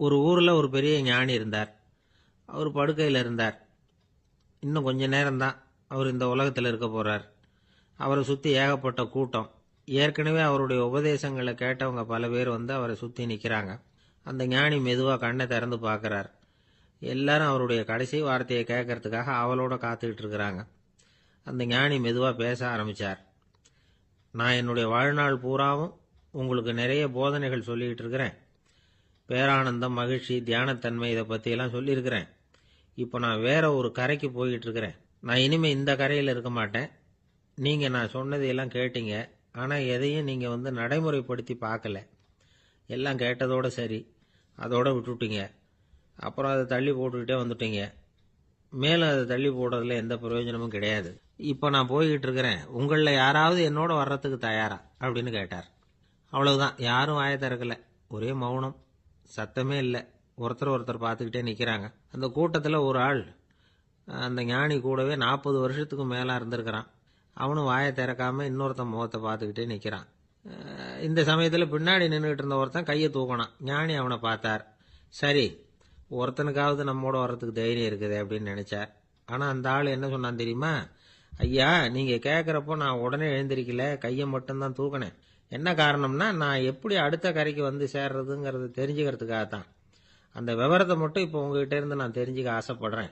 ஒரு ஊரில் ஒரு பெரிய ஞானி இருந்தார். அவர் படுக்கையில் இருந்தார். இன்னும் கொஞ்ச நேரம்தான் அவர் இந்த உலகத்தில் இருக்க போகிறார். அவரை சுற்றி ஏகப்பட்ட கூட்டம். ஏற்கனவே அவருடைய உபதேசங்களை கேட்டவங்க பல பேர் வந்து அவரை சுற்றி நிற்கிறாங்க. அந்த ஞானி மெதுவாக கண்ணை திறந்து பார்க்குறார். எல்லாரும் அவருடைய கடைசி வார்த்தையை கேட்கறதுக்காக அவளோட காத்துக்கிட்டு இருக்கிறாங்க. அந்த ஞானி மெதுவாக பேச ஆரம்பித்தார். நான் என்னுடைய வாழ்நாள் பூராவும் உங்களுக்கு நிறைய போதனைகள் சொல்லிக்கிட்டு இருக்கிறேன். பேரானந்தம், மகிழ்ச்சி, தியானத்தன்மை இதை பற்றியெல்லாம் சொல்லியிருக்கிறேன். இப்போ நான் வேற ஒரு கரைக்கு போய்கிட்டு இருக்கிறேன். நான் இனிமேல் இந்த கரையில் இருக்க மாட்டேன். நீங்கள் நான் சொன்னதையெல்லாம் கேட்டீங்க, ஆனால் எதையும் நீங்கள் வந்து நடைமுறைப்படுத்தி பார்க்கல. எல்லாம் கேட்டதோட சரி, அதோட விட்டுட்டீங்க. அப்புறம் அதை தள்ளி போட்டுக்கிட்டே வந்துட்டீங்க. மேலும் அதை தள்ளி போடுறதுல எந்த பிரயோஜனமும் கிடையாது. இப்போ நான் போய்கிட்டு இருக்கிறேன். உங்களில் யாராவது என்னோட வர்றதுக்கு தயாரா அப்படின்னு கேட்டார். அவ்வளவுதான். யாரும் வாயை திறக்கல. ஒரே மௌனம், சத்தமே இல்லை. ஒருத்தர் பார்த்துக்கிட்டே நிற்கிறாங்க. அந்த கூட்டத்தில் ஒரு ஆள் அந்த ஞானி கூடவே 40 வருஷத்துக்கு மேலே இருந்திருக்கிறான். அவனும் வாயை திறக்காம இன்னொருத்தன் முகத்தை பார்த்துக்கிட்டே நிற்கிறான். இந்த சமயத்தில் பின்னாடி நின்றுகிட்டு இருந்த ஒருத்தன் கையை தூக்கினான். ஞானி அவனை பார்த்தார். சரி, ஒருத்தனுக்காவது நம்மோட வர்றதுக்கு தைரியம் இருக்குது அப்படின்னு நினைச்சார். ஆனால் அந்த ஆள் என்ன சொன்னான் தெரியுமா? ஐயா, நீங்கள் கேட்குறப்போ நான் உடனே எழுந்திருக்கல, கையை மட்டும்தான் தூக்கினேன். என்ன காரணம்னா, நான் எப்படி அடுத்த கரைக்கு வந்து சேர்றதுங்கிறத தெரிஞ்சுக்கிறதுக்காகத்தான். அந்த விவரத்தை மட்டும் இப்போ உங்ககிட்ட இருந்து நான் தெரிஞ்சுக்க ஆசைப்படுறேன்.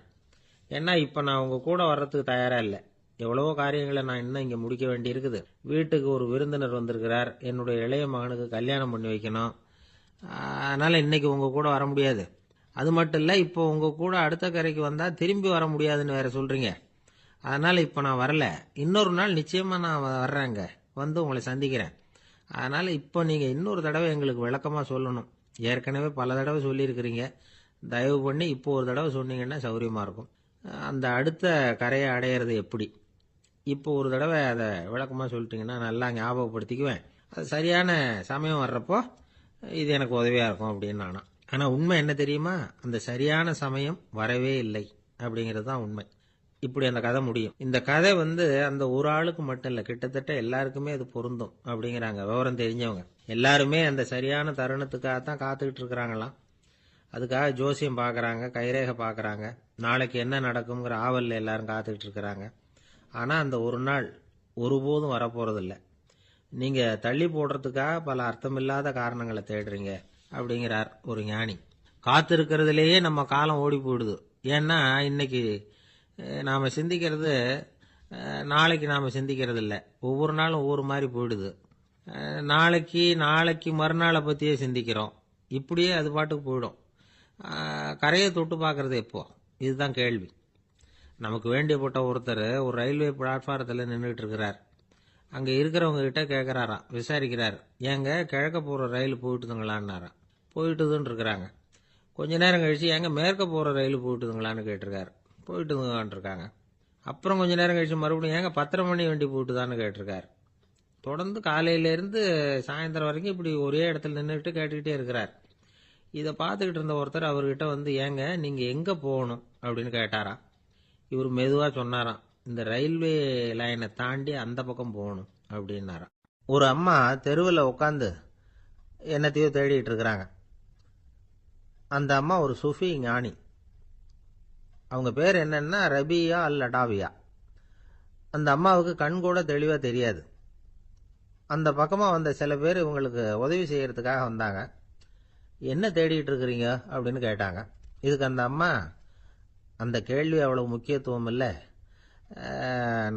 ஏன்னா இப்போ நான் உங்கள் கூட வர்றதுக்கு தயாராக இல்லை. எவ்வளவோ காரியங்களை நான் இன்னும் இங்கே முடிக்க வேண்டி இருக்குது. வீட்டுக்கு ஒரு விருந்தினர் வந்திருக்கிறார். என்னுடைய இளைய மகனுக்கு கல்யாணம் பண்ணி வைக்கணும். அதனால் இன்னைக்கு உங்கள் கூட வர முடியாது. அது மட்டும் இல்லை, இப்போ உங்கள் கூட அடுத்த கரைக்கு வந்தால் திரும்பி வர முடியாதுன்னு வேற சொல்கிறீங்க. அதனால் இப்போ நான் வரல. இன்னொரு நாள் நிச்சயமாக நான் வர்றேங்க, வந்து உங்களை சந்திக்கிறேன். அதனால் இப்போ நீங்கள் இன்னொரு தடவை எங்களுக்கு விளக்கமாக சொல்லணும். ஏற்கனவே பல தடவை சொல்லியிருக்கிறீங்க. தயவு பண்ணி இப்போ ஒரு தடவை சொன்னீங்கன்னா சௌகரியமாக இருக்கும். அந்த அடுத்த கரையை அடையிறது எப்படி? இப்போ ஒரு தடவை அதை விளக்கமாக சொல்லிட்டீங்கன்னா நல்லா ஞாபகப்படுத்திக்குவேன். அது சரியான சமயம் வர்றப்போ இது எனக்கு உதவியாக இருக்கும் அப்படின்னு நானா. ஆனால் உண்மை என்ன தெரியுமா? அந்த சரியான சமயம் வரவே இல்லை அப்படிங்கிறது தான் உண்மை. இப்படி அந்த கதை முடியும். இந்த கதை வந்து அந்த ஒரு ஆளுக்கு மட்டும் இல்லை, கிட்டத்தட்ட எல்லாருக்குமே அது பொருந்தும் அப்படிங்கிறாங்க விவரம் தெரிஞ்சவங்க. எல்லாருமே அந்த சரியான தருணத்துக்காகத்தான் காத்துக்கிட்டு இருக்கிறாங்களாம். அதுக்காக ஜோசியம் பார்க்குறாங்க, கைரேகை பார்க்குறாங்க. நாளைக்கு என்ன நடக்குங்கிற ஆவலில் எல்லாரும் காத்துக்கிட்டு இருக்கிறாங்க. ஆனால் அந்த ஒரு நாள் ஒருபோதும் வரப்போகிறதில்ல. நீங்கள் தள்ளி போடுறதுக்காக பல அர்த்தமில்லாத காரணங்களை தேடுறீங்க அப்படிங்கிறார் ஒரு ஞானி. காத்திருக்கிறதுலேயே நம்ம காலம் ஓடி போயிடுது. ஏன்னா இன்னைக்கு நாம் சிந்திக்கிறது நாளைக்கு நாம் சிந்திக்கிறது இல்லை. ஒவ்வொரு நாளும் ஒவ்வொரு மாதிரி போயிடுது. நாளைக்கு மறுநாளை பற்றியே சிந்திக்கிறோம். இப்படியே அது பாட்டுக்கு போயிடும். கரையை தொட்டு பார்க்கறது எப்போ? இதுதான் கேள்வி. நமக்கு வேண்டியப்பட்ட ஒருத்தர் ஒரு ரயில்வே பிளாட்ஃபாரத்தில் நின்றுட்டு இருக்கிறார். அங்கே இருக்கிறவங்க கிட்ட கேட்குறாராம், விசாரிக்கிறார். ஏங்க கிழக்க போகிற ரயில் போயிட்டுதுங்களான்னாராம். போயிட்டுதுன்னு இருக்கிறாங்க. கொஞ்ச நேரம் கழிச்சு, ஏங்க மேற்க போகிற ரயில் போயிட்டுதுங்களான்னு கேட்டிருக்காரு. போயிட்டுதுங்களான் இருக்காங்க. அப்புறம் கொஞ்ச நேரம் கழிச்சு மறுபடியும் ஏங்க 10:30 மணி வண்டி போயிட்டுதான்னு கேட்டிருக்காரு. தொடர்ந்து காலையிலேருந்து சாயந்தரம் வரைக்கும் இப்படி ஒரே இடத்துல நின்றுட்டு கேட்டுக்கிட்டே இருக்கிறார். இதை பார்த்துக்கிட்டு இருந்த ஒருத்தர் அவர்கிட்ட வந்து, ஏங்க நீங்கள் எங்கே போகணும் அப்படின்னு கேட்டாராம். இவர் மெதுவாக சொன்னாராம், இந்த ரயில்வே லைனை தாண்டி அந்த பக்கம் போகணும் அப்படின்னாராம். ஒரு அம்மா தெருவில் உட்காந்து என்னத்தையோ தேடிட்டு இருக்கிறாங்க. அந்த அம்மா ஒரு சூஃபி ஞானி. அவங்க பேர் என்னன்னா ரபியா அல் அடாவியா. அந்த அம்மாவுக்கு கண் கூட தெளிவாக தெரியாது. அந்த பக்கமாக வந்த சில பேர் இவங்களுக்கு உதவி செய்யறதுக்காக வந்தாங்க. என்ன தேடிட்டு இருக்கிறீங்க அப்படின்னு கேட்டாங்க. இதுக்கு அந்த அம்மா, அந்த கேள்வி அவ்வளவு முக்கியத்துவம் இல்லை,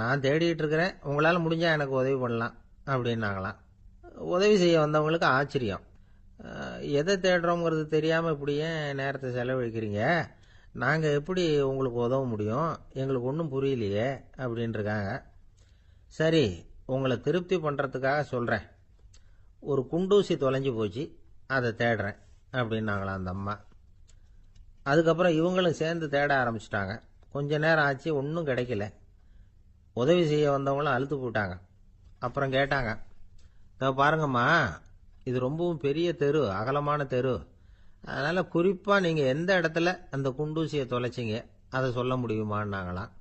நான் தேடிட்டு இருக்கிறேன், உங்களால் முடிஞ்சால் எனக்கு உதவி பண்ணலாம் அப்படின்னாங்களாம். உதவி செய்ய வந்தவங்களுக்கு ஆச்சரியம். எதை தேடுறோங்கிறது தெரியாமல் இப்படி ஏன் நேரத்தை செலவழிக்கிறீங்க? நாங்கள் எப்படி உங்களுக்கு உதவ முடியும்? எங்களுக்கு ஒன்றும் புரியலையே அப்படின்ட்டுருக்காங்க. சரி, உங்களை திருப்தி பண்ணுறதுக்காக சொல்கிறேன். ஒரு குண்டூசி தொலைஞ்சு போச்சு, அதை தேடுறேன் அப்படின்னாங்களாம் அந்த அம்மா. அதுக்கப்புறம் இவங்களும் சேர்ந்து தேட ஆரம்பிச்சிட்டாங்க. கொஞ்ச நேரம் ஆச்சு, ஒன்றும் கிடைக்கல. உதவி செய்ய வந்தவங்களும் அழுத்து போட்டாங்க. அப்புறம் கேட்டாங்க, பாருங்கம்மா, இது ரொம்பவும் பெரிய தெரு, அகலமான தெரு. அதனால் குறிப்பாக நீங்கள் எந்த இடத்துல அந்த குண்டூசியை தொலைச்சிங்க அதை சொல்ல முடியுமான்னாங்களாம்.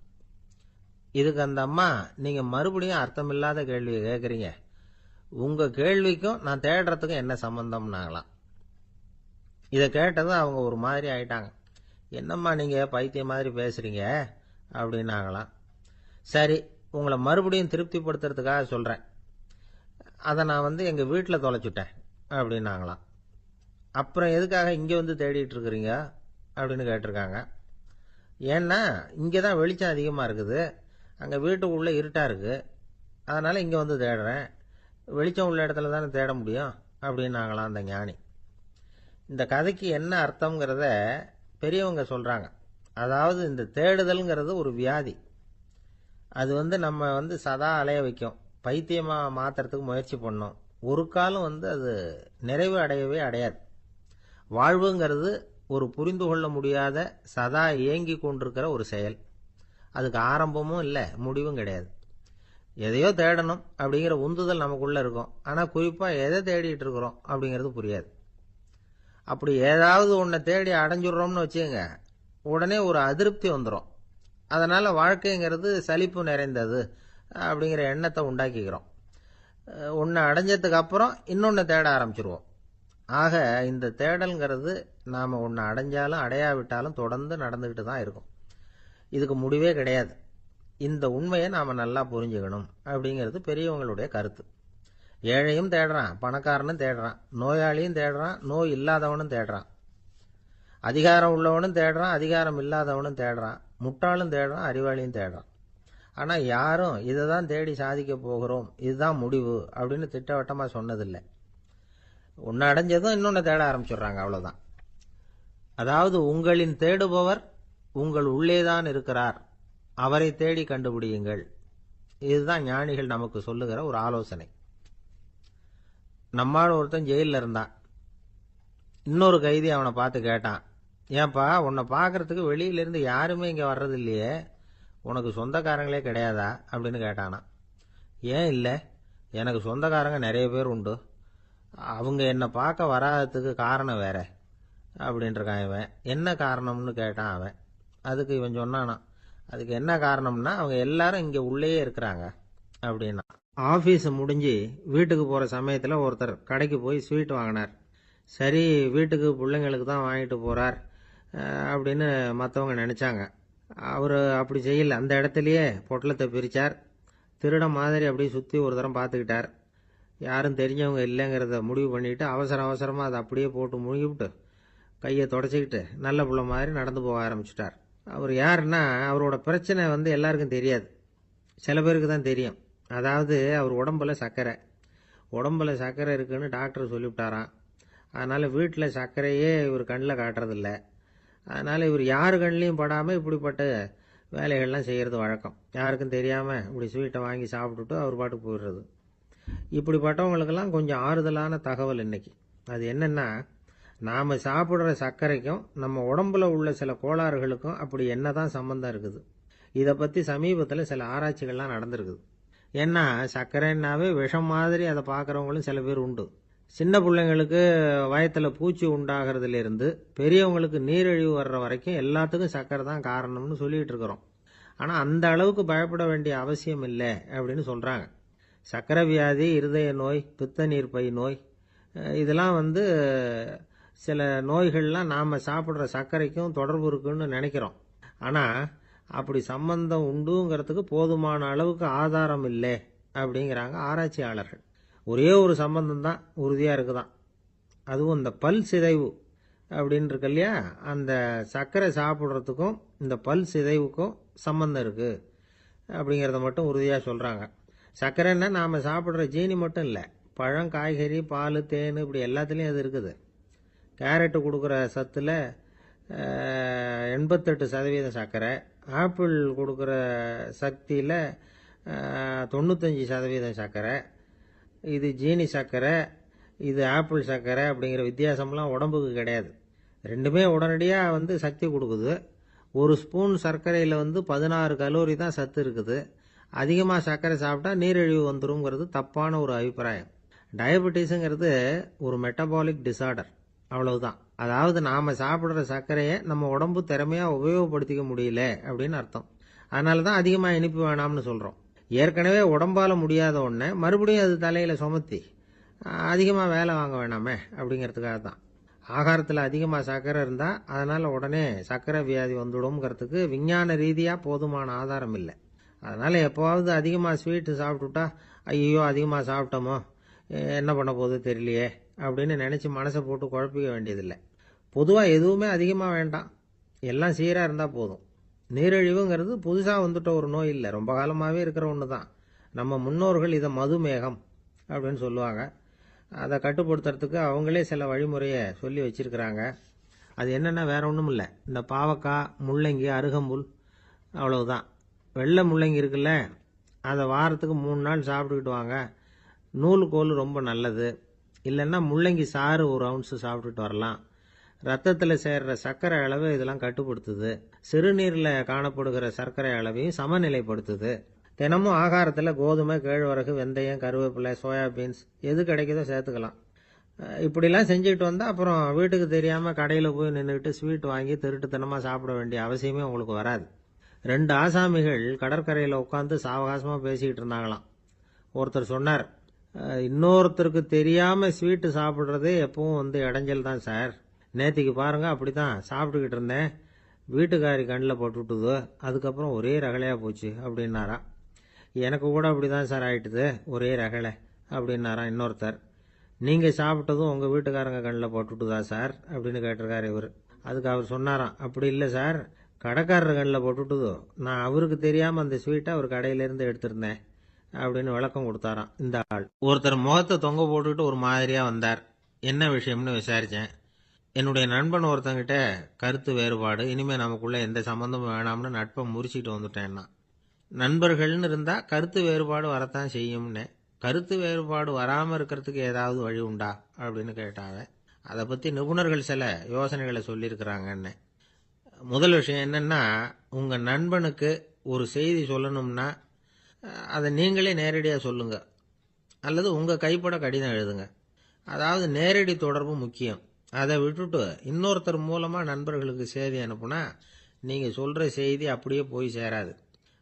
இதுக்கு அந்த அம்மா, நீங்கள் மறுபடியும் அர்த்தமில்லாத கேள்வியை கேட்குறீங்க, உங்கள் கேள்விக்கும் நான் தேடுறதுக்கும் என்ன சம்பந்தம்னாங்களாம். இதை கேட்டதும் அவங்க ஒரு மாதிரி ஆயிட்டாங்க. என்னம்மா நீங்கள் பைத்தியம் மாதிரி பேசுகிறீங்க அப்படின்னாங்களாம். சரி, உங்களை மறுபடியும் திருப்திப்படுத்துறதுக்காக சொல்கிறேன். அதை நான் எங்கள் வீட்டில் தொலைச்சுட்டேன் அப்படின்னாங்களாம். அப்புறம் எதுக்காக இங்கே தேடிட்டு இருக்கிறீங்க அப்படின்னு கேட்டிருக்காங்க. ஏன்னா இங்கே தான் வெளிச்சம் அதிகமாக இருக்குது, அங்கே வீட்டுக்குள்ளே இருட்டாக இருக்குது, அதனால் இங்கே தேடுறேன். வெளிச்சம் உள்ள இடத்துல தானே தேட முடியும் அப்படின்னாங்களாம் அந்த ஞானி. இந்த கதைக்கு என்ன அர்த்தங்கிறத பெரியவங்க சொல்கிறாங்க. அதாவது இந்த தேடுதல்ங்கிறது ஒரு வியாதி. அது நம்ம சதா அலைய வைக்கும், பைத்தியமாக மாற்றுறதுக்கு முயற்சி பண்ணோம். ஒரு காலம் அது நிறைவு அடையவே அடையாது. வாழ்வுங்கிறது ஒரு புரிந்து கொள்ள முடியாத சதா இயங்கி கொண்டிருக்கிற ஒரு செயல். அதுக்கு ஆரம்பமும் இல்லை, முடிவும் கிடையாது. எதையோ தேடணும் அப்படிங்கிற உந்துதல் நமக்குள்ளே இருக்கும், ஆனால் குறிப்பாக எதை தேடிட்டு இருக்கிறோம் அப்படிங்கிறது புரியாது. அப்படி ஏதாவது ஒன்றை தேடி அடைஞ்சிடுறோம்னு வச்சுக்கோங்க, உடனே ஒரு அதிருப்தி வந்துடும். அதனால் வாழ்க்கைங்கிறது சலிப்பு நிறைந்தது அப்படிங்கிற எண்ணத்தை உண்டாக்கிக்கிறோம். ஒன்று அடைஞ்சதுக்கு அப்புறம் இன்னொன்று தேட ஆரம்பிச்சிருவோம். ஆக இந்த தேடல்ங்கிறது நாம் ஒன்று அடைஞ்சாலும் அடையாவிட்டாலும் தொடர்ந்து நடந்துக்கிட்டு தான் இருக்கும். இதுக்கு முடிவே கிடையாது. இந்த உண்மையை நாம் நல்லா புரிஞ்சுக்கணும் அப்படிங்கிறது பெரியவங்களுடைய கருத்து. ஏழையும் தேடுறான், பணக்காரனும் தேடுறான், நோயாளியும் தேடுறான், நோய் இல்லாதவனும் தேடுறான், அதிகாரம் உள்ளவனும் தேடுறான், அதிகாரம் இல்லாதவனும் தேடுறான், முட்டாளும் தேடுறான், அறிவாளியும் தேடுறான். ஆனால் யாரும் இதை தான் தேடி சாதிக்க போகிறோம், இதுதான் முடிவு அப்படின்னு திட்டவட்டமாக சொன்னதில்லை. ஒன்று அடைஞ்சதும் இன்னொன்று தேட ஆரம்பிச்சிடுறாங்க, அவ்வளோதான். அதாவது உங்களின் தேடுபவர் உங்கள் உள்ளேதான் இருக்கிறார், அவரை தேடி கண்டுபிடியுங்கள். இதுதான் ஞானிகள் நமக்கு சொல்லுகிற ஒரு ஆலோசனை. நம்மால் ஒருத்தன் ஜெயிலில் இருந்தான். இன்னொரு கைதி அவனை பார்த்து கேட்டான், ஏன்பா உன்னை பார்க்கறதுக்கு வெளியிலேருந்து யாருமே இங்கே வர்றது இல்லையே, உனக்கு சொந்தக்காரங்களே கிடையாதா அப்படின்னு கேட்டானா. ஏன் இல்லை, எனக்கு சொந்தக்காரங்க நிறைய பேர் உண்டு, அவங்க என்னை பார்க்க வராததுக்கு காரணம் வேற அப்படின்ட்டுருக்கான் இவன். என்ன காரணம்னு கேட்டான் அவன். அதுக்கு இவன் சொன்னானா, அதுக்கு என்ன காரணம்னா அவங்க எல்லாரும் இங்கே உள்ளேயே இருக்கிறாங்க அப்படின்னா. ஆஃபீஸ் முடிஞ்சு வீட்டுக்கு போகிற சமயத்தில் ஒருத்தர் கடைக்கு போய் ஸ்வீட் வாங்கினார். சரி, வீட்டுக்கு பிள்ளைங்களுக்கு தான் வாங்கிட்டு போகிறார் அப்படின்னு மற்றவங்க நினச்சாங்க. அவர் அப்படி செய்யல. அந்த இடத்துலையே பொட்டலத்தை பிரித்தார். திருட மாதிரி அப்படியே சுற்றி ஒரு தரம் பார்த்துக்கிட்டார். யாரும் தெரிஞ்சவங்க இல்லைங்கிறத முடிவு பண்ணிவிட்டு அவசரமாக அதை அப்படியே போட்டு முழுகிவிட்டு கையை தொடச்சிக்கிட்டு நல்ல புள்ள மாதிரி நடந்து போக ஆரம்பிச்சிட்டார். அவர் யாருன்னா, அவரோட பிரச்சனை எல்லாருக்கும் தெரியாது, சில பேருக்கு தான் தெரியும். அதாவது அவர் உடம்புல சர்க்கரை இருக்குன்னு டாக்டர் சொல்லிவிட்டாராம். அதனால் வீட்டில் சர்க்கரையே இவர் கண்ணில் காட்டுறதில்ல. அதனால் இவர் யார் கண்ணிலையும் படாமல் இப்படிப்பட்ட வேலைகள்லாம் செய்கிறது வழக்கம். யாருக்கும் தெரியாமல் இப்படி ஸ்வீட்டை வாங்கி சாப்பிட்டுட்டு அவர் பாட்டுக்கு போயிடுறது. இப்படிப்பட்டவங்களுக்கெல்லாம் கொஞ்சம் ஆறுதலான தகவல் இன்னைக்கு. அது என்னென்னா, நாம் சாப்பிட்ற சர்க்கரைக்கும் நம்ம உடம்புல உள்ள சில கோளாறுகளுக்கும் அப்படி என்ன தான் சம்மந்தம் இருக்குது. இதை பற்றி சமீபத்தில் சில ஆராய்ச்சிகள்லாம் நடந்திருக்குது. ஏன்னா சர்க்கரைன்னாவே விஷம் மாதிரி அதை பார்க்குறவங்களும் சில பேர் உண்டு. சின்ன பிள்ளைங்களுக்கு வயத்தில் பூச்சி உண்டாகிறதுலேருந்து பெரியவங்களுக்கு நீரிழிவு வர்ற வரைக்கும் எல்லாத்துக்கும் சர்க்கரை தான் காரணம்னு சொல்லிகிட்டு இருக்கிறோம். ஆனால் அந்த அளவுக்கு பயப்பட வேண்டிய அவசியம் இல்லை அப்படின்னு சொல்கிறாங்க. சர்க்கரை வியாதி, இருதய நோய், பித்த நீர்ப்பை நோய், இதெல்லாம் சில நோய்கள்லாம் நாம் சாப்பிட்ற சர்க்கரைக்கும் தொடர்பு இருக்குன்னு நினைக்கிறோம். ஆனால் அப்படி சம்பந்தம் உண்டுங்கிறதுக்கு போதுமான அளவுக்கு ஆதாரம் இல்லை அப்படிங்கிறாங்க ஆராய்ச்சியாளர்கள். ஒரே ஒரு சம்பந்தம் தான் உறுதியாக இருக்குதான். அதுவும் இந்த பல் சிதைவு அப்படின்னு இருக்கு இல்லையா, அந்த சர்க்கரை சாப்பிட்றதுக்கும் இந்த பல் சிதைவுக்கும் சம்பந்தம் இருக்குது அப்படிங்கிறத மட்டும் உறுதியாக சொல்கிறாங்க. சர்க்கரைன்னா நாம் சாப்பிட்ற ஜீனி மட்டும் இல்லை, பழம், காய்கறி, பால், தேன், இப்படி எல்லாத்துலேயும் அது இருக்குது. கேரட்டு கொடுக்குற சத்தில் 88% சர்க்கரை, ஆப்பிள் கொடுக்குற சக்தியில் 95% சர்க்கரை. இது ஜீனி சர்க்கரை, இது ஆப்பிள் சர்க்கரை அப்படிங்கிற வித்தியாசம்லாம் உடம்புக்கு கிடையாது. ரெண்டுமே உடனடியாக சக்தி கொடுக்குது. ஒரு ஸ்பூன் சர்க்கரையில் 16 கலோரி தான் சத்து இருக்குது. அதிகமாக சர்க்கரை சாப்பிட்டா நீரிழிவு வந்துருங்கிறது தப்பான ஒரு அபிப்பிராயம். டயபெட்டிஸுங்கிறது ஒரு மெட்டபாலிக் டிசார்டர், அவ்வளவுதான். அதாவது நாம் சாப்பிட்ற சர்க்கரையை நம்ம உடம்பு திறமையாக உபயோகப்படுத்திக்க முடியல அப்படின்னு அர்த்தம். அதனால தான் அதிகமாக இனிப்பு வேணாம்னு சொல்கிறோம். ஏற்கனவே உடம்பால் முடியாத ஒன்றை மறுபடியும் அது தலையில் சுமத்தி அதிகமாக வேலை வாங்க வேணாமே அப்படிங்கிறதுக்காக தான். ஆகாரத்தில் அதிகமாக சர்க்கரை இருந்தால் அதனால் உடனே சர்க்கரை வியாதி வந்துடும்ங்கிறதுக்கு விஞ்ஞான ரீதியாக போதுமான ஆதாரம் இல்லை. அதனால் எப்போவாவது அதிகமாக ஸ்வீட்டு சாப்பிட்டுட்டா ஐயோ அதிகமாக சாப்பிட்டோமோ என்ன பண்ண போகுது தெரியலையே அப்படின்னு நினச்சி மனசை போட்டு குழப்பிக்க வேண்டியதில்லை. பொதுவாக எதுவுமே அதிகமாக வேண்டாம், எல்லாம் சீராக இருந்தால் போதும். நீரிழிவுங்கிறது புதுசாக வந்துட்ட ஒரு நோய் இல்லை, ரொம்ப காலமாகவே இருக்கிற ஒன்று தான். நம்ம முன்னோர்கள் இதை மதுமேகம் அப்படின்னு சொல்லுவாங்க. அதை கட்டுப்படுத்துறதுக்கு அவங்களே சில வழிமுறையை சொல்லி வச்சிருக்கிறாங்க. அது என்னென்னா வேற ஒன்றும் இல்லை, இந்த பாவக்காய், முள்ளங்கி, அருகம்புல், அவ்வளவுதான். வெள்ளை முள்ளங்கி இருக்குல்ல, அதை வாரத்துக்கு 3 நாள் சாப்பிட்டுக்கிட்டு வாங்க. நூலுக்கோல் ரொம்ப நல்லது. இல்லைன்னா முள்ளங்கி சாறு 1 ounce சாப்பிட்டுட்டு வரலாம். ரத்தத்தில் சேர்ற சர்க்கரை அளவு இதெல்லாம் கட்டுப்படுத்துது. சிறுநீரில் காணப்படுகிற சர்க்கரை அளவையும் சமநிலைப்படுத்துது. தினமும் ஆகாரத்தில் கோதுமை, கேழ்வரகு, வெந்தயம், கருவேப்பிலை, சோயாபீன்ஸ் எது கிடைக்குதோ சேர்த்துக்கலாம். இப்படிலாம் செஞ்சுக்கிட்டு வந்தால் அப்புறம் வீட்டுக்கு தெரியாமல் கடையில் போய் நின்றுக்கிட்டு ஸ்வீட் வாங்கி திருட்டுத்தனமாக சாப்பிட வேண்டிய அவசியமே உங்களுக்கு வராது. 2 ஆசாமிகள் கடற்கரையில் உட்காந்து சாவகாசமாக பேசிக்கிட்டு இருந்தாங்களாம். ஒருத்தர் சொன்னார், இன்னொருத்தருக்கு தெரியாமல் ஸ்வீட்டு சாப்பிட்றதே எப்பவும் இடைஞ்சல் தான் சார். நேற்றுக்கு பாருங்க, அப்படி தான் சாப்பிட்டுக்கிட்டு இருந்தேன், வீட்டுக்காரி கண்ணில் போட்டுவிட்டுது, அதுக்கப்புறம் ஒரே ரகலையாக போச்சு அப்படின்னாராம். எனக்கு கூட அப்படி தான் சார் ஆயிட்டுது, ஒரே ரகலை அப்படின்னாராம் இன்னொருத்தர். நீங்கள் சாப்பிட்டதும் உங்கள் வீட்டுக்காரங்க கண்ணில் போட்டுவிட்டுதா சார் அப்படின்னு கேட்டிருக்காரு இவர். அதுக்கு அவர் சொன்னாராம், அப்படி இல்லை சார், கடைக்காரர் கண்ணில் போட்டுவிட்டுதோ, நான் அவருக்கு தெரியாமல் அந்த ஸ்வீட்டை அவர் கடையிலேருந்து எடுத்திருந்தேன் அப்படின்னு விளக்கம் கொடுத்தாராம் இந்த ஆள். ஒருத்தர் முகத்தை தொங்க போட்டுக்கிட்டு ஒரு மாதிரியாக வந்தார். என்ன விஷயம்னு விசாரித்தேன். என்னுடைய நண்பன் ஒருத்தங்கிட்ட கருத்து வேறுபாடு, இனிமேல் நமக்குள்ளே எந்த சம்மந்தமும் வேணாம்னு நட்பை முறிச்சிட்டு வந்துட்டேன்னா. நண்பர்கள்னு இருந்தால் கருத்து வேறுபாடு வரத்தான் செய்யும்னு. கருத்து வேறுபாடு வராமல் இருக்கிறதுக்கு ஏதாவது வழி உண்டா அப்படின்னு கேட்டாங்க. அதை பற்றி நிபுணர்கள் சில யோசனைகளை சொல்லியிருக்கிறாங்கன்னு. முதல் விஷயம் என்னென்னா, உங்கள் நண்பனுக்கு ஒரு செய்தி சொல்லணும்னா அதை நீங்களே நேரடியாக சொல்லுங்க, அல்லது உங்கள் கைப்பட கடிதம் எழுதுங்க. அதாவது நேரடி தொடர்பு முக்கியம். அதை விட்டுட்டு இன்னொருத்தர் மூலமாக நண்பர்களுக்கு செய்தி அனுப்புனா நீங்கள் சொல்கிற செய்தி அப்படியே போய் சேராது,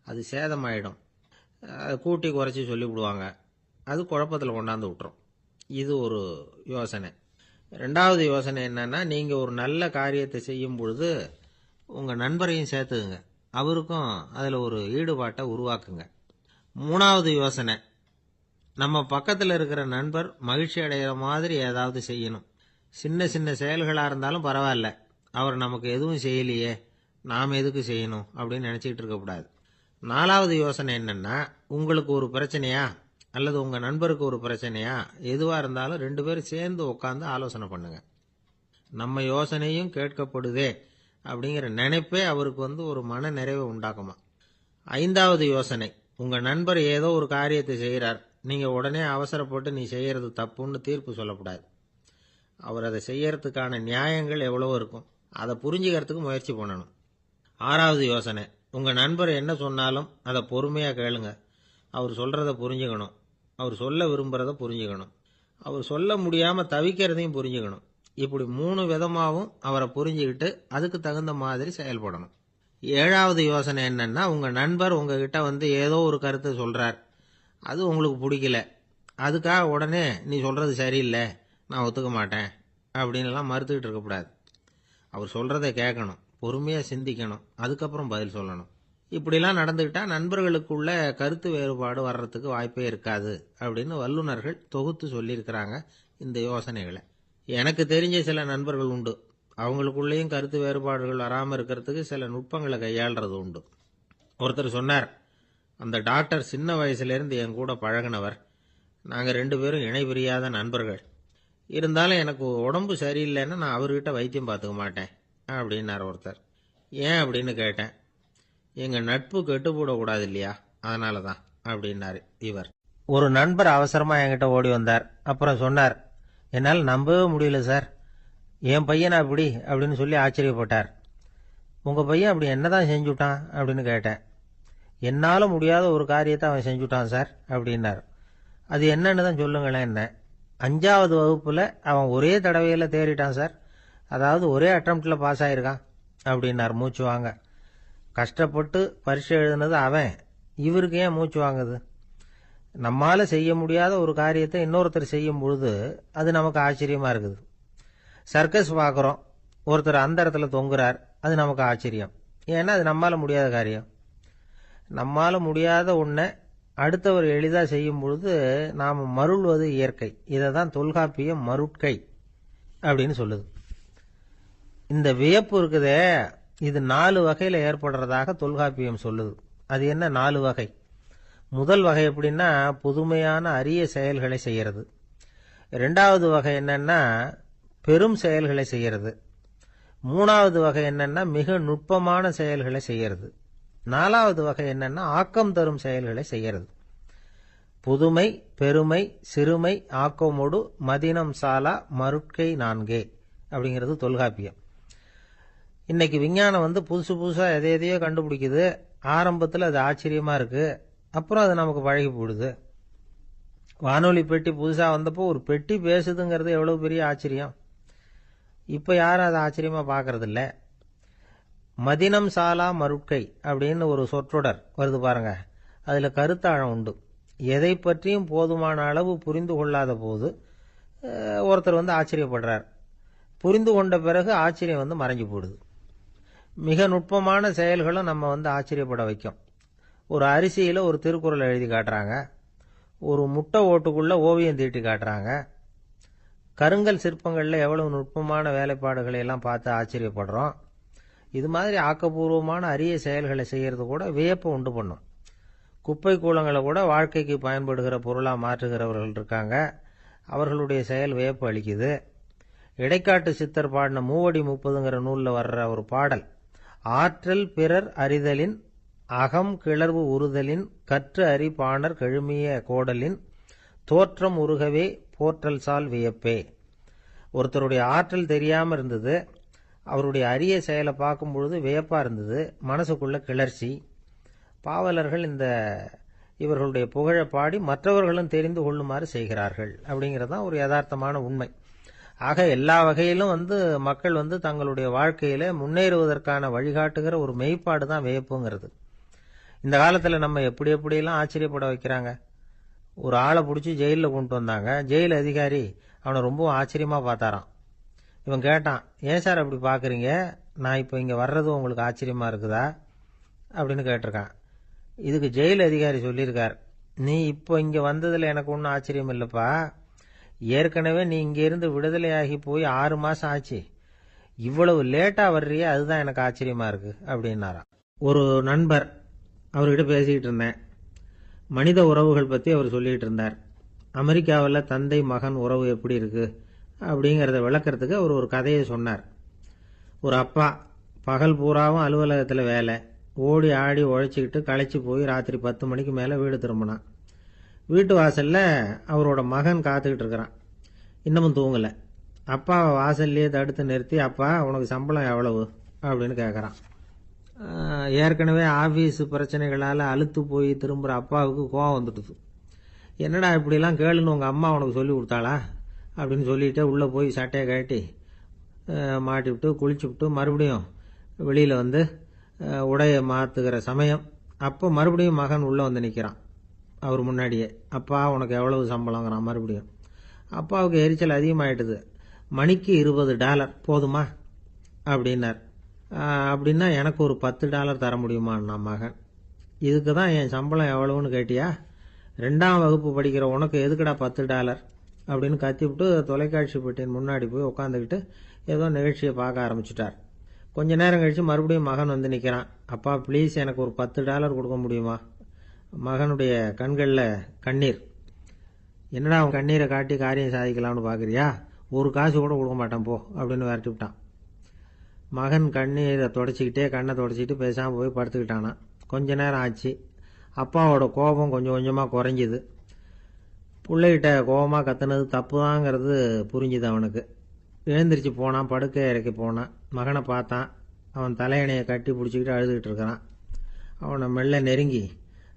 அது சேதமாயிடும். கூட்டி குறைச்சி சொல்லிவிடுவாங்க, அது குழப்பத்தில் கொண்டாந்து விட்டுரும். இது ஒரு யோசனை. 2வது யோசனை என்னன்னா, நீங்கள் ஒரு நல்ல காரியத்தை செய்யும் பொழுது உங்கள் நண்பரையும் சேர்த்துக்குங்க, அவருக்கும் அதில் ஒரு ஈடுபாட்டை உருவாக்குங்க. 3வது யோசனை, நம்ம பக்கத்தில் இருக்கிற நண்பர் மகிழ்ச்சி அடைகிற மாதிரி ஏதாவது செய்யணும். சின்ன சின்ன செயல்களாக இருந்தாலும் பரவாயில்ல, அவர் நமக்கு எதுவும் செய்யலையே, நாம் எதுக்கு செய்யணும் அப்படின்னு நினச்சிக்கிட்டு இருக்கக்கூடாது. 4வது யோசனை என்னென்னா, உங்களுக்கு ஒரு பிரச்சனையா அல்லது உங்கள் நண்பருக்கு ஒரு பிரச்சனையா, எதுவாக இருந்தாலும் 2 பேரும் சேர்ந்து உட்காந்து ஆலோசனை பண்ணுங்க. நம்ம யோசனையும் கேட்கப்படுதே அப்படிங்கிற நினைப்பே அவருக்கு ஒரு மன நிறைவை உண்டாக்குமா. 5வது யோசனை, உங்கள் நண்பர் ஏதோ ஒரு காரியத்தை செய்கிறார், நீங்கள் உடனே அவசரப்பட்டு நீ செய்கிறது தப்புன்னு தீர்ப்பு சொல்லக்கூடாது. அவர் அதை செய்யறதுக்கான நியாயங்கள் எவ்வளவோ இருக்கும், அதை புரிஞ்சுக்கிறதுக்கு முயற்சி பண்ணணும். 6வது யோசனை, உங்கள் நண்பர் என்ன சொன்னாலும் அதை பொறுமையாக கேளுங்க. அவர் சொல்கிறத புரிஞ்சுக்கணும், அவர் சொல்ல விரும்புகிறத புரிஞ்சுக்கணும், அவர் சொல்ல முடியாமல் தவிக்கிறதையும் புரிஞ்சுக்கணும். இப்படி 3 விதமாகவும் அவரை புரிஞ்சுக்கிட்டு அதுக்கு தகுந்த மாதிரி செயல்படணும். 7வது யோசனை என்னன்னா, உங்கள் நண்பர் உங்ககிட்ட ஏதோ ஒரு கருத்தை சொல்கிறார், அது உங்களுக்கு பிடிக்கல, அதுக்காக உடனே நீ சொல்கிறது சரியில்லை, நான் ஒத்துக்க மாட்டேன் அப்படின்லாம் மறுத்துக்கிட்டு இருக்கக்கூடாது. அவர் சொல்கிறத கேட்கணும், பொறுமையாக சிந்திக்கணும், அதுக்கப்புறம் பதில் சொல்லணும். இப்படிலாம் நடந்துக்கிட்டால் நண்பர்களுக்குள்ள கருத்து வேறுபாடு வர்றதுக்கு வாய்ப்பே இருக்காது அப்படின்னு வல்லுநர்கள் தொகுத்து சொல்லியிருக்கிறாங்க இந்த யோசனைகளை. எனக்கு தெரிஞ்ச சில நண்பர்கள் உண்டு, அவங்களுக்குள்ளேயும் கருத்து வேறுபாடுகள் வராமல் இருக்கிறதுக்கு சில நுட்பங்களை கையாளுறது உண்டு. ஒருத்தர் சொன்னார், அந்த டாக்டர் சின்ன வயசுலேருந்து என் கூட பழகினவர், நாங்கள் 2 பேரும் இணை பிரியாத நண்பர்கள். இருந்தாலும் எனக்கு உடம்பு சரியில்லைன்னா நான் அவர்கிட்ட வைத்தியம் பார்த்துக்க மாட்டேன் அப்படின்னார் ஒருத்தர். ஏன் அப்படின்னு கேட்டேன். எங்கள் நட்பு கெட்டு போடக்கூடாது இல்லையா, அதனால தான் அப்படின்னாரு இவர். ஒரு நண்பர் அவசரமாக என்கிட்ட ஓடி வந்தார். அப்புறம் சொன்னார், என்னால் நம்பவே முடியல சார், என் பையனை அப்படி அப்படின்னு சொல்லி ஆச்சரியப்பட்டார். உங்கள் பையன் அப்படி என்னதான் செஞ்சுட்டான் அப்படின்னு கேட்டேன். என்னால் முடியாத ஒரு காரியத்தை அவன் செஞ்சுட்டான் சார் அப்படின்னார். அது என்னன்னு தான் சொல்லுங்களேன். என்ன, 5வது வகுப்பில் அவன் ஒரே தடவையில் தேறிட்டான் சார், அதாவது ஒரே அட்டம்ப்டில் பாஸ் ஆகிருக்கான் அப்படின்னார் மூச்சு வாங்க. கஷ்டப்பட்டு பரீட்சை எழுதுனது அவன், இவருக்கு ஏன் மூச்சு வாங்குது? நம்மால் செய்ய முடியாத ஒரு காரியத்தை இன்னொருத்தர் செய்யும் பொழுது அது நமக்கு ஆச்சரியமாக இருக்குது. சர்க்கஸ் பார்க்குறோம், ஒருத்தர் அந்த இடத்துல தொங்குறார், அது நமக்கு ஆச்சரியம். ஏன்னா அது நம்மால முடியாத காரியம். நம்மால முடியாத ஒன்றை அடுத்தவர் எளிதாக செய்யும் பொழுது நாம் மருள்வது இயற்கை. இதை தான் தொல்காப்பியம் மருட்கை அப்படின்னு சொல்லுது. இந்த வியப்பு இருக்குதே, இது 4 வகையில் ஏற்படுறதாக தொல்காப்பியம் சொல்லுது. அது என்ன 4 வகை? முதல் வகை எப்படின்னா, புதுமையான அரிய செயல்களை செய்யறது. 2வது வகை என்னன்னா, பெரும் செயல்களை செய்யறது. 3வது வகை என்னன்னா, மிக நுட்பமான செயல்களை செய்யறது. 4வது வகை என்னன்னா, ஆக்கம் தரும் செயல்களை செய்யறது. புதுமை, பெருமை, சிறுமை, ஆக்கமோடு மதினம் சாலா மருட்கை 4 அப்படிங்கிறது தொல்காப்பியம். இன்னைக்கு விஞ்ஞானம் புதுசு புதுசா எதையோ கண்டுபிடிக்குது. ஆரம்பத்தில் அது ஆச்சரியமா இருக்கு, அப்புறம் அது நமக்கு பழகி போடுது. வானொலி பெட்டி புதுசா வந்தப்போ ஒரு பெட்டி பேசுதுங்கிறது எவ்வளவு பெரிய ஆச்சரியம். இப்ப யாரும் அதை ஆச்சரியமா பார்க்கறது இல்ல. மதினம் சாலா மருட்கை அப்படின்னு ஒரு சொற்றொடர் வருது பாருங்க, அதுல கருத்தாழம் உண்டு. எதை பற்றியும் போதுமான அளவு புரிந்து கொள்ளாத போது ஒருத்தர் ஆச்சரியப்படுறார். புரிந்து கொண்ட பிறகு ஆச்சரியம் மறைஞ்சு போடுது. மிக நுட்பமான செயல்களும் நம்ம ஆச்சரியப்பட வைக்கும். ஒரு அரிசியில ஒரு திருக்குறள் எழுதி காட்டுறாங்க, ஒரு முட்டை ஓட்டுக்குள்ள ஓவியம் தீட்டி காட்டுறாங்க. கருங்கல் சிற்பங்கள்ல எவ்வளவு நுட்பமான வேலைப்பாடுகளை எல்லாம் பார்த்து ஆச்சரியப்படுறோம். இது மாதிரி ஆக்கப்பூர்வமான அரிய செயல்களை செய்யறது கூட வியப்பை உண்டு பண்ணும். குப்பை கூலங்களை கூட வாழ்க்கைக்கு பயன்படுகிற பொருளா மாற்றுகிறவர்கள் இருக்காங்க. அவர்களுடைய செயல் வியப்பு அளிக்குது. இடைக்காட்டு சித்தர் பாடின மூவடி 30ங்கிற நூலில் வர்ற ஒரு பாடல், ஆற்றல் பிறர் அறிதலின் அகம் கிளர்வு உறுதலின் கற்று அறி பாணர் கெழுமிய கோடலின் தோற்றம் உருகவே போற்றல் சால் வியப்பே. ஒருத்தருடைய ஆற்றல் தெரியாம இருந்தது, அவருடைய அரிய செயலை பார்க்கும் பொழுது வியப்பா இருந்தது, மனசுக்குள்ள கிளர்ச்சி. பாவலர்கள் இவர்களுடைய புகழை பாடி மற்றவர்களும் தெரிந்து கொள்ளுமாறு செய்கிறார்கள். அப்படிங்கறதுதான் ஒரு யதார்த்தமான உண்மை. ஆக எல்லா வகையிலும் மக்கள் தங்களுடைய வாழ்க்கையில முன்னேறுவதற்கான வழிகாட்டுகிற ஒரு மெய்ப்பாடு தான் வியப்புங்கிறது. இந்த காலத்துல நம்ம எப்படியெல்லாம் ஆச்சரியப்பட வைக்கிறாங்க. ஒரு ஆளை பிடிச்சி ஜெயிலில் கொண்டு வந்தாங்க. ஜெயில் அதிகாரி அவனை ரொம்ப ஆச்சரியமா பார்த்தாராம். இவன் கேட்டான், ஏன் சார் அப்படி பாக்குறீங்க, நான் இப்ப இங்க வர்றது உங்களுக்கு ஆச்சரியமா இருக்குதா அப்படின்னு கேட்டிருக்கான். இதுக்கு ஜெயில் அதிகாரி சொல்லியிருக்கார், நீ இப்போ இங்க வந்ததுல எனக்கு ஒன்றும் ஆச்சரியம் இல்லப்பா, ஏற்கனவே நீ இங்க இருந்து விடுதலையாகி போய் 6 மாசம் ஆச்சு, இவ்வளவு லேட்டா வர்றியே அதுதான் எனக்கு ஆச்சரியமா இருக்கு அப்படின்னாராம். ஒரு நண்பர், அவர்கிட்ட பேசிக்கிட்டு இருந்தேன். மனித உறவுகள் பத்தி அவர் சொல்லிட்டு இருந்தார். அமெரிக்காவில் தந்தை மகன் உறவு எப்படி இருக்கு அப்படிங்கறத விளக்கறதுக்கு அவர் ஒரு கதையை சொன்னார். ஒரு அப்பா பகல் பூராவும் அலுவலகத்தில் வேலை, ஓடி ஆடி உழைச்சிக்கிட்டு களைச்சி போய் ராத்திரி 10 மணிக்கு மேல வீடு திரும்பினான். வீட்டு வாசல்ல அவரோட மகன் காத்துக்கிட்டு இருக்கிறான், இன்னமும் தூங்கல. அப்பாவை வாசல்லையே தடுத்து நிறுத்தி, அப்பா உனக்கு சம்பளம் எவ்வளவு அப்படின்னு கேட்கறான். ஏற்கனவே ஆபீஸ் பிரச்சனைகளால அலுத்து போய் திரும்புற அப்பாவுக்கு கோவம் வந்துடுது. என்னடா இப்படிலாம் கேளுன்னு உங்க அம்மா உனக்கு சொல்லி கொடுத்தாளா அப்படின்னு சொல்லிட்டு உள்ள போய் சட்டையை கட்டி மாட்டிவிட்டு குளிச்சுவிட்டு மறுபடியும் வெளியில உடைய மாத்துகிற சமயம், அப்போ மறுபடியும் மகன் உள்ள நிக்கிறான் அவர் முன்னாடியே. அப்பா உனக்கு எவ்வளவு சம்பளங்கிறான் மறுபடியும். அப்பாவுக்கு எரிச்சல் அதிகமாயிட்டுது. மணிக்கு $20 போதுமா அப்படின்னார். அப்படின்னா எனக்கு ஒரு $10 தர முடியுமான்னா மகன். இதுக்கு தான் என் சம்பளம் எவ்வளவுன்னு கேட்டியா, 2ஆம் வகுப்பு படிக்கிற உனக்கு எதுக்குடா $10 அப்படின்னு கத்திவிட்டு தொலைக்காட்சி பெட்டியின் முன்னாடி போய் உட்காந்துக்கிட்டு ஏதோ நிகழ்ச்சியை பார்க்க ஆரம்பிச்சுட்டார். கொஞ்ச நேரம் கழிச்சு மறுபடியும் மகன் நிக்கிறான். அப்பா ப்ளீஸ் எனக்கு ஒரு $10 கொடுக்க முடியுமா? மகனுடைய கண்களில் கண்ணீர். என்னடா அவன் கண்ணீரை காட்டி காரியம் சாதிக்கலாம்னு பாக்குறியா, ஒரு காசு கூட கொடுக்க மாட்டான் போ அப்படின்னு விரட்டி விட்டான். மகன் கண்ணீரை தொடச்சிக்கிட்டே கண்ணை தொடச்சிக்கிட்டு பேசாம போய் படுத்துக்கிட்டானா. கொஞ்ச நேரம் ஆச்சு. அப்பாவோட கோபம் கொஞ்சம் கொஞ்சமா குறைஞ்சிது. பிள்ளைகிட்ட கோபமா கத்துனது தப்புதாங்கிறது புரிஞ்சுது அவனுக்கு. எழுந்திரிச்சு போனான், படுக்கை இறக்கி போனான். மகனை பார்த்தான். அவன் தலையணையை கட்டி பிடிச்சிக்கிட்டு அழுதுகிட்டு இருக்கிறான். அவனை மெல்ல நெருங்கி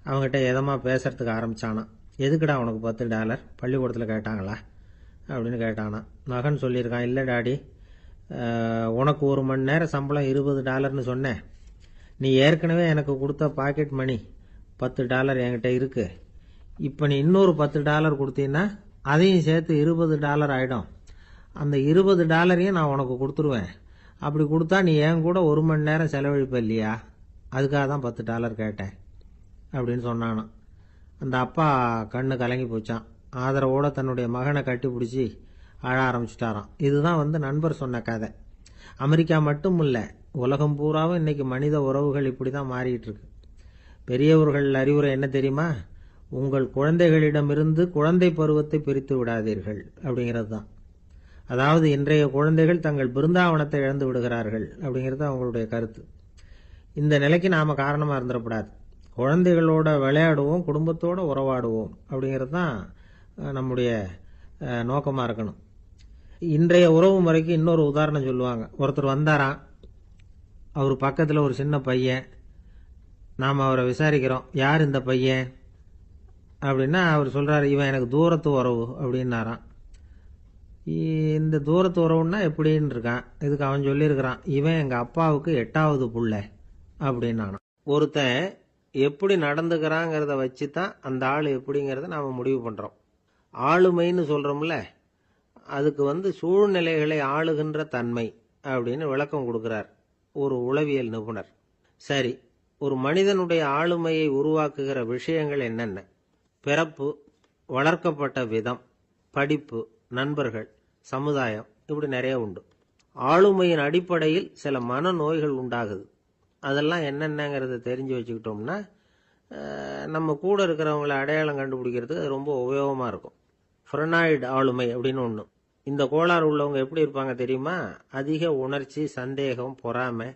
அவங்ககிட்ட எதமா பேசுறதுக்கு ஆரம்பிச்சானான். எதுக்குடா உனக்கு $10 பள்ளிக்கூடத்தில் கேட்டாங்களா அப்படின்னு கேட்டானா. மகன் சொல்லியிருக்கான், இல்லை டாடி, உனக்கு 1 மணி நேரம் சம்பளம் $20ன்னு சொன்னேன். நீ ஏற்கனவே எனக்கு கொடுத்த பாக்கெட் மணி $10 என்கிட்ட இருக்கு. இப்போ நீ இன்னொரு $10 கொடுத்தீங்கன்னா அதையும் சேர்த்து $20 ஆயிடும். அந்த $20 நான் உனக்கு கொடுத்துருவேன். அப்படி கொடுத்தா நீ என் கூட 1 மணி நேரம் செலவழிப்ப இல்லையா, அதுக்காக தான் $10 கேட்டேன் அப்படின்னு சொன்னானான். அந்த அப்பா கண்ணு கலங்கி போச்சான். ஆதரவோட தன்னுடைய மகனை கட்டி பிடிச்சி அழ ஆரம்பிச்சுட்டாராம். இதுதான் நண்பர் சொன்ன கதை. அமெரிக்கா மட்டும் இல்லை, உலகம் பூராவும் இன்னைக்கு மனித உறவுகள் இப்படி தான் மாறிட்டு இருக்கு. பெரியவர்கள் அறிவுரை என்ன தெரியுமா? உங்கள் குழந்தைகளிடமிருந்து குழந்தை பருவத்தை பிரித்து விடாதீர்கள் அப்படிங்கிறது தான். அதாவது இன்றைய குழந்தைகள் தங்கள் பிருந்தாவனத்தை இழந்து விடுகிறார்கள் அப்படிங்கிறது அவங்களுடைய கருத்து. இந்த நிலைக்கு நாம் காரணமாக இருந்துடக்கூடாது. குழந்தைகளோட விளையாடுவோம், குடும்பத்தோடு உறவாடுவோம் அப்படிங்கிறது தான் நம்முடைய நோக்கமாக இருக்கணும். இன்றைய உறவு முறைக்கு இன்னொரு உதாரணம் சொல்லுவாங்க. ஒருத்தர் வந்தாராம், அவர் பக்கத்தில் ஒரு சின்ன பையன். நாம் அவரை விசாரிக்கிறோம், யார் இந்த பையன் அப்படின்னா அவர் சொல்கிறார், இவன் எனக்கு தூரத்து உறவு அப்படின்னாராம். இந்த தூரத்து உறவுன்னா எப்படின்னு இருக்கான். இதுக்கு அவன் சொல்லியிருக்கிறான், இவன் எங்கள் அப்பாவுக்கு 8வது புள்ள அப்படின்னானான். ஒருத்தன் எப்படி நடந்துக்கிறாங்கிறத வச்சு தான் அந்த ஆள் எப்படிங்கிறத நாம் முடிவு பண்ணுறோம். ஆளுமைன்னு சொல்கிறோம்ல, அதுக்கு சூழ்நிலைகளை ஆளுகின்ற தன்மை அப்படின்னு விளக்கம் கொடுக்கிறார் ஒரு உளவியல் நிபுணர். சரி, ஒரு மனிதனுடைய ஆளுமையை உருவாக்குகிற விஷயங்கள் என்னென்ன? பிறப்பு, வளர்க்கப்பட்ட விதம், படிப்பு, நண்பர்கள், சமுதாயம், இப்படி நிறைய உண்டு. ஆளுமையின் அடிப்படையில் சில மனநோய்கள் உண்டாகுது. அதெல்லாம் என்னென்னங்கிறத தெரிஞ்சு வச்சுக்கிட்டோம்னா நம்ம கூட இருக்கிறவங்களை அடையாளம் கண்டுபிடிக்கிறதுக்கு அது ரொம்ப உபயோகமாக இருக்கும். ஃப்ரெனாய்டு ஆளுமை அப்படின்னு ஒன்று. இந்த கோளாறு உள்ளவங்க எப்படி இருப்பாங்க தெரியுமா? அதிக உணர்ச்சி, சந்தேகம், பொறாமை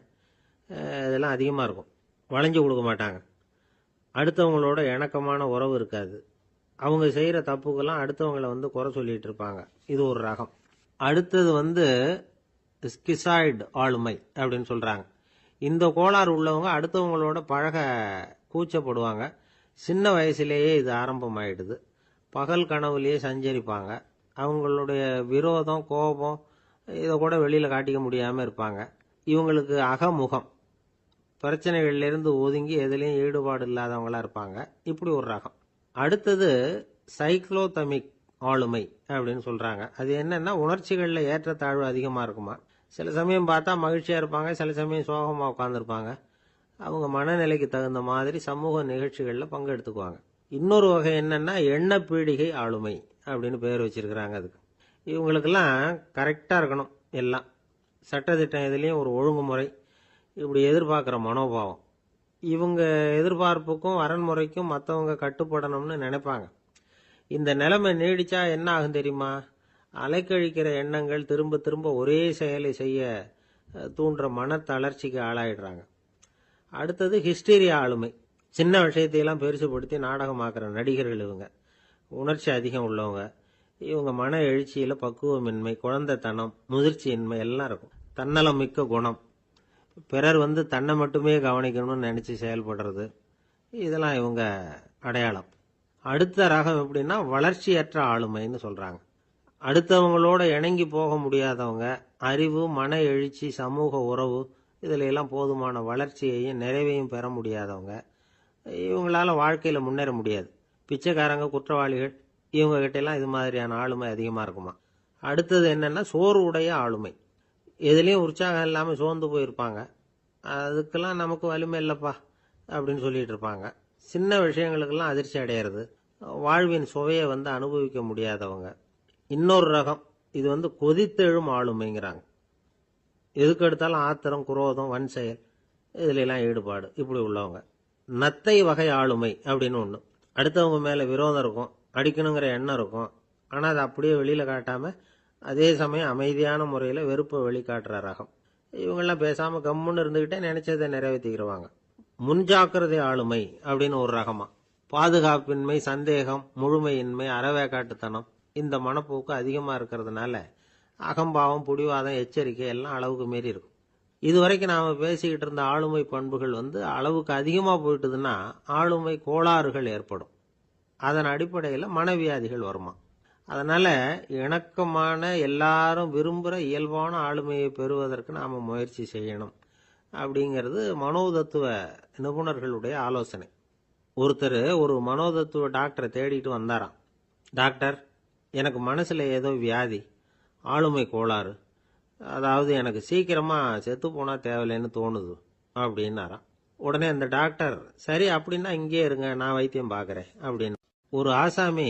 இதெல்லாம் அதிகமாக இருக்கும். வளைஞ்சு கொடுக்க மாட்டாங்க. அடுத்தவங்களோட இணக்கமான உறவு இருக்காது. அவங்க செய்கிற தப்புக்கெல்லாம் அடுத்தவங்களை குறை சொல்லிட்டு இருப்பாங்க. இது ஒரு ரகம். அடுத்தது ஸ்கிசாய்டு ஆளுமை அப்படின்னு சொல்கிறாங்க. இந்த கோளாறு உள்ளவங்க அடுத்தவங்களோட பழக கூச்சப்படுவாங்க. சின்ன வயசுலேயே இது ஆரம்பமாயிடுது. பகல் கனவுலேயே சஞ்சரிப்பாங்க. அவங்களுடைய விரோதம், கோபம் இதை கூட வெளியில் காட்டிக்க முடியாமல் இருப்பாங்க. இவங்களுக்கு அகமுகம், பிரச்சனைகள்லேருந்து ஒதுங்கி எதுலேயும் ஈடுபாடு இல்லாதவங்களா இருப்பாங்க. இப்படி ஒரு ரகம். அடுத்தது சைக்ளோதமிக் ஆளுமை அப்படின்னு சொல்கிறாங்க. அது என்னன்னா, உணர்ச்சிகளில் ஏற்றத்தாழ்வு அதிகமாக இருக்குமா. சில சமயம் பார்த்தா மகிழ்ச்சியாக இருப்பாங்க, சில சமயம் சோகமாக உட்காந்துருப்பாங்க. அவங்க மனநிலைக்கு தகுந்த மாதிரி சமூக நிகழ்ச்சிகளில் பங்கெடுத்துக்குவாங்க. இன்னொரு வகை என்னன்னா, எண்ண பீடிகை ஆளுமை அப்படின்னு பேர் வச்சிருக்கிறாங்க. அதுக்கு இவங்களுக்கெல்லாம் கரெக்டாக இருக்கணும். எல்லாம் சட்டத்திட்டம், இதுலேயும் ஒரு ஒழுங்குமுறை, இப்படி எதிர்பார்க்குற மனோபாவம். இவங்க எதிர்பார்ப்புக்கும் வரன்முறைக்கும் மற்றவங்க கட்டுப்படணும்னு நினைப்பாங்க. இந்த நிலைமை நீடிச்சா என்ன ஆகும் தெரியுமா? அலைக்கழிக்கிற எண்ணங்கள் திரும்ப திரும்ப ஒரே செயலை செய்ய தூண்டுற மன தளர்ச்சிக்கு ஆளாயிடுறாங்க. அடுத்தது ஹிஸ்டீரியா ஆளுமை. சின்ன விஷயத்தையெல்லாம் பெருசுபடுத்தி நாடகமாக்குற நடிகர்கள் இவங்க. உணர்ச்சி அதிகம் உள்ளவங்க. இவங்க மன எழுச்சியில் பக்குவமின்மை, குழந்தைத்தனம், முதிர்ச்சியின்மை எல்லாம் இருக்கும். தன்னலம் மிக்க குணம். பிறர் தன்னை மட்டுமே கவனிக்கணும்னு நினச்சி செயல்படுறது, இதெல்லாம் இவங்க அடையாளம். அடுத்த ரகம் எப்படின்னா, வளர்ச்சியற்ற ஆளுமைன்னு சொல்கிறாங்க. அடுத்தவங்களோட இணங்கி போக முடியாதவங்க, அறிவு, மன எழுச்சி, சமூக உறவு இதில் எல்லாம் போதுமான வளர்ச்சியையும் நிறைவையும் பெற முடியாதவங்க. இவங்களால வாழ்க்கையில் முன்னேற முடியாது. பிச்சைக்காரங்க, குற்றவாளிகள், இவங்க கிட்டெல்லாம் இது மாதிரியான ஆளுமை அதிகமாக இருக்குமா. அடுத்தது என்னென்னா, சோர்வுடைய ஆளுமை. எதுலேயும் உற்சாகம் இல்லாமல் சோர்ந்து போயிருப்பாங்க. அதுக்கெல்லாம் நமக்கு வலிமை இல்லைப்பா அப்படின்னு சொல்லிட்டு இருப்பாங்க. சின்ன விஷயங்களுக்கெல்லாம் அதிர்ச்சி அடையிறது, வாழ்வின் சுவையை அனுபவிக்க முடியாதவங்க. இன்னொரு ரகம், இது கொதித்தெழும் ஆளுமைங்கிறாங்க. எதுக்கு எடுத்தாலும் ஆத்திரம், குரோதம், வன் செயல் இதுலாம் ஈடுபாடு, இப்படி உள்ளவங்க. நத்தை வகை ஆளுமை அப்படின்னு ஒன்று. அடுத்தவங்க மேலே விரோதம் இருக்கும், அடிக்கணுங்கிற எண்ணம் இருக்கும். ஆனால் அதை அப்படியே வெளியில் காட்டாமல் அதே சமயம் அமைதியான முறையில் வெறுப்பை வெளிக்காட்டுற ரகம். இவங்கெல்லாம் பேசாமல் கம்முன்னு இருந்துக்கிட்டே நினைச்சதை நிறைவேற்றிக்கிறவாங்க. முன்ஜாக்கிரதை ஆளுமை அப்படின்னு ஒரு ரகமா. பாதுகாப்பின்மை, சந்தேகம், முழுமையின்மை, அறவேக்காட்டுத்தனம் இந்த மனப்போக்கு அதிகமாக இருக்கிறதுனால அகம்பாவம், புடிவாதம், எச்சரிக்கை எல்லாம் அளவுக்கு மீறி இருக்கும். இதுவரைக்கும் நாம் பேசிக்கிட்டு இருந்த ஆளுமை பண்புகள் அளவுக்கு அதிகமாக போயிட்டுதுன்னா ஆளுமை கோளாறுகள் ஏற்படும். அதன் அடிப்படையில் மனவியாதிகள் வருமா. அதனால் இணக்கமான, எல்லாரும் விரும்புகிற இயல்பான ஆளுமையை பெறுவதற்கு நாம் முயற்சி செய்யணும் அப்படிங்கிறது மனோதத்துவ நிபுணர்களுடைய ஆலோசனை. ஒருத்தர் ஒரு மனோதத்துவ டாக்டரை தேடிட்டு வந்தாராம். டாக்டர், எனக்கு மனசில் ஏதோ வியாதி, ஆளுமை கோளாறு. அதாவது எனக்கு சீக்கிரமா செத்து போனா தேவையில்லைன்னு தோணுது அப்படின்னாராம். உடனே அந்த டாக்டர், சரி அப்படின்னா இங்கே இருங்க, நான் வைத்தியம் பார்க்கறேன் அப்படின்னு. ஒரு ஆசாமி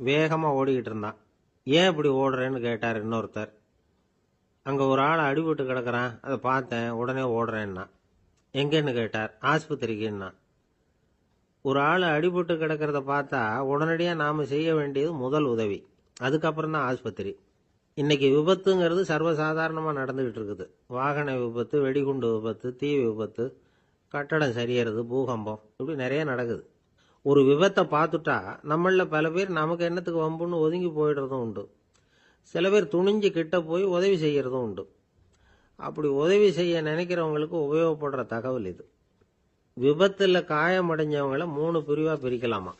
வேகமா ஓடிக்கிட்டு இருந்தான். ஏன் இப்படி ஓடுறேன்னு கேட்டார் இன்னொருத்தர். அங்க ஒரு ஆள் அடிபட்டு கிடக்குறான், அதை பார்த்தேன், உடனே ஓடுறேன்னா. எங்கன்னு கேட்டார். ஆஸ்பத்திரிக்குன்னா. ஒரு ஆள் அடிபட்டு கிடக்கிறத பார்த்தா உடனடியா நாம செய்ய வேண்டியது முதல் உதவி, அதுக்கப்புறம் தான் ஆஸ்பத்திரி. இன்னைக்கு விபத்துங்கிறது சர்வசாதாரணமா நடந்துகிட்டு இருக்குது. வாகன விபத்து, வெடிகுண்டு விபத்து, தீ விபத்து, கட்டடம் சரியறது, பூகம்பம், இப்படி நிறைய நடக்குது. ஒரு விபத்தை பார்த்துட்டா நம்மள பல பேர் நமக்கு என்னத்துக்கு வம்புன்னு ஒதுங்கி போயிடுறதும் உண்டு. சில பேர் துணிஞ்சு கிட்ட போய் உதவி செய்யறதும் உண்டு. அப்படி உதவி செய்ய நினைக்கிறவங்களுக்கு உபயோகப்படுற தகவல் இது. விபத்துல காயமடைஞ்சவங்களை 3 பிரிவா பிரிக்கலாமா.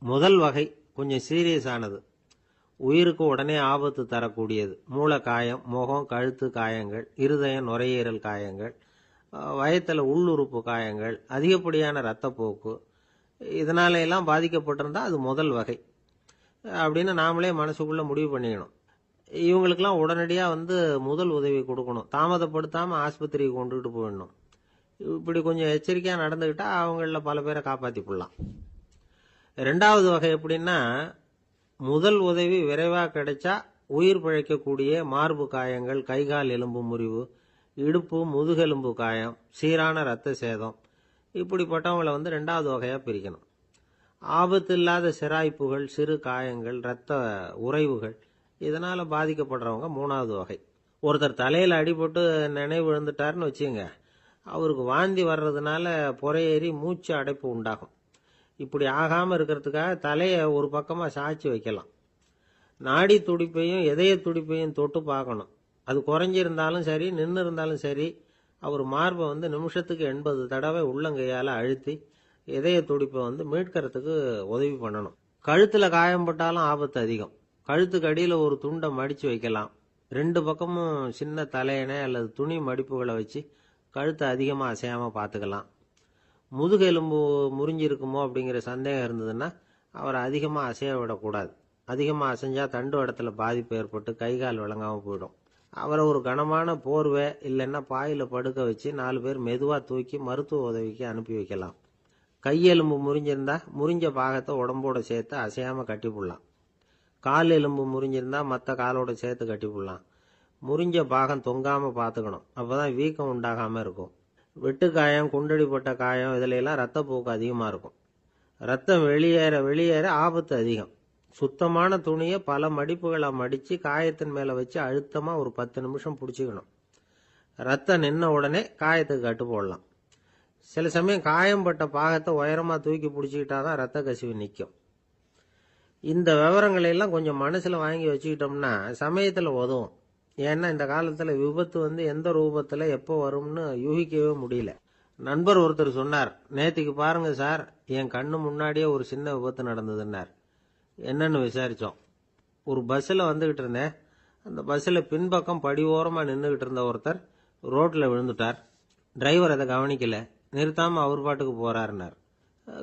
முதல் வகை கொஞ்சம் சீரியஸ் ஆனது, உயிருக்கு உடனே ஆபத்து தரக்கூடியது. மூளை காயம், முகம், கழுத்து காயங்கள், இருதயம், நுரையீரல் காயங்கள், வயத்துல உள்ளுறுப்பு காயங்கள், அதிகப்படியான இரத்தப்போக்கு, இதனால எல்லாம் பாதிக்கப்பட்டிருந்தா அது முதல் வகை அப்படின்னு நாமளே மனசுக்குள்ள முடிவு பண்ணிக்கணும். இவங்களுக்கெல்லாம் உடனடியா முதல் உதவி கொடுக்கணும். தாமதப்படுத்தாம ஆஸ்பத்திரிக்கு கொண்டுகிட்டு போயிடணும். இப்படி கொஞ்சம் எச்சரிக்கையா நடந்துகிட்டா அவங்கள பல பேரை காப்பாத்தி போடலாம். 2வது வகை எப்படின்னா, முதல் உதவி விரைவா கிடைச்சா உயிர் பிழைக்கக்கூடிய மார்பு காயங்கள், கைகால் எலும்பு முறிவு, இடுப்பு முதுகெலும்பு காயம், சீரான இரத்த சேதம், இப்படிப்பட்டவங்களை 2வது வகையா பிரிக்கணும். ஆபத்து இல்லாத சிராய்ப்புகள், சிறு காயங்கள், இரத்த உறைவுகள், இதனால பாதிக்கப்படுறவங்க 3வது வகை. ஒருத்தர் தலையில அடிபட்டு நினைவு இழந்துட்டாருன்னு வச்சுங்க, அவருக்கு வாந்தி வர்றதுனால புறையேறி மூச்சு அடைப்பு உண்டாகும். இப்படி ஆகாம இருக்கிறதுக்காக தலையை ஒரு பக்கமா சாய்ச்சி வைக்கலாம். நாடி துடிப்பையும் இதய துடிப்பையும் தொட்டு பார்க்கணும். அது குறைஞ்சிருந்தாலும் சரி, நின்று இருந்தாலும் சரி, அவர் மார்பை நிமிஷத்துக்கு 80 தடவை உள்ளங்கையால அழுத்தி இதய துடிப்பை மீட்கிறதுக்கு உதவி பண்ணணும். கழுத்துல காயம்பட்டாலும் ஆபத்து அதிகம். கழுத்துக்கு அடியில ஒரு துண்டை மடிச்சு வைக்கலாம். 2 பக்கமும் சின்ன தலையணை அல்லது துணி மடிப்புகளை வச்சு கழுத்தை அதிகமா அசையாம பார்த்துக்கலாம். முதுகெலும்பு முறிஞ்சிருக்குமோ அப்படிங்கிற சந்தேகம் இருந்ததுன்னா அவரை அதிகமா அசைய விடக்கூடாது. அதிகமா அசைஞ்சா தண்டு இடத்துல பாதிப்பு ஏற்பட்டு கை கால் விளங்காம போயிடும். அவரை ஒரு கனமான போர்வை இல்லைன்னா பாயில படுக்க வச்சு 4 பேர் மெதுவா தூக்கி மருத்துவ உதவிக்கு அனுப்பி வைக்கலாம். கையெலும்பு முறிஞ்சிருந்தா முறிஞ்ச பாகத்தை உடம்போட சேர்த்து அசையாம கட்டி போடலாம். கால் எலும்பு முறிஞ்சிருந்தா மற்ற காலோட சேர்த்து கட்டி போடலாம். முறிஞ்ச பாகம் தொங்காம பார்த்துக்கணும், அப்பதான் வீக்கம் உண்டாகாம இருக்கும். வெட்டு காயம், குண்டடிப்பட்ட காயம், இதுல எல்லாம் ரத்தப்போக்கு அதிகமா இருக்கும். ரத்தம் வெளியேற வெளியேற ஆபத்து அதிகம். சுத்தமான துணியை பல மடிப்புகளை மடிச்சு காயத்தின் மேல வச்சு அழுத்தமா ஒரு 10 நிமிஷம் பிடிச்சிக்கணும். ரத்தம் நின்ன உடனே காயத்துக்கு கட்டு போடலாம். சில சமயம் காயம்பட்ட பாகத்தை உயரமா தூக்கி பிடிச்சிக்கிட்டாதான் ரத்த கசிவு நிற்கும். இந்த விவரங்களை எல்லாம் கொஞ்சம் மனசுல வாங்கி வச்சுக்கிட்டோம்னா சமயத்துல உதவும். ஏன்னா இந்த காலத்துல விபத்து எந்த ரூபத்துல எப்போ வரும்னு யூகிக்கவே முடியல. நண்பர் ஒருத்தர் சொன்னார், நேத்திக்கு பாருங்க சார், என் கண்ணு முன்னாடியே ஒரு சின்ன விபத்து நடந்ததுன்னார். என்னன்னு விசாரிச்சோம். ஒரு பஸ்ஸில் வந்துகிட்டு இருந்தேன். அந்த பஸ்ஸில் பின்பக்கம் படி ஓரமா நின்றுகிட்டு இருந்த ஒருத்தர் ரோட்ல விழுந்துட்டார். டிரைவர் அதை கவனிக்கல, நிறுத்தாம அவர் பாட்டுக்கு போறாருன்னார்.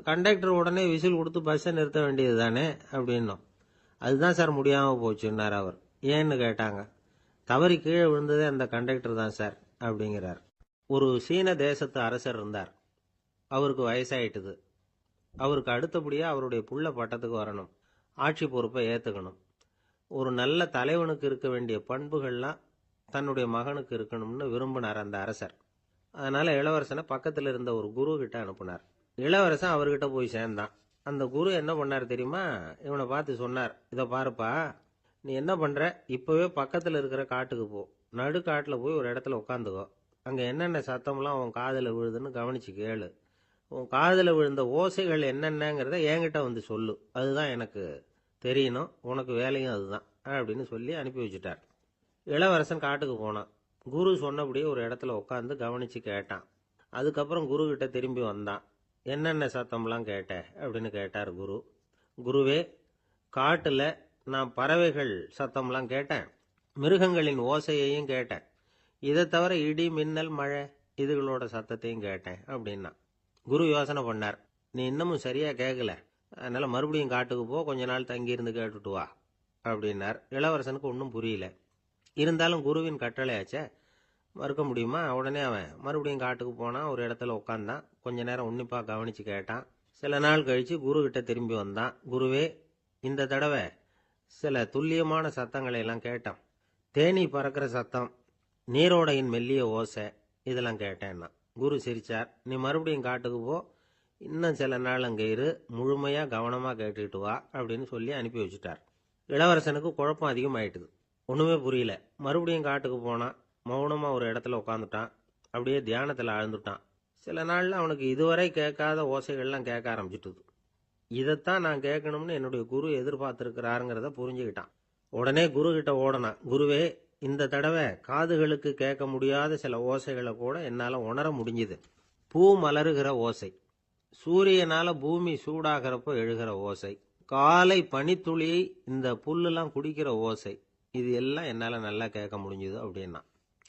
கண்டக்டர் உடனே விசில் கொடுத்து பஸ்ஸை நிறுத்த வேண்டியது தானே அப்படின்னோம். அதுதான் சார் முடியாம போச்சுன்னார் அவர். ஏன்னு கேட்டாங்க. தவறி கீழே விழுந்ததே அந்த கண்டக்டர் தான் சார் அப்படிங்கிறார். ஒரு சீன தேசத்து அரசர் இருந்தார். அவருக்கு வயசாயிட்டுது. அவருக்கு அடுத்தபடியா அவருடைய புள்ள பட்டத்துக்கு வரணும், ஆட்சி பொறுப்பை ஏத்துக்கணும். ஒரு நல்ல தலைவனுக்கு இருக்க வேண்டிய பண்புகள்லாம் தன்னுடைய மகனுக்கு இருக்கணும்னு விரும்பினார் அந்த அரசர். அதனால இளவரசனை பக்கத்தில் இருந்த ஒரு குரு கிட்ட அனுப்புனார். இளவரசன் அவர்கிட்ட போய் சேர்ந்தான். அந்த குரு என்ன பண்ணார் தெரியுமா? இவனை பார்த்து சொன்னார், இதை பாருப்பா, நீ என்ன பண்ற, இப்பவே பக்கத்துல இருக்கிற காட்டுக்கு போ, நடு காட்டுல போய் ஒரு இடத்துல உட்காந்துக்கோ. அங்க என்னென்ன சத்தம்லாம் உன் காதுல விழுதுன்னு கவனிச்சு கேளு. உன் காதுல விழுந்த ஓசைகள் என்னென்னங்கிறத என்கிட்ட சொல்லு, அதுதான் எனக்கு தெரியணும், உனக்கு வேலையும் அதுதான் அப்படின்னு சொல்லி அனுப்பி வச்சுட்டார். இளவரசன் காட்டுக்கு போனான். குரு சொன்னபடியே ஒரு இடத்துல உட்காந்து கவனிச்சு கேட்டான். அதுக்கப்புறம் குரு கிட்ட திரும்பி வந்தான். என்னென்ன சத்தம்லாம் கேட்ட அப்படின்னு கேட்டார் குரு. குருவே, காட்டுல நான் பறவைகள் சத்தம்லாம் கேட்டேன், மிருகங்களின் ஓசையையும் கேட்டேன், இதை தவிர இடி, மின்னல், மழை இதுகளோட சத்தத்தையும் கேட்டேன் அப்படின்னா. குரு யோசனை பண்ணார், நீ இன்னமும் சரியா கேட்கல, அதனால மறுபடியும் காட்டுக்கு போ, கொஞ்ச நாள் தங்கி இருந்து கேட்டுட்டு வா அப்படின்னார். இளவரசனுக்கு ஒன்றும் புரியல. இருந்தாலும் குருவின் கட்டளையாச்சே, மறுக்க முடியுமா? உடனே அவன் மறுபடியும் காட்டுக்கு போனான். ஒரு இடத்துல உட்காந்தான். கொஞ்ச நேரம் உன்னிப்பா கவனிச்சு கேட்டான். சில நாள் கழிச்சு குரு கிட்ட திரும்பி வந்தான். குருவே, இந்த தடவை சில துல்லியமான சத்தங்களை எல்லாம் கேட்டான். தேனி பறக்கிற சத்தம், நீரோடையின் மெல்லிய ஓசை, இதெல்லாம் கேட்டேன்னா. குரு சிரிச்சார். நீ மறுபடியும் காட்டுக்கு போ, இன்னும் சில நாள் அங்கே இரு, முழுமையா கவனமா கேட்டுக்கிட்டு வா அப்படின்னு சொல்லி அனுப்பி வச்சுட்டார். இளவரசனுக்கு குழப்பம் அதிகமாயிட்டுது. ஒண்ணுமே புரியல. மறுபடியும் காட்டுக்கு போனான். மௌனமா ஒரு இடத்துல உட்காந்துட்டான். அப்படியே தியானத்துல ஆழ்ந்துட்டான். சில நாள்ல அவனுக்கு இதுவரை கேட்காத ஓசைகள்லாம் கேட்க ஆரம்பிச்சுட்டுது. இதைத்தான் நான் கேட்கணும்னு என்னுடைய குரு எதிர்பார்த்திருக்கிறாருங்கிறத புரிஞ்சுக்கிட்டான். உடனே குரு கிட்ட ஓடனான். குருவே, இந்த தடவை காதுகளுக்கு கேட்க முடியாத சில ஓசைகளை கூட என்னால உணர முடிஞ்சுது. பூ மலருகிற ஓசை, சூரியனால பூமி சூடாகிறப்போ எழுகிற ஓசை, காலை பனித்துளி இந்த புல்லுலாம் குடிக்கிற ஓசை, இது எல்லாம் என்னால நல்லா கேட்க முடிஞ்சுது அப்படின்னா.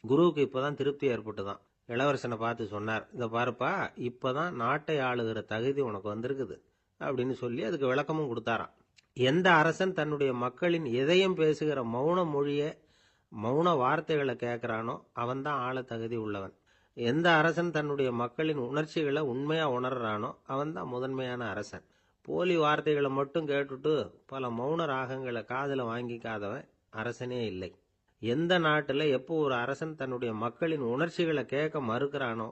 குருவுக்கு இப்பதான் திருப்தி ஏற்பட்டுதான். இளவரசனை பார்த்து சொன்னார், இதை பாருப்பா, இப்பதான் நாட்டை ஆளுகிற தகுதி உனக்கு வந்திருக்குது அப்படின்னு சொல்லி அதுக்கு விளக்கமும் கொடுத்தாராம். எந்த அரசன் தன்னுடைய மக்களின் இதயம் பேசுகிற மௌன மொழிய மௌன வார்த்தைகளை கேட்கிறானோ அவன்தான் ஆள தகுதி உள்ளவன். எந்த அரசன் தன்னுடைய மக்களின் உணர்ச்சிகளை உண்மையா உணர்றானோ அவன்தான் முதன்மையான அரசன். போலி வார்த்தைகளை மட்டும் கேட்டுட்டு பல மௌன ராகங்களை காதுல வாங்கிக்காதவன் அரசனே இல்லை. எந்த நாட்டுல எப்போ ஒரு அரசன் தன்னுடைய மக்களின் உணர்ச்சிகளை கேட்க மறுக்கிறானோ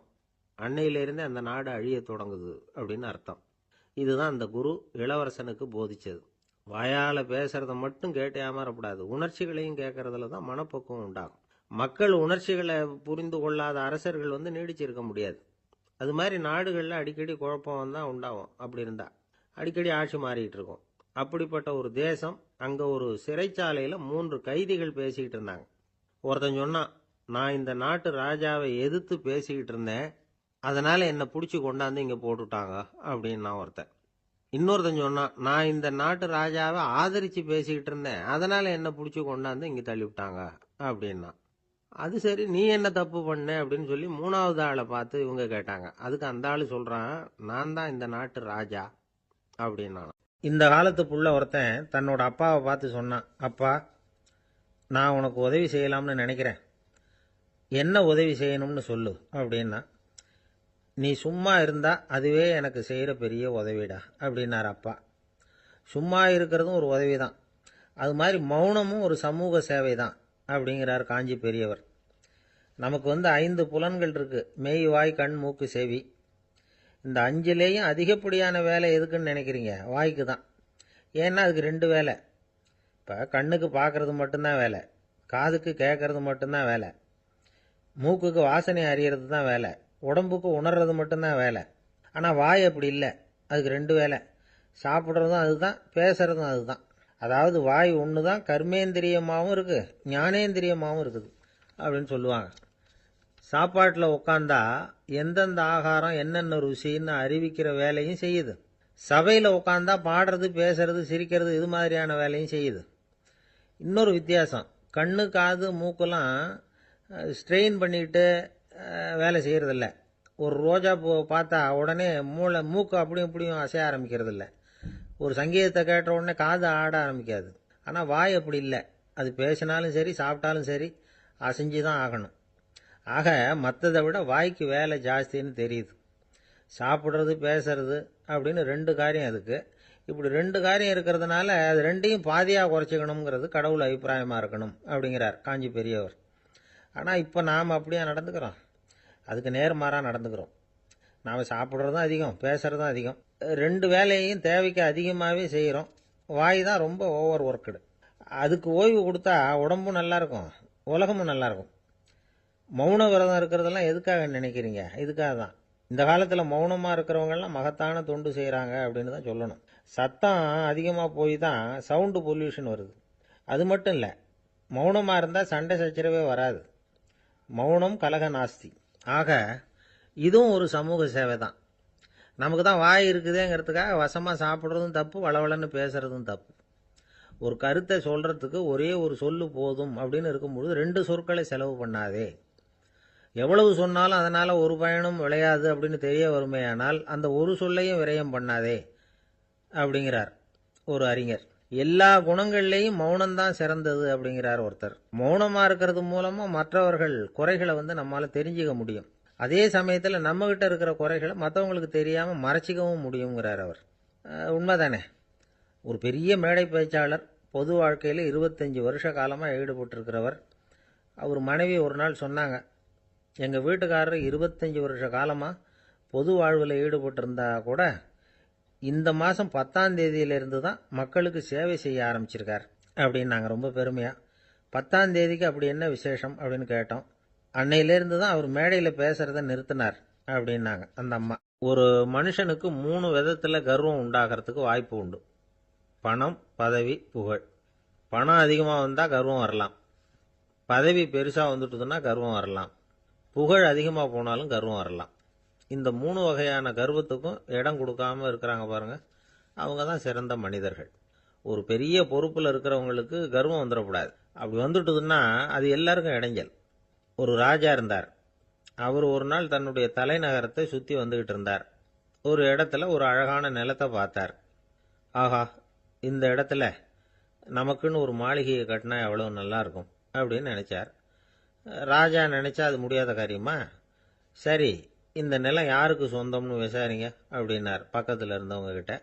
அன்னையிலிருந்தே அந்த நாடு அழிய தொடங்குது அப்படின்னு அர்த்தம். இதுதான் அந்த குரு இளவரசனுக்கு போதிச்சது. வாயால பேசுறத மட்டும் கேட்டு ஏமாறக்கூடாது, உணர்ச்சிகளையும் கேட்கறதுல தான் மனப்பக்குவம் உண்டாகும். மக்கள் உணர்ச்சிகளை புரிந்து கொள்ளாத அரசர்கள் நீடிச்சிருக்க முடியாது. அது மாதிரி நாடுகள்ல அடிக்கடி குழப்பம் தான் உண்டாகும். அப்படி இருந்தா அடிக்கடி ஆட்சி மாறிட்டு இருக்கும். அப்படிப்பட்ட ஒரு தேசம், அங்க ஒரு சிறைச்சாலையில 3 கைதிகள் பேசிக்கிட்டு இருந்தாங்க. ஒருத்தன் சொன்னான், நான் இந்த நாட்டு ராஜாவை எதிர்த்து பேசிக்கிட்டு இருந்தேன், அதனால என்னை பிடிச்சி கொண்டாந்து இங்க போட்டுட்டாங்க அப்படின்னா ஒருத்தன். இன்னொருத்தன் சொன்னான், நான் இந்த நாட்டு ராஜாவை ஆதரிச்சு பேசிக்கிட்டு இருந்தேன், அதனால என்னை பிடிச்சி கொண்டாந்து இங்க தள்ளிவிட்டாங்க அப்படின்னா. அது சரி, நீ என்ன தப்பு பண்ண அப்படின்னு சொல்லி 3வது ஆளை பார்த்து இவங்க கேட்டாங்க. அதுக்கு அந்த ஆளு சொல்றான், நான் தான் இந்த நாட்டு ராஜா அப்படின்னா. இந்த காலத்து புள்ள ஒருத்தன் தன்னோட அப்பாவை பார்த்து சொன்னான், அப்பா, நான் உனக்கு உதவி செய்யலாம்னு நினைக்கிறேன், என்ன உதவி செய்யணும்னு சொல்லு அப்படின்னா. நீ சும்மா இருந்தா அதுவே எனக்கு செய்யற பெரிய உதவிடா அப்படின்னார் அப்பா. சும்மா இருக்கிறதும் ஒரு உதவி தான், அது மாதிரி மௌனமும் ஒரு சமூக சேவை தான் அப்படிங்கிறார் காஞ்சி பெரியவர். நமக்கு 5 புலன்கள் இருக்கு, மெய், வாய், கண், மூக்கு, செவி. இந்த 5லேயும் அதிகப்படியான வேலை எதுக்குன்னு நினைக்கிறீங்க? வாய்க்கு தான். ஏன்னா அதுக்கு 2 வேலை. இப்போ கண்ணுக்கு பார்க்கறது மட்டும்தான் வேலை, காதுக்கு கேட்கறது மட்டும்தான் வேலை, மூக்குக்கு வாசனை அறியறது தான் வேலை, உடம்புக்கு உணர்றது மட்டும்தான் வேலை. ஆனால் வாய் அப்படி இல்லை, அதுக்கு 2 வேலை. சாப்பிட்றதும் அதுதான், பேசுறதும் அதுதான். அதாவது வாய் ஒன்று தான் கர்மேந்திரியமாகவும் இருக்குது, ஞானேந்திரியமாகவும் இருக்குது அப்படின்னு சொல்லுவாங்க. சாப்பாட்டில் உட்காந்தா எந்தெந்த ஆகாரம் என்னென்ன ருசின்னு அறிவிக்கிற வேலையும் செய்யுது. சபையில் உட்காந்தா பாடுறது, பேசுறது, சிரிக்கிறது, இது மாதிரியான வேலையும் செய்யுது. இன்னொரு வித்தியாசம், கண்ணு, காது, மூக்கெல்லாம் ஸ்ட்ரெயின் பண்ணிக்கிட்டு வேலை செய்கிறதில்ல. ஒரு ரோஜா பூ பார்த்தா உடனே மூக்கு அப்படியும் இப்படியும் அசைய ஆரம்பிக்கிறது இல்லை. ஒரு சங்கீதத்தை கேட்ட உடனே காது ஆட ஆரம்பிக்காது. ஆனால் வாய் அப்படி இல்லை, அது பேசினாலும் சரி சாப்பிட்டாலும் சரி அசைஞ்சு தான் ஆகணும். ஆக மற்றதை விட வாய்க்கு வேலை ஜாஸ்தின்னு தெரியுது. சாப்பிட்றது, பேசுறது அப்படின்னு 2 காரியம் அதுக்கு. இப்படி 2 காரியம் இருக்கிறதுனால அது 2ஐயும் பாதியாக குறைச்சிக்கணுங்கிறது கடவுள் அபிப்பிராயமாக இருக்கணும் அப்படிங்கிறார் காஞ்சி பெரியவர். ஆனால் இப்போ நாம் அப்படியா நடந்துக்கிறோம்? அதுக்கு நேர்மாறாக நடந்துக்கிறோம். நாம் சாப்பிட்றதும் அதிகம், பேசுகிறதும் அதிகம், 2 வேலையையும் தேவைக்கு அதிகமாகவே செய்கிறோம். வாய் தான் ரொம்ப ஓவர் ஒர்க்குடு. அதுக்கு ஓய்வு கொடுத்தா உடம்பும் நல்லாயிருக்கும், உலகமும் நல்லாயிருக்கும். மௌன விரதம் இருக்கிறதெல்லாம் எதுக்காக நினைக்கிறீங்க? இதுக்காக தான். இந்த காலத்தில் மௌனமாக இருக்கிறவங்கெல்லாம் மகத்தான தொண்டு செய்கிறாங்க அப்படின்னு தான் சொல்லணும். சத்தம் அதிகமாக போய் தான் சவுண்டு பொல்யூஷன் வருது. அது மட்டும் இல்லை, மௌனமாக இருந்தால் சண்டை சச்சரவே வராது. மௌனம் கலக நாஸ்தி. ஆக இதுவும் ஒரு சமூக சேவை தான். நமக்கு தான் வாய் இருக்குதேங்கிறதுக்காக வசமாக சாப்பிட்றதும் தப்பு, வளவளன்னு பேசுறதும் தப்பு. ஒரு கருத்தை சொல்றதுக்கு ஒரே ஒரு சொல்லு போதும் அப்படின்னு இருக்கும்பொழுது 2 சொற்களை செலவு பண்ணாதே. எவ்வளவு சொன்னாலும் அதனால ஒரு பயனும் விளையாது அப்படின்னு தெரிய வருமேயானால் அந்த ஒரு சொல்லையும் விரயம் பண்ணாதே அப்படிங்கிறார் ஒரு அறிஞர். எல்லா குணங்கள்லேயும் மௌனம்தான் சிறந்தது அப்படிங்கிறார் ஒருத்தர். மௌனமா இருக்கிறது மூலமா மற்றவர்கள் குறைகளை நம்மால தெரிஞ்சுக்க முடியும். அதே சமயத்தில் நம்ம கிட்ட இருக்கிற குறைகளை மற்றவங்களுக்கு தெரியாம மறைச்சிக்கவும் முடியுங்கிறார் அவர். உண்மைதானே. ஒரு பெரிய மேடை பேச்சாளர், பொது வாழ்க்கையில் 25 வருஷ காலமாக ஈடுபட்டிருக்கிறவர். அவர் மனைவி ஒரு நாள் சொன்னாங்க, எங்கள் வீட்டுக்காரர் 25 வருஷ காலமாக பொது வாழ்வில் ஈடுபட்டிருந்தா கூட இந்த மாதம் 10ஆம் தேதியிலிருந்து தான் மக்களுக்கு சேவை செய்ய ஆரம்பிச்சிருக்கார் அப்படின்னு நாங்கள் ரொம்ப பெருமையாக. 10ஆம் தேதிக்கு அப்படி என்ன விசேஷம் அப்படின்னு கேட்டோம். அன்னையிலேருந்து தான் அவர் மேடையில் பேசுகிறத நிறுத்தினார் அப்படின்னாங்க அந்த அம்மா. ஒரு மனுஷனுக்கு 3 விதத்தில் கர்வம் உண்டாகிறதுக்கு வாய்ப்பு உண்டு. பணம், பதவி, புகழ். பணம் அதிகமாக வந்தால் கர்வம் வரலாம். பதவி பெருசாக வந்துட்டுதுன்னா கர்வம் வரலாம். புகழ் அதிகமாக போனாலும் கர்வம் வரலாம். இந்த 3 வகையான கர்வத்துக்கும் இடம் கொடுக்காம இருக்கிறாங்க பாருங்க, அவங்க தான் சிறந்த மனிதர்கள். ஒரு பெரிய பொறுப்பில் இருக்கிறவங்களுக்கு கர்வம் வந்துடக்கூடாது. அப்படி வந்துட்டுதுன்னா அது எல்லாருக்கும் இடைஞ்சல். ஒரு ராஜா இருந்தார். அவர் ஒரு நாள் தன்னுடைய தலைநகரத்தை சுற்றி வந்துகிட்டு இருந்தார். ஒரு இடத்துல ஒரு அழகான நிலத்தை பார்த்தார். ஆஹா, இந்த இடத்துல நமக்குன்னு ஒரு மாளிகையை கட்டினா எவ்வளோ நல்லா இருக்கும் அப்படின்னு நினைச்சார். ராஜா நினைச்சா அது முடியாத காரியமா? சரி, இந்த நிலம் யாருக்கு சொந்தம்னு விசாரிங்க அப்படின்னார் பக்கத்தில் இருந்தவங்க கிட்ட.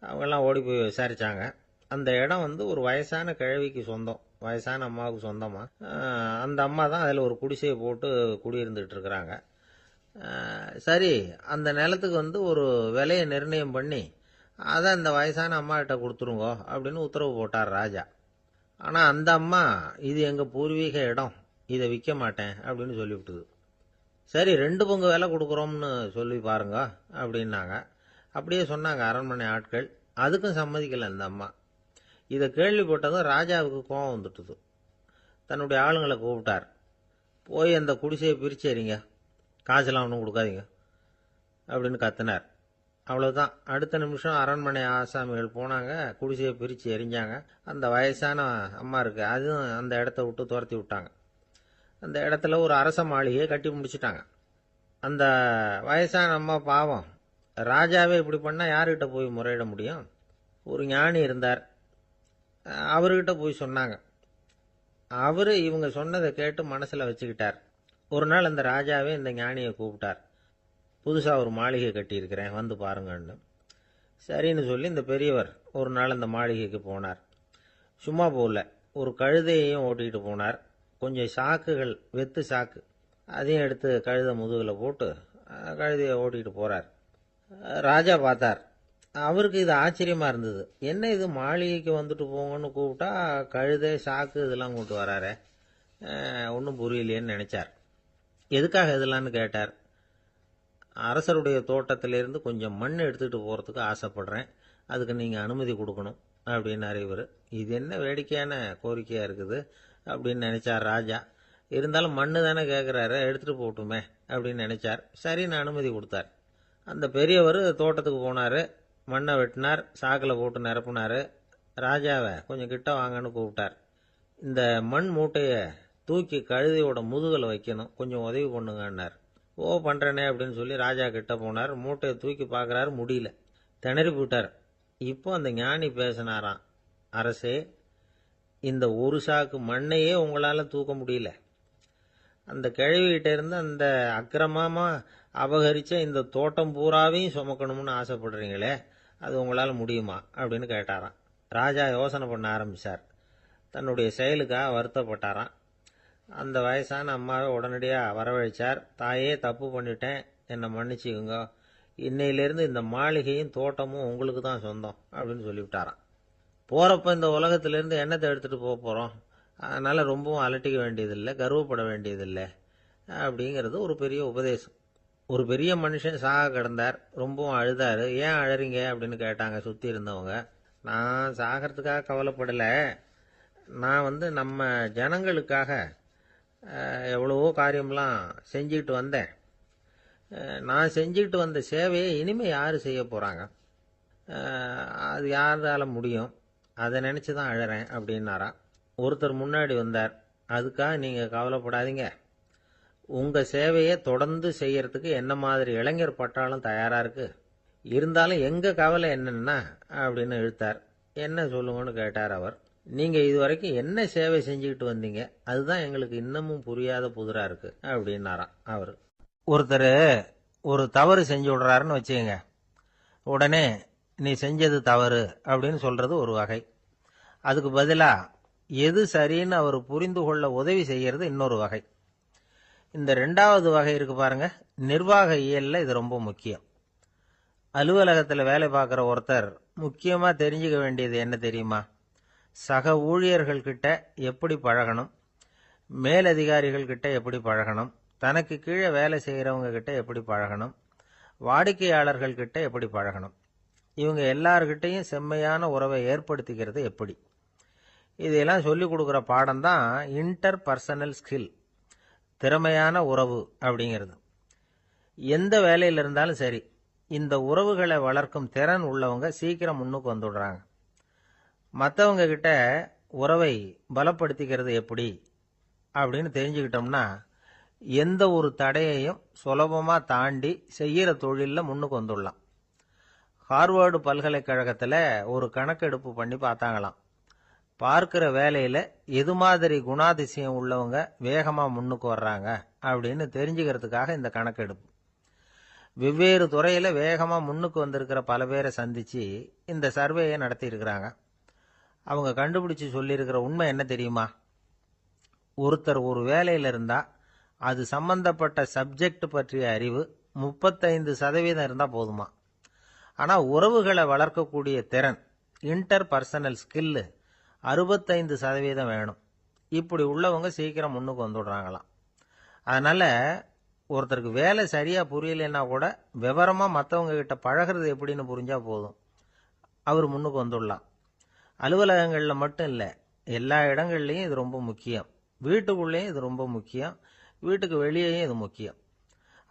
அவங்கெல்லாம் ஓடி போய் விசாரிச்சாங்க. அந்த இடம் ஒரு வயசான கிழவிக்கு சொந்தம், வயசான அம்மாவுக்கு சொந்தமா. அந்த அம்மா தான் அதில் ஒரு குடிசையை போட்டு குடியிருந்துட்டு இருக்கிறாங்க. சரி, அந்த நிலத்துக்கு ஒரு விலையை நிர்ணயம் பண்ணி அதை அந்த வயசான அம்மா கிட்ட கொடுத்துருங்கோ அப்படின்னு உத்தரவு போட்டார் ராஜா. ஆனால் அந்த அம்மா, இது எங்கள் பூர்வீக இடம், இதை விற்க மாட்டேன் அப்படின்னு சொல்லிவிட்டுது. சரி, 2 பங்கு விலை கொடுக்குறோம்னு சொல்லி பாருங்க அப்படின்னாங்க. அப்படியே சொன்னாங்க அரண்மனை ஆட்கள். அதுக்கும் சம்மதிக்கலை அந்த அம்மா. இதை கேள்விப்பட்டதும் ராஜாவுக்கு கோபம் வந்துட்டுது. தன்னுடைய ஆளுங்களை கூப்பிட்டார். போய் அந்த குடிசையை பிரித்து எறிங்க, காசெல்லாம் ஒன்றும் கொடுக்காதீங்க அப்படின்னு கத்தினார். அவ்வளோதான். அடுத்த நிமிஷம் அரண்மனை ஆசாமிகள் போனாங்க, குடிசையை பிரித்து எரிஞ்சாங்க. அந்த வயசான அம்மா இருக்கு, அதுவும் அந்த இடத்த விட்டு துரத்தி விட்டாங்க. அந்த இடத்துல ஒரு அரச மாளிகையை கட்டி முடிச்சிட்டாங்க. அந்த வயசான அம்மா பாவம், ராஜாவே இப்படி பண்ணால் யார்கிட்ட போய் முறையிட முடியும்? ஒரு ஞானி இருந்தார், அவர்கிட்ட போய் சொன்னாங்க. அவர் இவங்க சொன்னதை கேட்டு மனசில் வச்சுக்கிட்டார். ஒரு நாள் அந்த ராஜாவே இந்த ஞானியை கூப்பிட்டார். புதுசாக ஒரு மாளிகை கட்டியிருக்கிறேன், வந்து பாருங்கன்னு. சரின்னு சொல்லி இந்த பெரியவர் ஒரு நாள் அந்த மாளிகைக்கு போனார். சும்மா போகல, ஒரு கழுதையையும் ஓட்டிகிட்டு போனார். கொஞ்சம் சாக்குகள், வெத்து சாக்கு, அதையும் எடுத்து கழுதை முதுகில் போட்டு கழுதையை ஓட்டிகிட்டு போகிறார். ராஜா பார்த்தார். அவருக்கு இது ஆச்சரியமாக இருந்தது. என்ன இது, மாளிகைக்கு வந்துட்டு போங்கன்னு கூப்பிட்டா கழுதை, சாக்கு இதெல்லாம் கூப்பிட்டு வராரே, ஒன்றும் புரியலையேன்னு நினச்சார். எதுக்காக இதெல்லாம்னு கேட்டார். அரசருடைய தோட்டத்திலேருந்து கொஞ்சம் மண் எடுத்துகிட்டு போகிறதுக்கு ஆசைப்படுறேன், அதுக்கு நீங்கள் அனுமதி கொடுக்கணும் அப்படின்னாரு இவர். இது என்ன வேடிக்கையான கோரிக்கையாக இருக்குது அப்படின்னு நினச்சார் ராஜா. இருந்தாலும் மண்ணு தானே கேட்குறாரு, எடுத்துகிட்டு போட்டுமே அப்படின்னு நினச்சார். சரின்னு அனுமதி கொடுத்தார். அந்த பெரியவர் தோட்டத்துக்கு போனார், மண்ணை வெட்டினார், சாக்கில் போட்டு நிரப்புனார். ராஜாவை கொஞ்சம் கிட்ட வாங்கன்னு கூப்பிட்டார். இந்த மண் மூட்டையை தூக்கி கழுதையோட முதுகில் வைக்கணும், கொஞ்சம் உதவி பண்ணுங்கன்னார். ஓ, பண்ணுறேனே அப்படின்னு சொல்லி ராஜா கிட்ட போனார். மூட்டையை தூக்கி பார்க்குறாரு, முடியல, திணறி போட்டார். இப்போ அந்த ஞானி பேசினாராம். அரசே, இந்த ஒரு சாக்கு மண்ணையே உங்களால் தூக்க முடியல, அந்த கிழவிகிட்ட இருந்து அந்த அக்கிரமமாக அபகரித்த இந்த தோட்டம் பூராவையும் சுமக்கணும்னு ஆசைப்படுறீங்களே, அது உங்களால் முடியுமா அப்படின்னு கேட்டாராம். ராஜா யோசனை பண்ண ஆரம்பித்தார். தன்னுடைய செயலுக்காக வருத்தப்பட்டாராம். அந்த வயசான அம்மாவை உடனடியாக வரவழைச்சார். தாயே, தப்பு பண்ணிட்டேன், என்னை மன்னிச்சுக்குங்க, இன்னையிலேருந்து இந்த மாளிகையும் தோட்டமும் உங்களுக்கு தான் சொந்தம் அப்படின்னு சொல்லிவிட்டாராம். போகிறப்ப இந்த உலகத்திலேருந்து எண்ணத்தை எடுத்துகிட்டு போக போகிறோம், அதனால் ரொம்பவும் அலட்டிக்க வேண்டியதில்லை, கர்வப்பட வேண்டியதில்லை அப்படிங்கிறது ஒரு பெரிய உபதேசம். ஒரு பெரிய மனுஷன் சாக கிடந்தார், ரொம்பவும் அழுதார். ஏன் அழறீங்க அப்படின்னு கேட்டாங்க சுற்றி இருந்தவங்க. நான் சாகிறதுக்காக கவலைப்படலை, நான் நம்ம ஜனங்களுக்காக எவ்வளவோ காரியம்லாம் செஞ்சுக்கிட்டு வந்தேன். நான் செஞ்சுக்கிட்டு வந்த சேவையை இனிமேல் யார் செய்ய போகிறாங்க, அது யாரால முடியும், அதை நினச்சி தான் அழறேன் அப்படின்னாராம். ஒருத்தர் முன்னாடி வந்தார். அதுக்காக நீங்கள் கவலைப்படாதீங்க, உங்கள் சேவையை தொடர்ந்து செய்யறதுக்கு என்ன மாதிரி இளைஞர் பட்டாலும் தயாராக இருக்குது, இருந்தாலும் எங்கள் கவலை என்னன்னா அப்படின்னு இழுத்தார். என்ன சொல்லுங்கன்னு கேட்டார் அவர். நீங்க இதுவரைக்கும் என்ன சேவை செஞ்சுக்கிட்டு வந்தீங்க, அதுதான் எங்களுக்கு இன்னமும் புரியாத புதிரா இருக்கு அப்படின்னாராம் அவர். ஒருத்தர் ஒரு தவறு செஞ்சு விடுறாருன்னு வச்சுக்கங்க, உடனே நீ செஞ்சது தவறு அப்படின்னு சொல்றது ஒரு வகை. அதுக்கு பதிலா எது சரின்னு அவர் புரிந்து கொள்ள உதவி செய்யறது இன்னொரு வகை. இந்த ரெண்டாவது வகை இருக்கு பாருங்க, நிர்வாக இயல்ல இது ரொம்ப முக்கியம். அலுவலகத்தில் வேலை பார்க்குற ஒருத்தர் முக்கியமா தெரிஞ்சுக்க வேண்டியது என்ன தெரியுமா? சக ஊழியர்கள் கிட்ட எப்படி பழகணும், மேலதிகாரிகள் கிட்ட எப்படி பழகணும், தனக்கு கீழே வேலை செய்கிறவங்க கிட்ட எப்படி பழகணும், வாடிக்கையாளர்கள் கிட்ட எப்படி பழகணும், இவங்க எல்லார்கிட்டையும் செம்மையான உறவை ஏற்படுத்திக்கிறது எப்படி, இதையெல்லாம் சொல்லிக் கொடுக்குற பாடம் தான் இன்டர் பர்சனல் ஸ்கில், திறமையான உறவு அப்படிங்கிறது. எந்த வேலையில் இருந்தாலும் சரி, இந்த உறவுகளை வளர்க்கும் திறன் உள்ளவங்க சீக்கிரம் முன்னுக்கு வந்துடுறாங்க. மற்றவங்க கிட்ட உறவை பலப்படுத்திக்கிறது எப்படி அப்படின்னு தெரிஞ்சுக்கிட்டோம்னா எந்த ஒரு தடையையும் சுலபமாக தாண்டி செய்கிற தொழிலில் முன்னுக்கு வந்துடலாம். ஹார்வர்டு பல்கலைக்கழகத்தில் ஒரு கணக்கெடுப்பு பண்ணி பார்த்தாங்களாம். பார்க்கிற வேலையில் எது மாதிரி குணாதிசயம் உள்ளவங்க வேகமாக முன்னுக்கு வர்றாங்க அப்படின்னு தெரிஞ்சுக்கிறதுக்காக இந்த கணக்கெடுப்பு. வெவ்வேறு துறையில் வேகமாக முன்னுக்கு வந்திருக்கிற பல பேரை சந்தித்து இந்த சர்வேயை நடத்தியிருக்கிறாங்க. அவங்க கண்டுபிடிச்சு சொல்லியிருக்கிற உண்மை என்ன தெரியுமா? ஒருத்தர் ஒரு வேலையில் இருந்தால் அது சம்பந்தப்பட்ட சப்ஜெக்ட் பற்றிய அறிவு 35% இருந்தால் போதுமா. ஆனால் உறவுகளை வளர்க்கக்கூடிய திறன், இன்டர் பர்சனல் ஸ்கில்லு 65% வேணும். இப்படி உள்ளவங்க சீக்கிரம் முன்னுக்கு வந்துடுறாங்களாம். அதனால் ஒருத்தருக்கு வேலை சரியாக புரியலைன்னா கூட விவரமாக மற்றவங்க கிட்ட பழகிறது எப்படின்னு புரிஞ்சால் போதும், அவர் முன்னுக்கு வந்துடலாம். அலுவலகங்களில் மட்டும் இல்லை, எல்லா இடங்கள்லையும் இது ரொம்ப முக்கியம். வீட்டுக்குள்ளேயும் இது ரொம்ப முக்கியம், வீட்டுக்கு வெளியேயும் இது முக்கியம்.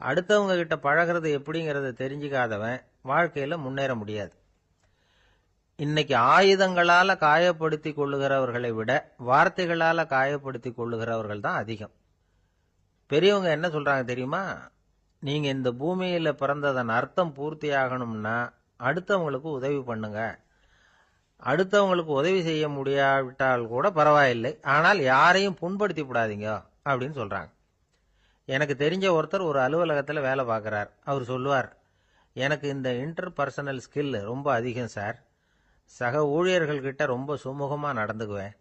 அடுத்தவங்க கிட்ட பழகிறது எப்படிங்கிறத தெரிஞ்சுக்காதவன் வாழ்க்கையில் முன்னேற முடியாது. இன்னைக்கு ஆயுதங்களால் காயப்படுத்தி கொள்ளுகிறவர்களை விட வார்த்தைகளால் காயப்படுத்தி கொள்ளுகிறவர்கள் தான் அதிகம். பெரியவங்க என்ன சொல்றாங்க தெரியுமா? நீங்க இந்த பூமியில பிறந்ததன் அர்த்தம் பூர்த்தி ஆகணும்னா அடுத்தவங்களுக்கு உதவி பண்ணுங்க. அடுத்தவங்களுக்கு உதவி செய்ய முடியாவிட்டால் கூட பரவாயில்லை, ஆனால் யாரையும் புண்படுத்தி விடாதீங்க அப்படின்னு சொல்றாங்க. எனக்கு தெரிஞ்ச ஒருத்தர் ஒரு அலுவலகத்தில் வேலை பார்க்குறார். அவர் சொல்லுவார், எனக்கு இந்த இன்டர் பர்சனல் ஸ்கில் ரொம்ப அதிகம் சார். சக ஊழியர்கள்கிட்ட ரொம்ப சுமூகமாக நடந்துக்குவேன்.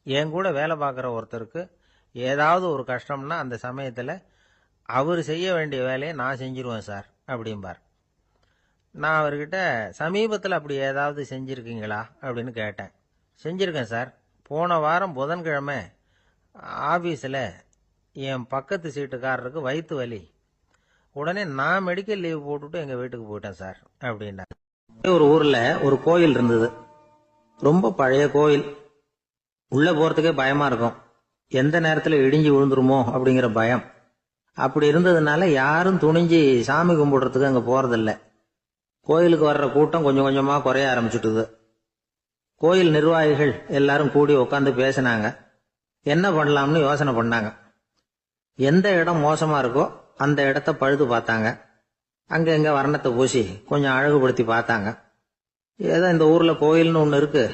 என் கூட வேலை பார்க்குற ஒருத்தருக்கு ஏதாவது ஒரு கஷ்டம்னா அந்த சமயத்தில் அவர் செய்ய வேண்டிய வேலையை நான் செஞ்சிருவேன் சார் அப்படிம்பார். நான் அவர்கிட்ட சமீபத்தில் அப்படி ஏதாவது செஞ்சுருக்கீங்களா அப்படின்னு கேட்டேன். செஞ்சுருக்கேன் சார். போன வாரம் புதன்கிழமை ஆஃபீஸில் என் பக்கத்து சீட்டுக்காரருக்கு வயிற்று வலி. உடனே நான் மெடிக்கல் லீவ் போட்டுட்டு எங்கள் வீட்டுக்கு போயிட்டேன் சார் அப்படின்னா. ஒரு ஊரில் ஒரு கோயில் இருந்தது. ரொம்ப பழைய கோயில். உள்ளே போகிறதுக்கே பயமாக இருக்கும். எந்த நேரத்தில் இடிஞ்சு விழுந்துருமோ அப்படிங்கிற பயம். அப்படி இருந்ததுனால யாரும் துணிஞ்சு சாமி கும்பிடுறதுக்கு அங்கே போகிறதில்ல. கோயிலுக்கு வர்ற கூட்டம் கொஞ்சம் கொஞ்சமாக குறைய ஆரம்பிச்சுட்டுது. கோயில் நிர்வாகிகள் எல்லாரும் கூடி உட்காந்து பேசினாங்க. என்ன பண்ணலாம்னு யோசனை பண்ணாங்க. எந்த இடம் மோசமாக இருக்கோ அந்த இடத்த பழுது பார்த்தாங்க. அங்கே எங்கே வர்ணத்தை பூசி கொஞ்சம் அழகுபடுத்தி பார்த்தாங்க. ஏதோ இந்த ஊரில் கோயில்னு ஒன்று இருக்கு,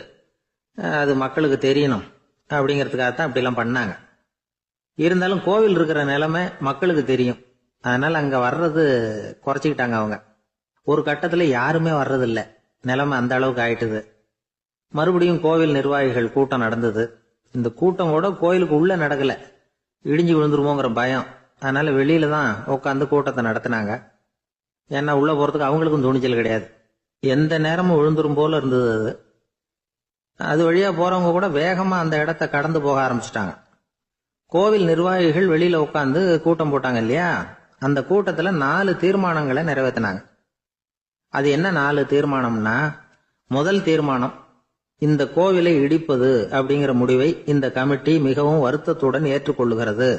அது மக்களுக்கு தெரியணும் அப்படிங்கிறதுக்காகத்தான் இப்படிலாம் பண்ணாங்க. இருந்தாலும் கோவில் இருக்கிற நிலைமை மக்களுக்கு தெரியும். அதனால் அங்கே வர்றது குறைச்சிக்கிட்டாங்க அவங்க. ஒரு கட்டத்தில் யாருமே வர்றதில்ல. நிலைமை அந்த அளவுக்கு ஆயிட்டுது. மறுபடியும் கோவில் நிர்வாகிகள் கூட்டம் நடந்தது. இந்த கூட்டம் கூட கோயிலுக்கு உள்ள நடக்கல, இடிஞ்சு விழுந்துருமோங்கிற பயம். அதனால வெளியில தான் உட்காந்து கூட்டத்தை நடத்தினாங்க. ஏன்னா உள்ள போறதுக்கு அவங்களுக்கும் துணிச்சல் கிடையாது. எந்த நேரமும் விழுந்துரும் போல இருந்தது அது. அது வழியா போறவங்க கூட வேகமா அந்த இடத்த கடந்து போக ஆரம்பிச்சிட்டாங்க. கோவில் நிர்வாகிகள் வெளியில உட்காந்து கூட்டம் போட்டாங்க இல்லையா, அந்த கூட்டத்துல 4 தீர்மானங்களை நிறைவேற்றினாங்க. அது என்ன 4 தீர்மானம்னா, முதல் தீர்மானம், இந்த கோவிலை இடிப்பது அப்படிங்கிற முடிவை இந்த கமிட்டி மிகவும் வருத்தத்துடன் ஏற்றுக்கொள்ளுகிறது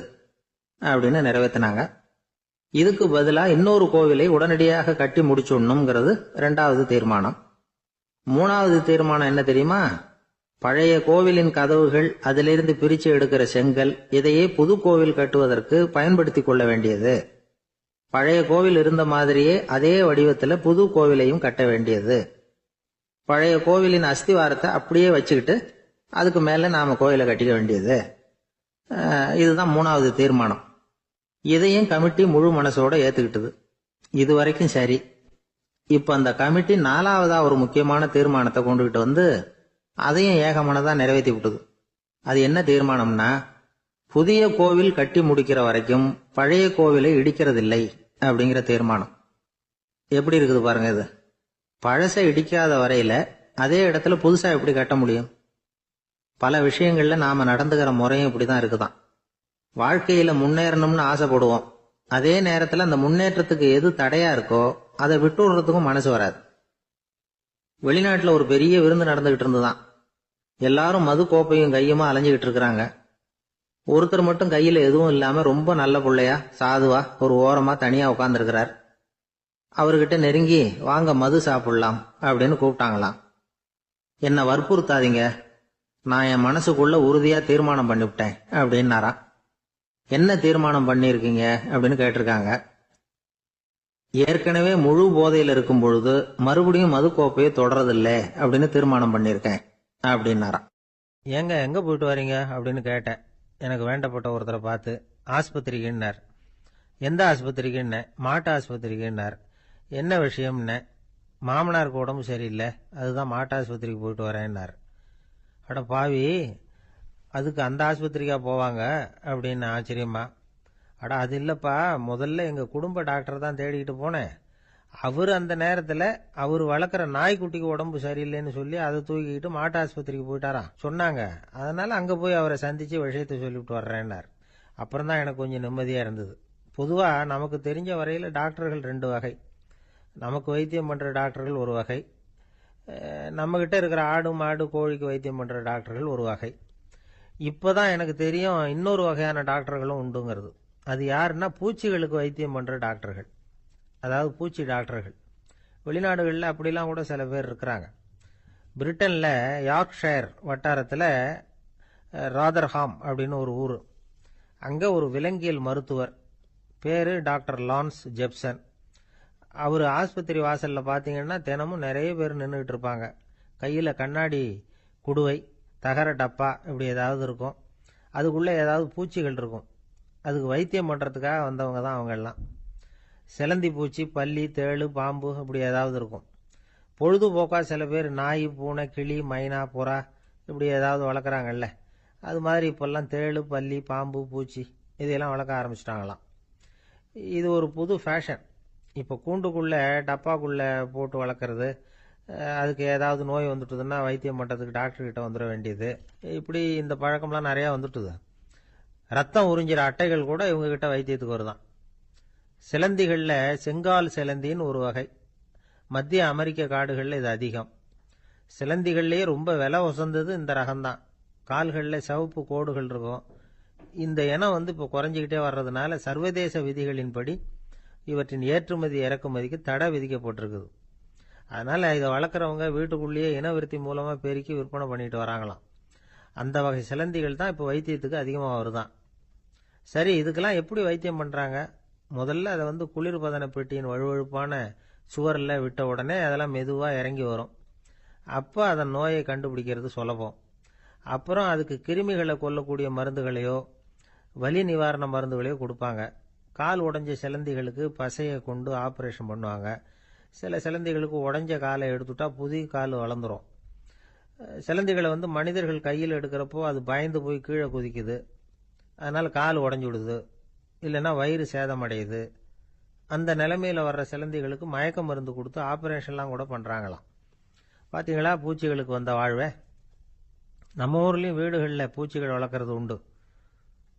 அப்படின்னு நிறைவேற்றினாங்க. இதுக்கு பதிலா இன்னொரு கோவிலை உடனடியாக கட்டி முடிச்சுடணுங்கிறது 2வது தீர்மானம். 3வது தீர்மானம் என்ன தெரியுமா? பழைய கோவிலின் கதவுகள், அதிலிருந்து பிரிச்சு எடுக்கிற செங்கல், இதையே புது கோவில் கட்டுவதற்கு பயன்படுத்தி கொள்ள வேண்டியது. பழைய கோவில் இருந்த மாதிரியே அதே வடிவத்தில் புது கோவிலையும் கட்ட வேண்டியது. பழைய கோவிலின் அஸ்திவாரத்தை அப்படியே வச்சுக்கிட்டு அதுக்கு மேல நாம கோயிலை கட்டிக்க வேண்டியது. இதுதான் 3வது தீர்மானம். இதையும் கமிட்டி முழு மனசோட ஏத்துக்கிட்டது. இது வரைக்கும் சரி. இப்ப அந்த கமிட்டி 4வதா ஒரு முக்கியமான தீர்மானத்தை கொண்டுகிட்டு வந்து அதையும் ஏகமனதா நிறைவேற்றி விட்டது. அது என்ன தீர்மானம்னா, புதிய கோவில் கட்டி முடிக்கிற வரைக்கும் பழைய கோவிலை இடிக்கிறதில்லை அப்படிங்கிற தீர்மானம். எப்படி இருக்குது பாருங்க இது. பழசை இடிக்காத வரையில அதே இடத்துல புதுசா எப்படி கட்ட முடியும்? பல விஷயங்கள்ல நாம நடந்துகிற முறையும் இப்படிதான் இருக்குதான். வாழ்க்கையில முன்னேறணும்னு ஆசைப்படுவோம். அதே நேரத்துல அந்த முன்னேற்றத்துக்கு எது தடையா இருக்கோ அதை விட்டு விடுறதுக்கும் மனசு வராது. வெளிநாட்டுல ஒரு பெரிய விருந்து நடந்துகிட்டு இருந்துதான். எல்லாரும் மது கோப்பையும் கையுமா அலைஞ்சுகிட்டு இருக்கிறாங்க. ஒருத்தர் மட்டும் கையில எதுவும் இல்லாம ரொம்ப நல்ல பிள்ளையா சாதுவா ஒரு ஓரமா தனியா உட்கார்ந்துருக்கிறார். அவர்கிட்ட நெருங்கி வாங்க மது சாப்பிடலாம் அப்படின்னு கூப்பிட்டாங்களாம். என்ன வற்புறுத்தாதீங்க, நான் என் மனசுக்குள்ள உறுதியா தீர்மானம் பண்ணிவிட்டேன் அப்படின்னாராம். என்ன தீர்மானம் பண்ணிருக்கீங்க அப்படின்னு கேட்டிருக்காங்க. ஏற்கனவே முழு போதையில இருக்கும் பொழுது மறுபடியும் மது கோப்பையை தொடறதில்ல அப்படின்னு தீர்மானம் பண்ணிருக்கேன் அப்படின்னாராம். ஏங்க எங்க போயிட்டு வரீங்க அப்படின்னு கேட்டேன். எனக்கு வேண்டப்பட்ட ஒருத்தரை பார்த்து. ஆஸ்பத்திரிக்குன்னார். எந்த ஆஸ்பத்திரிக்குன்ன? மாட்டு ஆஸ்பத்திரிக்குன்னார். என்ன விஷயம்னு? மாமனாருக்கு உடம்பு சரியில்லை, அதுதான் மாட்டு ஆஸ்பத்திரிக்கு போயிட்டு வரேன்னார். அட பாவி, அதுக்கு அந்த ஆஸ்பத்திரிக்கா போவாங்க அப்படின்னு ஆச்சரியமா. அட அது இல்லப்பா, முதல்ல எங்க குடும்ப டாக்டர் தான் தேடிக்கிட்டு போனேன். அவர் அந்த நேரத்தில் அவர் வளர்க்குற நாய்க்குட்டிக்கு உடம்பு சரியில்லைன்னு சொல்லி அதை தூக்கிக்கிட்டு மாட்டு ஆஸ்பத்திரிக்கு போயிட்டாராம் சொன்னாங்க. அதனால அங்கே போய் அவரை சந்திச்சு விஷயத்தை சொல்லிவிட்டு வர்றேன்னார். அப்புறம் தான் எனக்கு கொஞ்சம் நிம்மதியாக இருந்தது. பொதுவாக நமக்கு தெரிஞ்ச வரையில் டாக்டர்கள் 2 வகை. நமக்கு வைத்தியம் பண்ணுற டாக்டர்கள் ஒரு வகை, நம்மகிட்ட இருக்கிற ஆடு மாடு கோழிக்கு வைத்தியம் பண்ணுற டாக்டர்கள் ஒரு வகை. இப்போ தான் எனக்கு தெரியும் இன்னொரு வகையான டாக்டர்களும் உண்டுங்கிறது. அது யாருன்னா பூச்சிகளுக்கு வைத்தியம் பண்ணுற டாக்டர்கள், அதாவது பூச்சி டாக்டர்கள். வெளிநாடுகளில் அப்படிலாம் கூட சில பேர் இருக்கிறாங்க. பிரிட்டனில் யார்க்ஷயர் வட்டாரத்தில் ராதர்ஹாம் அப்படின்னு ஒரு ஊர். அங்கே ஒரு விலங்கியல் மருத்துவர் பேர் டாக்டர் லான்ஸ் ஜெப்சன். அவர் ஆஸ்பத்திரி வாசலில் பார்த்தீங்கன்னா தினமும் நிறைய பேர் நின்றுக்கிட்டு இருப்பாங்க. கையில் கண்ணாடி குடுவை, தகர டப்பா இப்படி ஏதாவது இருக்கும். அதுக்குள்ளே ஏதாவது பூச்சிகள் இருக்கும். அதுக்கு வைத்தியம் பண்ணுறதுக்காக வந்தவங்க தான் அவங்க எல்லாம். சிலந்தி பூச்சி, பல்லி, தேளு, பாம்பு இப்படி ஏதாவது இருக்கும். பொழுதுபோக்கா சில பேர் நாய், பூனை, கிளி, மைனா, புறா இப்படி ஏதாவது வளர்க்குறாங்கல்ல, அது மாதிரி இப்போல்லாம் தேளு, பல்லி, பாம்பு, பூச்சி இதையெல்லாம் வளர்க்க ஆரம்பிச்சிட்டாங்களாம். இது ஒரு புது ஃபேஷன். இப்போ கூண்டுக்குள்ளே டப்பாக்குள்ளே போட்டு வளர்க்குறது, அதுக்கு ஏதாவது நோய் வந்துட்டுதுன்னா வைத்தியம் பண்ணுறதுக்கு டாக்டர்கிட்ட வந்துட வேண்டியது, இப்படி இந்த பழக்கம்லாம் நிறையா வந்துட்டுது. ரத்தம் உறிஞ்சிற அட்டைகள் கூட இவங்ககிட்ட வைத்தியத்துக்கு வருதான். சிலந்திகளில் செங்கால் சிலந்தின்னு ஒரு வகை. மத்திய அமெரிக்க காடுகளில் இது அதிகம். சிலந்திகள்லேயே ரொம்ப விலை உசந்தது இந்த ரகம்தான். கால்களில் சிவப்பு கோடுகள் இருக்கும். இந்த இனம் இப்போ குறைஞ்சிக்கிட்டே வர்றதுனால சர்வதேச விதிகளின்படி இவற்றின் ஏற்றுமதி இறக்குமதிக்கு தடை விதிக்கப்பட்டிருக்குது. அதனால் இதை வளர்க்குறவங்க வீட்டுக்குள்ளேயே இனவிருத்தி மூலமாக பெருக்கி விற்பனை பண்ணிட்டு வராங்களாம். அந்த வகை சிலந்திகள் தான் இப்போ வைத்தியத்துக்கு அதிகமாக வருதான். சரி, இதுக்கெல்லாம் எப்படி வைத்தியம் பண்ணுறாங்க? முதல்ல அதை குளிர்பதன பெட்டியின் வழுவழுப்பான சுவரில் விட்ட உடனே அதெல்லாம் மெதுவாக இறங்கி வரும். அப்போ அதன் நோயை கண்டுபிடிக்கிறது சுலபம். அப்புறம் அதுக்கு கிருமிகளை கொல்லக்கூடிய மருந்துகளையோ வலி நிவாரண மருந்துகளையோ கொடுப்பாங்க. கால் உடைஞ்ச சிலந்திகளுக்கு பசையை கொண்டு ஆப்ரேஷன் பண்ணுவாங்க. சில சிலந்திகளுக்கு உடைஞ்ச காலை எடுத்துட்டா புதிய கால் வளர்ந்துடும். சிலந்திகளை மனிதர்கள் கையில் எடுக்கிறப்போ அது பயந்து போய் கீழே குதிக்குது. அதனால் கால் உடஞ்சி விடுது, இல்லைன்னா வயிறு சேதமடையுது. அந்த நிலைமையில் வர்ற சிலந்திகளுக்கு மயக்க மருந்து கொடுத்து ஆப்ரேஷன்லாம் கூட பண்ணுறாங்களாம். பார்த்தீங்களா பூச்சிகளுக்கு வந்த வாழ்வே. நம்ம ஊர்லேயும் வீடுகளில் பூச்சிகள் வளர்க்குறது உண்டு.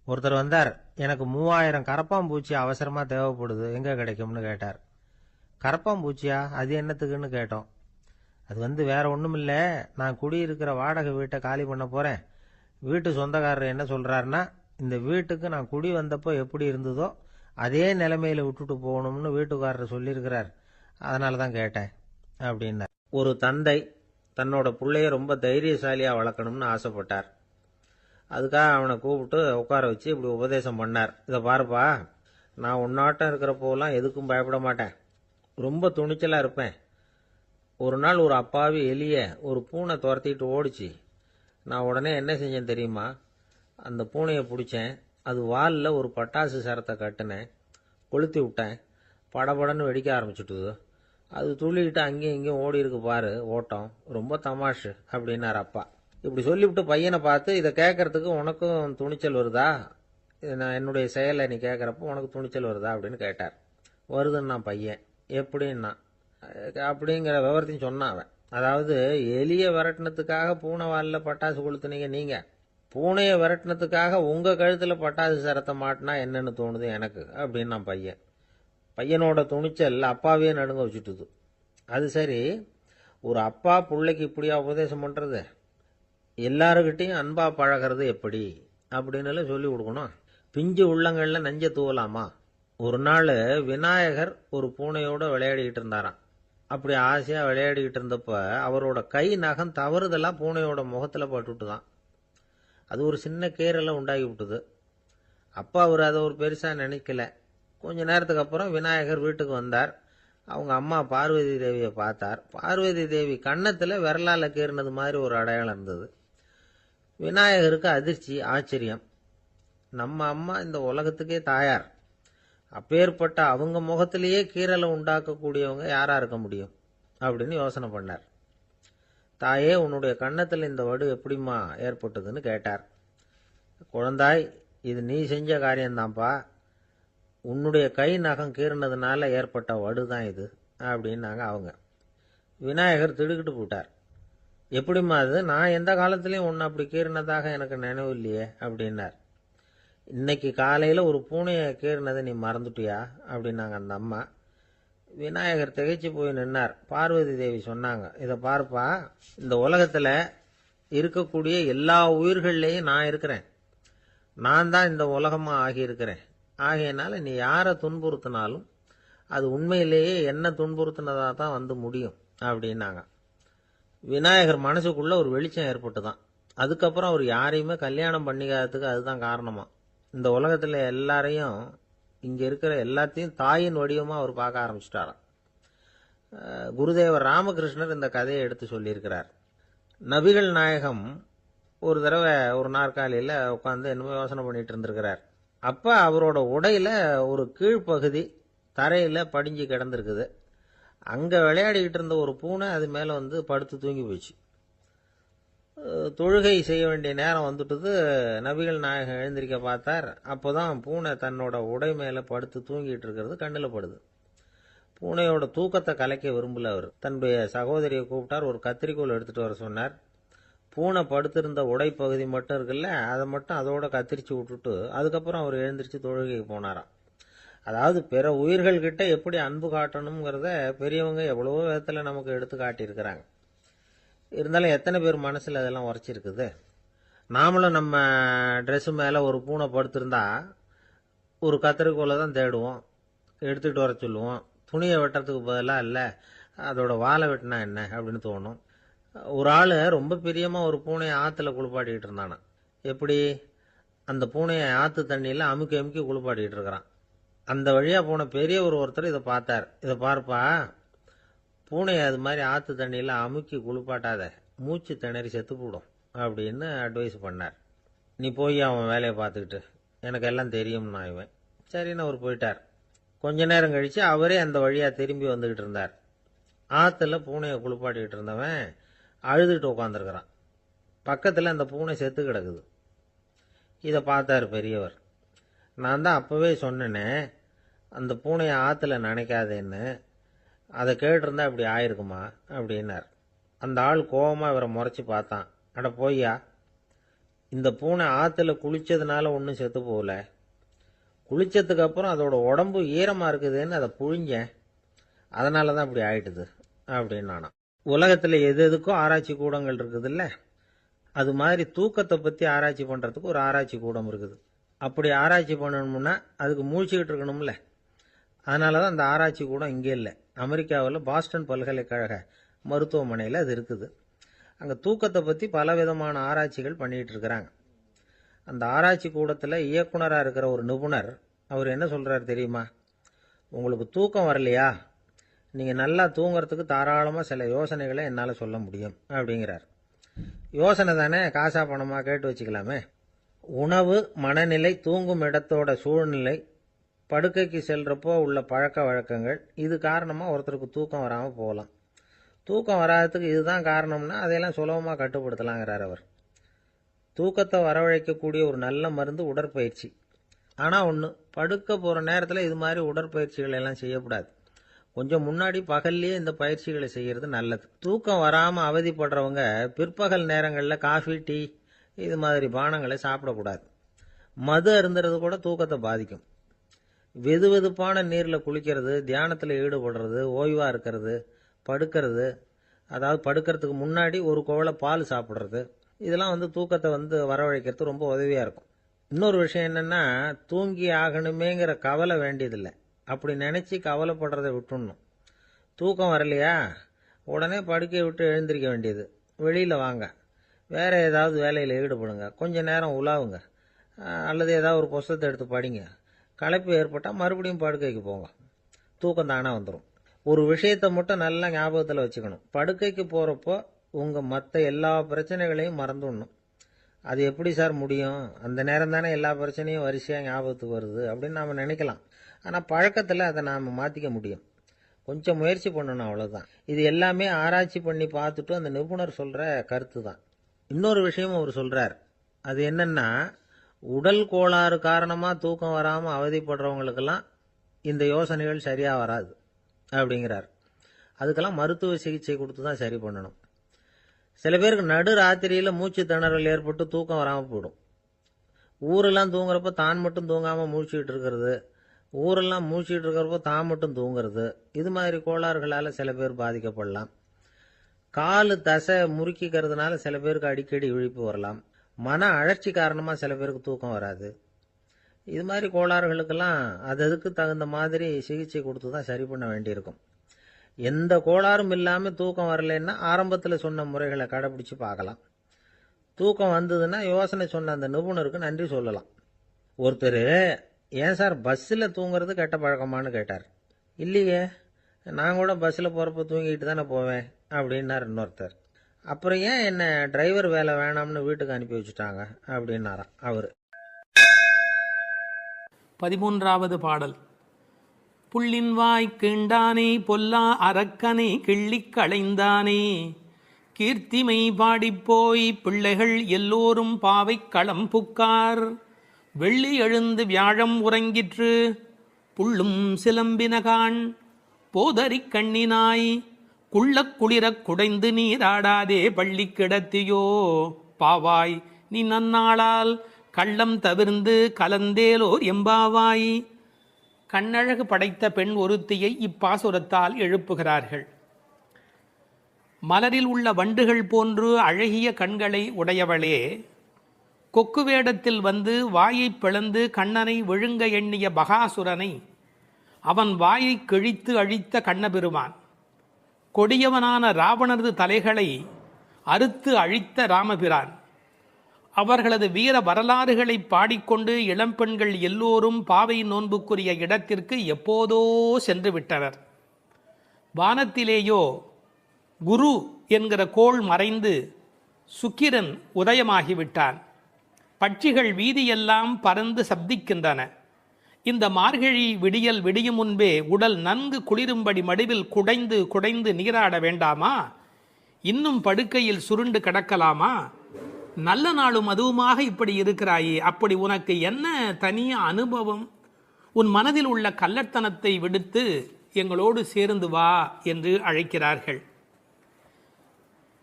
ஒருத்தர் வந்தார். எனக்கு 3000 கரப்பாம்பூச்சி அவசரமாக தேவைப்படுது, எங்கே கிடைக்கும்னு கேட்டார். கரப்பாம்பூச்சியா? அது என்னத்துக்குன்னு கேட்டோம். அது வேற ஒன்றும் இல்லை, நான் குடியிருக்கிற வாடகை வீட்டை காலி பண்ண போகிறேன். வீட்டு சொந்தக்காரர் என்ன சொல்கிறாருன்னா, இந்த வீட்டுக்கு நான் குடி வந்தப்போ எப்படி இருந்ததோ அதே நிலைமையில் விட்டுட்டு போகணும்னு வீட்டுக்காரர் சொல்லியிருக்கிறார், அதனால தான் கேட்டேன் அப்படின்னார். ஒரு தந்தை தன்னோட பிள்ளைய ரொம்ப தைரியசாலியாக வளர்க்கணும்னு ஆசைப்பட்டார். அதுக்காக அவனை கூப்பிட்டு உட்கார வச்சு இப்படி உபதேசம் பண்ணார். இதை பாருப்பா, நான் உன்னாட்டம் இருக்கிறப்போலாம் எதுக்கும் பயப்பட மாட்டேன், ரொம்ப துணிச்சலாக இருப்பேன். ஒரு நாள் ஒரு அப்பாவி எலிய ஒரு பூனை துரத்திட்டு ஓடிச்சு. நான் உடனே என்ன செஞ்சேன் தெரியுமா? அந்த பூனையை பிடிச்சேன். அது வாலில் ஒரு பட்டாசு சரத்தை கட்டினேன், கொளுத்தி விட்டேன். படபடன்னு வெடிக்க ஆரம்பிச்சுட்டுது. அது துள்ளிக்கிட்டு அங்கேயும் இங்கேயும் ஓடி இருக்கு பாரு ஓட்டம், ரொம்ப தமாஷு அப்படின்னார் அப்பா. இப்படி சொல்லிவிட்டு பையனை பார்த்து, இதை கேட்கறதுக்கு உனக்கும் துணிச்சல் வருதா? நான் என்னுடைய செயலை நீ கேட்குறப்போ உனக்கு துணிச்சல் வருதா அப்படின்னு கேட்டார். வருதுன்னா பையன். எப்படின்னா அப்படிங்கிற விவரத்தையும் சொன்னான் அவன். அதாவது எலியை விரட்டினத்துக்காக பூனை வாலில் பட்டாசு கொளுத்துனீங்க நீங்க, பூனையை விரட்டினத்துக்காக உங்க கழுத்தில் பட்டாசு சரத்தை மாட்டினா என்னன்னு தோணுது எனக்கு அப்படின்னா பையன். பையனோட துணிச்சல் அப்பாவே நடுங்க வச்சுட்டுது. அது சரி, ஒரு அப்பா பிள்ளைக்கு இப்படியா உபதேசம் பண்றது? எல்லாருக்கிட்டையும் அன்பா பழகிறது எப்படி அப்படின்னு சொல்லி கொடுக்கணும். பிஞ்சு உள்ளங்கள்ல நஞ்ச தூவலாமா? ஒரு நாள் விநாயகர் ஒரு பூனையோட விளையாடிக்கிட்டு இருந்தாராம். அப்படி ஆசையா விளையாடிக்கிட்டு இருந்தப்ப அவரோட கை நகம் தவறுதலா பூனையோட முகத்துல பட்டுட்டு தான். அது ஒரு சின்ன கீறலை உண்டாகி விட்டுது. அப்பா அவர் அதை ஒரு பெருசா நினைக்கல. கொஞ்ச நேரத்துக்கு அப்புறம் விநாயகர் வீட்டுக்கு வந்தார். அவங்க அம்மா பார்வதி தேவியை பார்த்தார். பார்வதி தேவி கன்னத்தில் விரலால கீறினது மாதிரி ஒரு அடையாளம் இருந்தது. விநாயகருக்கு அதிர்ச்சி, ஆச்சரியம். நம்ம அம்மா இந்த உலகத்துக்கே தாயார், அப்பேற்பட்ட அவங்க முகத்திலேயே கீறலை உண்டாக்கக்கூடியவங்க யாரா இருக்க முடியும் அப்படின்னு யோசனை பண்ணார். தாயே, உன்னுடைய கன்னத்தில் இந்த வடு எப்படிம்மா ஏற்பட்டதுன்னு கேட்டார். குழந்தாய், இது நீ செஞ்ச காரியம்தான்ப்பா. உன்னுடைய கை நகம் கீறினதுனால ஏற்பட்ட வடு தான் இது அப்படின்னாங்க அவங்க. விநாயகர் திடுக்கிட்டு போட்டார். எப்படிம்மா அது? நான் எந்த காலத்திலையும் உன்னை அப்படி கீறினதாக எனக்கு நினைவு இல்லையே அப்படின்னார். இன்னைக்கு காலையில் ஒரு பூனையை கீறினதை நீ மறந்துட்டியா அப்படின்னாங்க அந்த அம்மா. விநாயகர் திகைச்சு போய் நின்னார். பார்வதி தேவி சொன்னாங்க, இதை பார்ப்பா, இந்த உலகத்தில் இருக்கக்கூடிய எல்லா உயிர்கள்லேயும் நான் இருக்கிறேன். நான் தான் இந்த உலகமாக ஆகியிருக்கிறேன். ஆகையினால நீ யாரை துன்புறுத்தினாலும் அது உண்மையிலேயே என்ன துன்புறுத்தினதாக தான் வந்து முடியும் அப்படின்னாங்க. விநாயகர் மனசுக்குள்ள ஒரு வெளிச்சம் ஏற்பட்டுதான். அதுக்கப்புறம் அவர் யாரையுமே கல்யாணம் பண்ணிக்காததுக்கு அதுதான் காரணமா. இந்த உலகத்தில் எல்லாரையும், இங்கே இருக்கிற எல்லாத்தையும் தாயின் வடிவமாக அவர் பார்க்க ஆரம்பிச்சிட்டாராம். குருதேவர் ராமகிருஷ்ணர் இந்த கதையை எடுத்து சொல்லியிருக்கிறார். நபிகள் நாயகம் ஒரு தடவை ஒரு நாற்காலியில் உட்காந்து என்னமோ யோசனை பண்ணிட்டு இருந்திருக்கிறார். அப்போ அவரோட உடையில ஒரு கீழ்ப்பகுதி தரையில் படிஞ்சு கிடந்திருக்குது. அங்கே விளையாடிக்கிட்டு இருந்த ஒரு பூனை அது மேலே வந்து படுத்து தூங்கி போச்சு. தொழுகை செய்ய வேண்டிய நேரம் வந்துட்டது. நபிகள் நாயகம் எழுந்திருக்க பார்த்தார். அப்போதான் பூனை தன்னோட உடை மேலே படுத்து தூங்கிட்டு இருக்கிறது கண்ணில் படுது. பூனையோட தூக்கத்தை கலைக்க விரும்பல அவர். தன்னுடைய சகோதரியை கூப்பிட்டார். ஒரு கத்திரிக்கோல் எடுத்துட்டு வர சொன்னார். பூனை படுத்திருந்த உடை பகுதி மட்டும் இருக்குல்ல, அதை மட்டும் அதோட கத்திரிச்சு விட்டுட்டு அதுக்கப்புறம் அவர் எழுந்திரிச்சு தொழுகைக்கு போனாராம். அதாவது பிற உயிர்கள்கிட்ட எப்படி அன்பு காட்டணுங்கிறத பெரியவங்க எவ்வளவோ விதத்தில் நமக்கு எடுத்து காட்டியிருக்கிறாங்க. இருந்தாலும் எத்தனை பேர் மனசில் அதெல்லாம் உரைச்சிருக்குது? நாமளும் நம்ம ட்ரெஸ்ஸு மேலே ஒரு பூனை படுத்திருந்தா ஒரு கத்திரிக்கோலை தான் தேடுவோம், எடுத்துகிட்டு வர சொல்லுவோம். துணியை வெட்டுறதுக்கு பதிலாக இல்லை அதோட வாழை வெட்டினா என்ன அப்படின்னு தோணும். ஒரு ஆள் ரொம்ப பிரியமாக ஒரு பூனையை ஆற்றுல குளிப்பாட்டிக்கிட்டு இருந்தானா. எப்படி? அந்த பூனையை ஆற்று தண்ணியில் அமுக்கி அமுக்கி குளிப்பாட்டிக்கிட்டு இருக்கிறான். அந்த வழியாக போன பெரியவர் ஒருத்தர் இதை பார்த்தார். இதை பார்ப்பா, பூனையை அது மாதிரி ஆற்று தண்ணியில் அமுக்கி குளிப்பாட்டாத, மூச்சு திணறி செத்து போடும் அப்படின்னு அட்வைஸ் பண்ணார். நீ போய் அவன் வேலையை பார்த்துக்கிட்டு, எனக்கு எல்லாம் தெரியும்னா இவன். சரின்னு அவர் போயிட்டார். கொஞ்ச நேரம் கழித்து அவரே அந்த வழியாக திரும்பி வந்துக்கிட்டு இருந்தார். ஆற்றுல பூனையை குளிப்பாட்டிக்கிட்டு இருந்தவன் அழுதுகிட்டு உட்காந்துருக்கிறான். பக்கத்தில் அந்த பூனை செத்து கிடக்குது. இதை பார்த்தார் பெரியவர். நான் தான் அப்போவே சொன்னேனே அந்த பூனையை ஆற்றுல நினைக்காதேன்னு, அதை கேட்டிருந்தா இப்படி ஆயிருக்குமா அப்படின்னார். அந்த ஆள் கோபமாக இவரை முறைச்சி பார்த்தான். அட போய்யா, இந்த பூனை ஆற்றுல குளித்ததுனால ஒன்றும் செத்து போகல, குளித்ததுக்கு அப்புறம் அதோட உடம்பு ஈரமாக இருக்குதுன்னு அதை புழிஞ்சேன், அதனால தான் இப்படி ஆயிட்டுது அப்படின்னு நானா. உலகத்தில் எது எதுக்கும் ஆராய்ச்சி கூடங்கள் இருக்குதுல்ல, அது மாதிரி தூக்கத்தை பற்றி ஆராய்ச்சி பண்ணுறதுக்கு ஒரு ஆராய்ச்சி கூடம் இருக்குது. அப்படி ஆராய்ச்சி பண்ணணும்னா அதுக்கு மூழ்கிக்கிட்டு இருக்கணும்ல. அதனால தான் அந்த ஆராய்ச்சி கூடம் இங்கே இல்லை. அமெரிக்காவில் பாஸ்டன் பல்கலைக்கழக மருத்துவமனையில் அது இருக்குது. அங்கே தூக்கத்தை பற்றி பலவிதமான ஆராய்ச்சிகள் பண்ணிகிட்டு இருக்கிறாங்க. அந்த ஆராய்ச்சி கூடத்தில் இயக்குனராக இருக்கிற ஒரு நிபுணர் அவர் என்ன சொல்கிறார் தெரியுமா? உங்களுக்கு தூக்கம் வரலையா, நீங்கள் நல்லா தூங்குறதுக்கு தாராளமாக சில யோசனைகளை என்னால் சொல்ல முடியும் அப்படிங்கிறார். யோசனை தானே, காசா பணமாக கேட்டு வச்சுக்கலாமே. உணவு, மனநிலை, தூங்கும் இடத்தோட சூழ்நிலை, படுக்கைக்கு செல்கிறப்போ உள்ள பழக்க வழக்கங்கள், இது காரணமாக ஒருத்தருக்கு தூக்கம் வராமல் போகலாம். தூக்கம் வராததுக்கு இதுதான் காரணம்னா அதையெல்லாம் சுலபமாக கட்டுப்படுத்தலாங்கிறார் அவர். தூக்கத்தை வரவழைக்கக்கூடிய ஒரு நல்ல மருந்து உடற்பயிற்சி. ஆனால் ஒன்று, படுக்க போகிற நேரத்தில் இது மாதிரி உடற்பயிற்சிகள் எல்லாம் செய்யக்கூடாது. கொஞ்சம் முன்னாடி பகல்லையே இந்த பயிற்சிகளை செய்கிறது நல்லது. தூக்கம் வராமல் அவதிப்படுறவங்க பிற்பகல் நேரங்களில் காஃபி, டீ இது மாதிரி பானங்களை சாப்பிடக்கூடாது. மது அருந்துறது கூட தூக்கத்தை பாதிக்கும். வெது வெதுப்பான நீரில் குளிக்கிறது, தியானத்தில் ஈடுபடுறது, ஓய்வாக இருக்கிறது, படுக்கிறது, அதாவது படுக்கிறதுக்கு முன்னாடி ஒரு குவளை பால் சாப்பிட்றது, இதெல்லாம் தூக்கத்தை வரவழைக்கிறது ரொம்ப உதவியாக இருக்கும். இன்னொரு விஷயம் என்னென்னா, தூங்கி ஆகணுமேங்கிற கவலை வேண்டியதில்லை. அப்படி நினச்சி கவலைப்படுறதை விட்டுடணும். தூக்கம் வரலையா, உடனே படுக்கையை விட்டு எழுந்திருக்க வேண்டியது. வெளியில் வாங்க, வேறு ஏதாவது வேலையில் ஈடுபடுங்க, கொஞ்சம் நேரம் உலாவுங்க, அல்லது ஏதாவது ஒரு புஸ்தகத்தை எடுத்து படிங்க. களைப்பு ஏற்பட்டால் மறுபடியும் படுக்கைக்கு போங்க. தூக்கம் தானாக வந்துடும். ஒரு விஷயத்தை மட்டும் நல்லா ஞாபகத்தில் வச்சுக்கணும். படுக்கைக்கு போகிறப்போ உங்கள் மற்ற எல்லா பிரச்சனைகளையும் மறந்துடணும். அது எப்படி சார் முடியும், அந்த நேரம் தானே எல்லா பிரச்சனையும் வரிசையாக ஞாபகத்துக்கு வருது அப்படின்னு நாம் நினைக்கலாம். ஆனால் பழக்கத்தில் அதை நாம் மாற்றிக்க முடியும். கொஞ்சம் முயற்சி பண்ணணும், அவ்வளோதான். இது எல்லாமே ஆராய்ச்சி பண்ணி பார்த்துட்டு அந்த நிபுணர் சொல்கிற கருத்து தான். இன்னொரு விஷயமும் அவர் சொல்கிறார். அது என்னென்னா, உடல் கோளாறு காரணமாக தூக்கம் வராமல் அவதிப்படுறவங்களுக்கெல்லாம் இந்த யோசனைகள் சரியாக வராது அப்படிங்கிறார். அதுக்கெல்லாம் மருத்துவ சிகிச்சை கொடுத்து தான் சரி பண்ணணும். சில பேருக்கு நடு ராத்திரியில் மூச்சு திணறல் ஏற்பட்டு தூக்கம் வராமல் போயிடும். ஊரெல்லாம் தூங்குறப்ப தான் மட்டும் தூங்காமல் மூழ்கிட்டு இருக்கிறது, ஊரெல்லாம் மூழ்கிட்டு இருக்கிறப்போ தான் மட்டும் தூங்குறது, இது மாதிரி கோளாறுகளால் சில பேர் பாதிக்கப்படலாம். காலு தசை முறுக்கிக்கிறதுனால சில பேருக்கு அடிக்கடி இழிப்பு வரலாம். மன அழற்சி காரணமாக சில பேருக்கு தூக்கம் வராது. இது மாதிரி கோளாறுகளுக்கெல்லாம் அதுக்கு தகுந்த மாதிரி சிகிச்சை கொடுத்து தான் சரி பண்ண வேண்டியிருக்கும். எந்த கோளாறும் இல்லாமல் தூக்கம் வரலைன்னா ஆரம்பத்தில் சொன்ன முறைகளை கடைப்பிடிச்சு பார்க்கலாம். தூக்கம் வந்ததுன்னா யோசனை சொன்ன அந்த நிபுணருக்கு நன்றி சொல்லலாம். ஒருத்தர், ஏன் சார் பஸ்ஸில் தூங்குறது கெட்ட பழக்கமானு கேட்டார். இல்லையே, நான் கூட பஸ்ஸில் போகிறப்ப தூங்கிட்டு தானே போவேன் அப்படின்னார் இன்னொருத்தர். அப்புறம் ஏன் என்ன டிரைவர் வேலை வேணாம்னு வீட்டுக்கு அனுப்பி வச்சுட்டாங்க அப்படின்னாராம் அவர். 13வது பாடல். புள்ளின் வாய் கீண்டானே பொல்லா அரக்கனை கிள்ளிக் களைந்தானே, கீர்த்திமை பாடிப்போய் பிள்ளைகள் எல்லோரும் பாவை களம் புக்கார், வெள்ளி எழுந்து வியாழம் உறங்கிற்று புள்ளும் சிலம்பினகான், போதறிக் கண்ணினாய் குள்ளக் குளிரக் குடைந்து நீராடாதே பள்ளி கிடத்தியோ, பாவாய் நீ நன்னாளால் கள்ளம் தவிர்ந்து கலந்தேலோர் எம்பாவாய். கண்ணழகு படைத்த பெண் ஒருத்தியை இப்பாசுரத்தால் எழுப்புகிறார்கள். மலரில் உள்ள வண்டுகள் போன்று அழகிய கண்களை உடையவளே, கொக்கு வேடத்தில் வந்து வாயை பிளந்து கண்ணனை விழுங்க எண்ணிய பகாசுரனை அவன் வாயை கிழித்து அழித்த கண்ணபெருமான், கொடியவனான ராவணரது தலைகளை அறுத்து அழித்த ராமபிரான், அவர்களது வீர வரலாறுகளை பாடிக்கொண்டு இளம்பெண்கள் எல்லோரும் பாவை நோன்புக்குரிய இடத்திற்கு எப்போதோ சென்று விட்டனர். வானத்திலேயோ குரு என்கிற கோள் மறைந்து சுக்கிரன் உதயமாகிவிட்டான். பட்சிகள் வீதியெல்லாம் பறந்து சப்திக்கின்றன. இந்த மார்கழி விடியல் விடியும் முன்பே உடல் நன்கு குளிரும்படி மடுவில் குடைந்து குடைந்து நீராட வேண்டாமா? இன்னும் படுக்கையில் சுருண்டு கிடக்கலாமா? நல்ல நாளும் அதுவுமாக இப்படி இருக்கிறாயே, அப்படி உனக்கு என்ன தனிய அனுபவம்? உன் மனதில் உள்ள கள்ளத்தனத்தை விடுத்து எங்களோடு சேர்ந்து வா என்று அழைக்கிறார்கள்.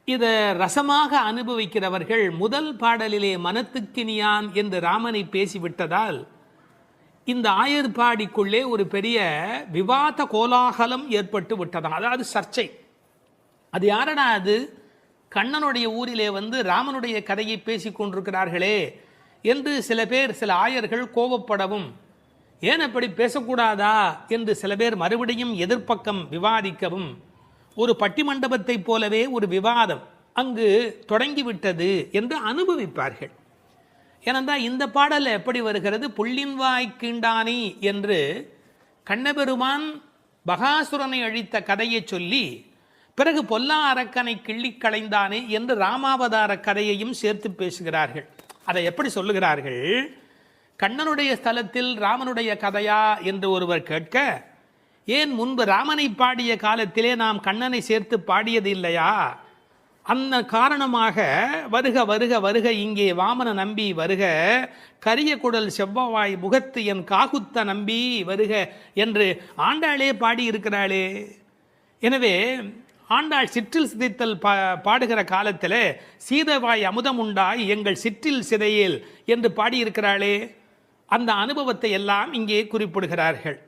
இதை ரசமாக அனுபவிக்கிறவர்கள் முதல் பாடலிலே மனத்துக்கினியான் என்று ராமனை பேசிவிட்டதால் இந்த ஆயர்பாடிக்குள்ளே ஒரு பெரிய விவாத கோலாகலம் ஏற்பட்டு விட்டதாம். அதாவது சர்ச்சை. அது யாரடா அது? கண்ணனுடைய ஊரிலே வந்து ராமனுடைய கதையை பேசிக் கொண்டிருக்கிறார்களே என்று சில பேர், சில ஆயர்கள் கோபப்படவும், ஏன் அப்படி பேசக்கூடாதா என்று சில பேர் மறுபடியும் எதிர்ப்பக்கம் விவாதிக்கவும், ஒரு பட்டிமண்டபத்தை போலவே ஒரு விவாதம் அங்கு தொடங்கிவிட்டது என்று அனுபவிப்பார்கள். ஏனென்றால் இந்த பாடலில் எப்படி வருகிறது? புள்ளின் வாய் கீண்டானி என்று கண்ணபெருமான் பகாசுரனை அழித்த கதையை சொல்லி பிறகு பொல்லா அரக்கனை கிள்ளி களைந்தானே என்று ராமாவதார கதையையும் சேர்த்து பேசுகிறார்கள். அதை எப்படி சொல்லுகிறார்கள்? கண்ணனுடைய ஸ்தலத்தில் ராமனுடைய கதையா என்று ஒருவர் கேட்க, ஏன் முன்பு ராமனை பாடிய காலத்திலே நாம் கண்ணனை சேர்த்து பாடியது இல்லையா? அந்த காரணமாக வருக வருக வருக இங்கே வாமன நம்பி வருக, கரிய குடல் செவ்வவாய் முகத்து என் காகுத்த நம்பி வருக என்று ஆண்டாளே பாடியிருக்கிறாளே. எனவே ஆண்டாள் சிற்றில் சிதைத்தல் பாடுகிற காலத்தில் சீதவாய் அமுதம் உண்டாய் எங்கள் சிற்றில் சிதையேல் என்று பாடியிருக்கிறாளே. அந்த அனுபவத்தை எல்லாம் இங்கே குறிப்பிடுகிறார்கள்.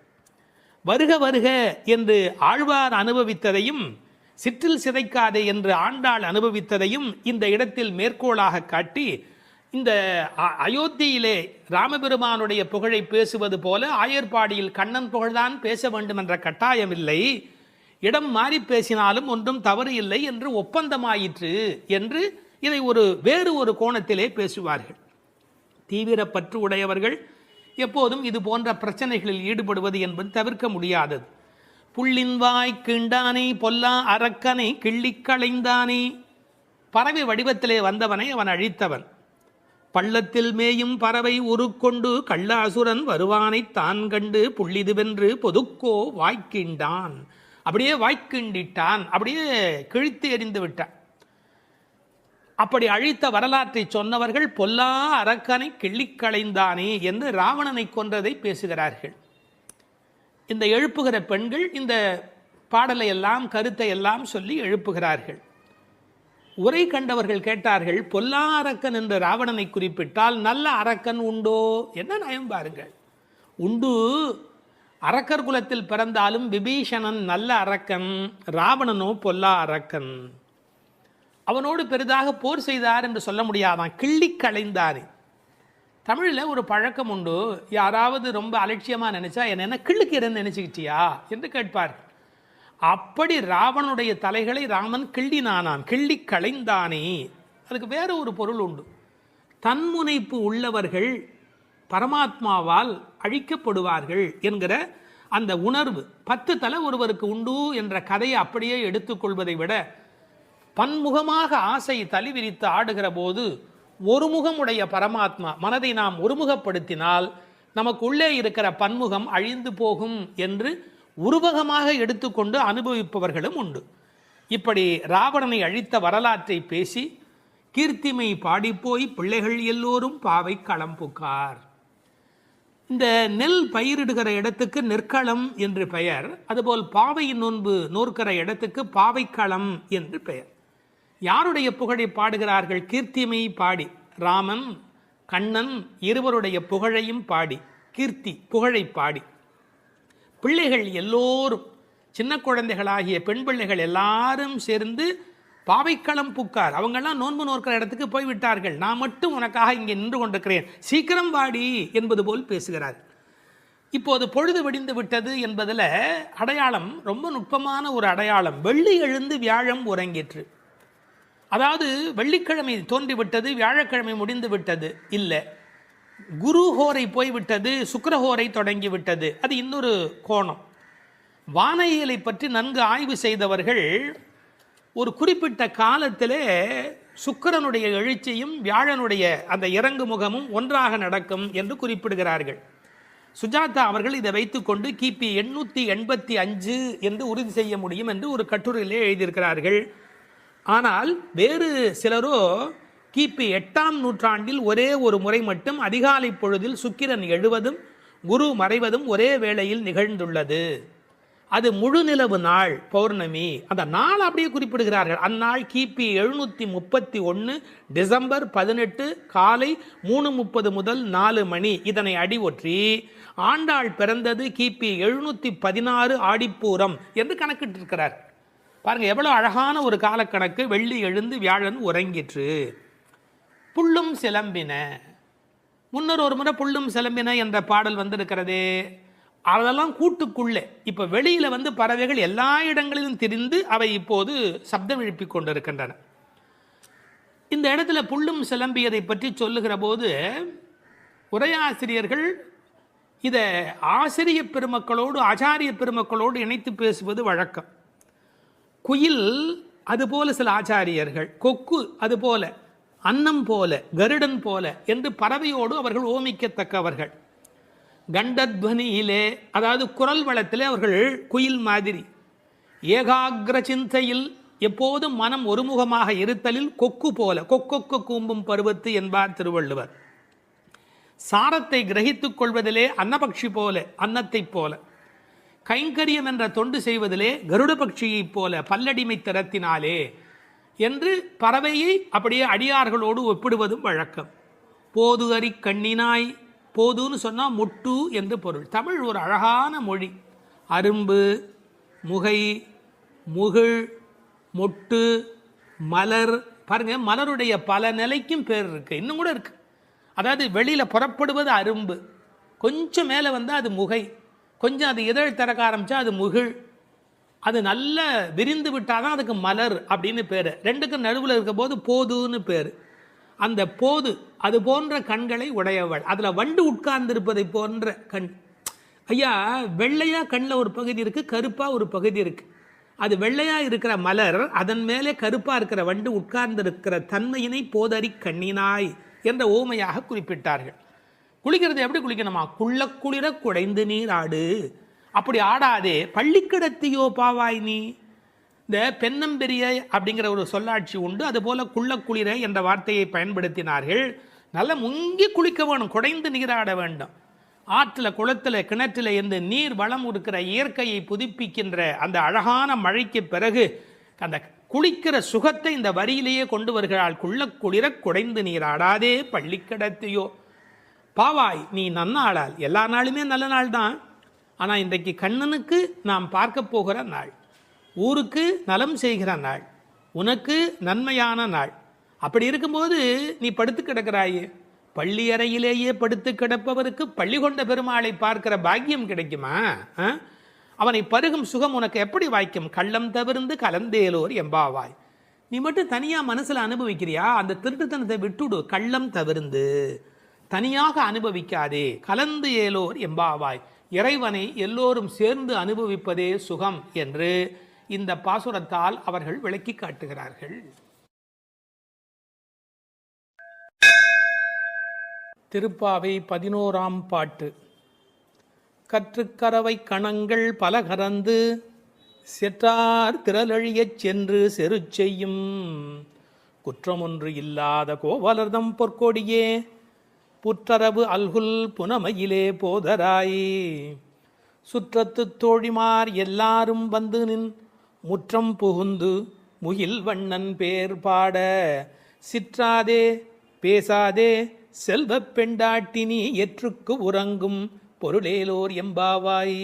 வருக வருக என்று ஆழ்வார் அனுபவித்ததையும் சிற்றில் சிதைக்காதே என்று ஆண்டாள் அனுபவித்ததையும் இந்த இடத்தில் மேற்கோளாக காட்டி, இந்த அயோத்தியிலே ராமபெருமானுடைய புகழை பேசுவது போல ஆயர்பாடியில் கண்ணன் புகழ்தான் பேச வேண்டும் என்ற கட்டாயமில்லை, இடம் மாறி பேசினாலும் ஒன்றும் தவறு இல்லை என்று ஒப்பந்தமாயிற்று என்று இதை வேறு ஒரு கோணத்திலே பேசுவார்கள். தீவிர பற்று உடையவர்கள் எப்போதும் இது போன்ற பிரச்சனைகளில் ஈடுபடுவது என்பது தவிர்க்க முடியாதது. புள்ளின் வாய் கிண்டானே பொல்லா அரக்கனை கிள்ளி களைந்தானே. பறவை வடிவத்திலே வந்தவனை அவன் அழித்தவன். பள்ளத்தில் மேயும் பறவை உருக்கொண்டு கள்ளாசுரன் வருவானை தான் கண்டு புள்ளிதுவென்று பொதுக்கோ வாய்க்கிண்டான். அப்படியே வாய்க்கிண்டிட்டான், அப்படியே கிழித்து எறிந்து விட்டான். அப்படி அழித்த வரலாற்றை சொன்னவர்கள் பொல்லா அரக்கனை கிள்ளி களைந்தானே என்று ராவணனை கொன்றதை பேசுகிறார்கள். இந்த எழுப்புகிற பெண்கள் இந்த பாடலை எல்லாம் கருத்தை எல்லாம் சொல்லி எழுப்புகிறார்கள். உரை கண்டவர்கள் கேட்டார்கள், பொல்லா அரக்கன் என்று ராவணனை குறிப்பிட்டால் நல்ல அரக்கன் உண்டோ? என்ன நயம் பாருங்கள். உண்டு, அரக்கர் குலத்தில் பிறந்தாலும் விபீஷணன் நல்ல அரக்கன், ராவணனோ பொல்லா அரக்கன். அவனோடு பெரிதாக போர் செய்தார் என்று சொல்ல முடியாதான், கிள்ளி களைந்தார். தமிழில் ஒரு பழக்கம் உண்டு, யாராவது ரொம்ப அலட்சியமாக நினைச்சா என்ன கிள்ளுக்கிறன்னு நினைச்சுக்கிட்டியா என்று கேட்பார். அப்படி ராவனுடைய தலைகளை ராமன் கிள்ளினானான், கிள்ளி களைந்தானே. அதுக்கு வேற ஒரு பொருள் உண்டு. தன்முனைப்பு உள்ளவர்கள் பரமாத்மாவால் அழிக்கப்படுவார்கள் என்கிற அந்த உணர்வு 10 தலை ஒருவருக்கு உண்டு என்ற கதையை அப்படியே எடுத்துக்கொள்வதை விட, பன்முகமாக ஆசை தலி விரித்து ஆடுகிற போது ஒரு முகமுடைய பரமாத்மா மனதை நாம் ஒருமுகப்படுத்தினால் நமக்கு உள்ளே இருக்கிற பன்முகம் அழிந்து போகும் என்று உருவகமாக எடுத்துக்கொண்டு அனுபவிப்பவர்களும் உண்டு. இப்படி ராவணனை அழித்த வரலாற்றை பேசி கீர்த்திமை பாடிப்போய் பிள்ளைகள் எல்லோரும் பாவை களம் புக்கார். இந்த நெல் பயிரிடுகிற இடத்துக்கு நெற்களம் என்று பெயர். அதுபோல் பாவையின் நோன்பு நோற்கிற இடத்துக்கு பாவைக்களம் என்று பெயர். யாருடைய புகழை பாடுகிறார்கள்? கீர்த்திமை பாடி, ராமன் கண்ணன் இருவருடைய புகழையும் பாடி, கீர்த்தி புகழை பாடி, பிள்ளைகள் எல்லோரும் சின்ன குழந்தைகளாகிய பெண் பிள்ளைகள் எல்லாரும் சேர்ந்து பாவைக்களம் புக்கார். அவங்கெல்லாம் நோன்பு நோக்கிற இடத்துக்கு போய்விட்டார்கள், நான் மட்டும் உனக்காக இங்கே நின்று கொண்டிருக்கிறேன், சீக்கிரம் வாடி என்பது போல் பேசுகிறார். இப்போது பொழுது விடிந்து விட்டது என்பதில் அடையாளம் ரொம்ப நுட்பமான ஒரு அடையாளம். வெள்ளி எழுந்து வியாழம் உறங்கிற்று. அதாவது வெள்ளிக்கிழமை தோன்றிவிட்டது, வியாழக்கிழமை முடிந்து விட்டது இல்லை, குரு ஹோரை போய்விட்டது, சுக்கிரஹோரை தொடங்கி விட்டது. அது இன்னொரு கோணம். வானியலை பற்றி நன்கு ஆய்வு செய்தவர்கள் ஒரு குறிப்பிட்ட காலத்திலே சுக்கிரனுடைய எழுச்சியும் வியாழனுடைய அந்த இறங்கு முகமும் ஒன்றாக நடக்கும் என்று குறிப்பிடுகிறார்கள். சுஜாதா அவர்கள் இதை வைத்துக்கொண்டு கிபி 885 என்று உறுதி செய்ய முடியும் என்று ஒரு கட்டுரையிலே எழுதியிருக்கிறார்கள். ஆனால் வேறு சிலரோ கிபி 8ஆம் நூற்றாண்டில் ஒரே ஒரு முறை மட்டும் அதிகாலை பொழுதில் சுக்கிரன் எழுவதும் குரு மறைவதும் ஒரே வேளையில் நிகழ்ந்துள்ளது. அது முழு நிலவு நாள், பௌர்ணமி. அந்த நாள் அப்படியே குறிப்பிடுகிறார்கள். அந்நாள் கிபி 731 டிசம்பர் 18 காலை 3:30 முதல் 4 மணி. இதனை அடி ஒற்றி ஆண்டாள் பிறந்தது கிபி 716 ஆடிப்பூரம் என்று கணக்கிட்டிருக்கிறார். பாருங்க எவ்வளவு அழகான ஒரு காலக்கணக்கு. வெள்ளி எழுந்து வியாழன் உறங்கிற்று. புள்ளும் சிலம்பின. முன்னர் ஒரு முறை புள்ளும் சிலம்பின என்ற பாடல் வந்திருக்கிறதே, அதெல்லாம் கூட்டுக்குள்ளே. இப்போ வெளியில் பறவைகள் எல்லா இடங்களிலும் திரிந்து அவை இப்போது சப்தம் எழுப்பி கொண்டிருக்கின்றன. இந்த இடத்துல புள்ளும் சிலம்பியதை பற்றி சொல்லுகிற போது உரையாசிரியர்கள் இதை ஆசிரிய பெருமக்களோடு ஆச்சாரிய பெருமக்களோடு இணைத்து பேசுவது வழக்கம். குயில் அதுபோல சில ஆச்சாரியர்கள், கொக்கு அதுபோல, அன்னம் போல, கருடன் போல என்று பறவையோடு அவர்கள் ஓமிக்கத்தக்கவர்கள். கண்டத்வனியிலே, அதாவது குரல் வளத்திலே அவர்கள் குயில் மாதிரி. ஏகாகிர சிந்தையில், எப்போதும் மனம் ஒருமுகமாக இருத்தலில் கொக்கு போல, கொக்கொக்க கூம்பும் பருவத்து என்பார் திருவள்ளுவர். சாரத்தை கிரகித்துக் கொள்வதிலே அன்னபக்ஷி போல, அன்னத்தைப் போல. கைங்கரியம் என்ற தொண்டு செய்வதிலே கருட பட்சியைப் போல, பல்லடிமை திறத்தினாலே என்று பறவையை அப்படியே அடியார்களோடு ஒப்பிடுவதும் வழக்கம். போது அறி கண்ணினாய், போதுன்னு சொன்னால் முட்டு என்று பொருள். தமிழ் ஒரு அழகான மொழி. அரும்பு, முகை, முகிழ், மொட்டு, மலர். பாருங்க, மலருடைய பல நிலைக்கும் பேர் இருக்கு, இன்னும் கூட இருக்கு. அதாவது வெளியில் புறப்படுவது அரும்பு, கொஞ்சம் மேலே வந்தால் அது முகை, கொஞ்சம் அது இதழ் திறக்க ஆரம்பித்தா அது முகிழ், அது நல்ல விரிந்து விட்டால் தான் அதுக்கு மலர் அப்படின்னு பேர். ரெண்டுக்கும் நடுவில் இருக்க போது போதுன்னு பேர். அந்த போது அது போன்ற கண்களை உடையவள். அதில் வண்டு உட்கார்ந்திருப்பதை போன்ற கண். ஐயா, வெள்ளையாக கண்ணில் ஒரு பகுதி இருக்குது, கருப்பாக ஒரு பகுதி இருக்குது. அது வெள்ளையாக இருக்கிற மலர், அதன் மேலே கருப்பாக இருக்கிற வண்டு உட்கார்ந்திருக்கிற தன்மையினை போதறி கண்ணினாய் என்ற ஓமையாக குறிப்பிட்டார்கள். குளிக்கிறது எப்படி குளிக்கணுமா? குள்ள குளிர குடைந்து நீர் ஆடு. அப்படி ஆடாதே, பள்ளிக்கிடத்தியோ பாவாய் நீ. இந்த பெண்ணம்பெரிய அப்படிங்கிற ஒரு சொல்லாட்சி உண்டு. அதுபோல குள்ள குளிர என்ற வார்த்தையை பயன்படுத்தினார்கள். நல்லா முங்கி குளிக்க வேணும், குடைந்து நீராட வேண்டும். ஆற்றில், குளத்தில், கிணற்றில் இருந்து நீர் வளம் இருக்கிற இயற்கையை புதுப்பிக்கின்ற அந்த அழகான மழைக்கு பிறகு அந்த குளிக்கிற சுகத்தை இந்த வரியிலேயே கொண்டு வருகிறாள். குள்ள குளிர குடைந்து நீராடாதே பள்ளிக்கிடத்தியோ பாவாய் நீ நன்னாளால். எல்லா நாளுமே நல்ல நாள் தான். ஆனால் இன்றைக்கு கண்ணனுக்கு நாம் பார்க்க போகிற நாள், ஊருக்கு நலம் செய்கிற நாள், உனக்கு நன்மையான நாள். அப்படி இருக்கும்போது நீ படுத்து கிடக்கிறாயே, பள்ளி அறையிலேயே படுத்து கிடப்பவருக்கு பள்ளி கொண்ட பெருமாளை பார்க்கிற பாக்கியம் கிடைக்குமா? அவனை பருகும் சுகம் உனக்கு எப்படி வாய்க்கும்? கள்ளம் தவிர்ந்து கலந்தேலோர் எம்பாவாய். நீ மட்டும் தனியாக மனசில் அனுபவிக்கிறியா? அந்த திருட்டுத்தனத்தை விட்டுடு. கள்ளம் தவிர்ந்து தனியாக அனுபவிக்காதே, கலந்து ஏலோர் எம்பாவாய். இறைவனை எல்லோரும் சேர்ந்து அனுபவிப்பதே சுகம் என்று இந்த பாசுரத்தால் அவர்கள் விளக்கி காட்டுகிறார்கள். திருப்பாவை 11ஆம் பாட்டு. கற்றுக்கரவை கணங்கள் பல கறந்து செற்றார் திரளழியச் சென்று செரு செய்யும் குற்றமொன்று இல்லாத கோவலர்தம் பொற்கொடியே புற்றரவு அல்குல் புனமையிலே போதராய். சுற்றத்து தோழிமார் எல்லாரும் வந்து நின் முற்றம் புகுந்து முகில் வண்ணன் பேர் பாட சிற்றாதே பேசாதே செல்வப் பெண்டாட்டினி எற்றுக்கு உறங்கும் பொருளேலோர் எம்பாவாய்.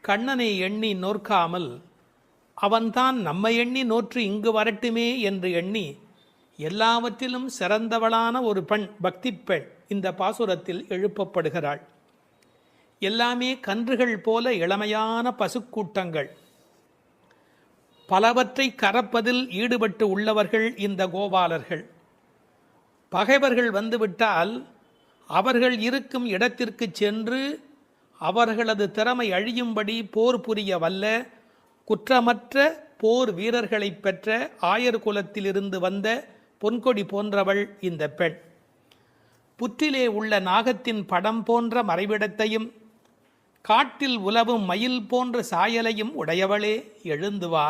கண்ணனை எண்ணி நோற்காமல் அவன்தான் நம்மை எண்ணி நோற்று இங்கு வரட்டுமே என்று எண்ணி எல்லாவற்றிலும் சிறந்தவளான ஒரு பெண், பக்தி பெண் இந்த பாசுரத்தில் எழுப்பப்படுகிறாள். எல்லாமே கன்றுகள் போல இளமையான பசுக்கூட்டங்கள், பலவற்றை கறப்பதில் ஈடுபட்டு உள்ளவர்கள் இந்த கோபாலர்கள். பகைவர்கள் வந்துவிட்டால் அவர்கள் இருக்கும் இடத்திற்கு சென்று அவர்களது திறமை அழியும்படி போர் புரிய வல்ல குற்றமற்ற போர் வீரர்களை பெற்ற ஆயர் குலத்திலிருந்து வந்த பொன்கொடி போன்றவள் இந்த பெண். புற்றிலே உள்ள நாகத்தின் படம் போன்ற மறைவிடத்தையும் காட்டில் உலவும் மயில் போன்ற சாயலையும் உடையவளே, எழுந்து வா.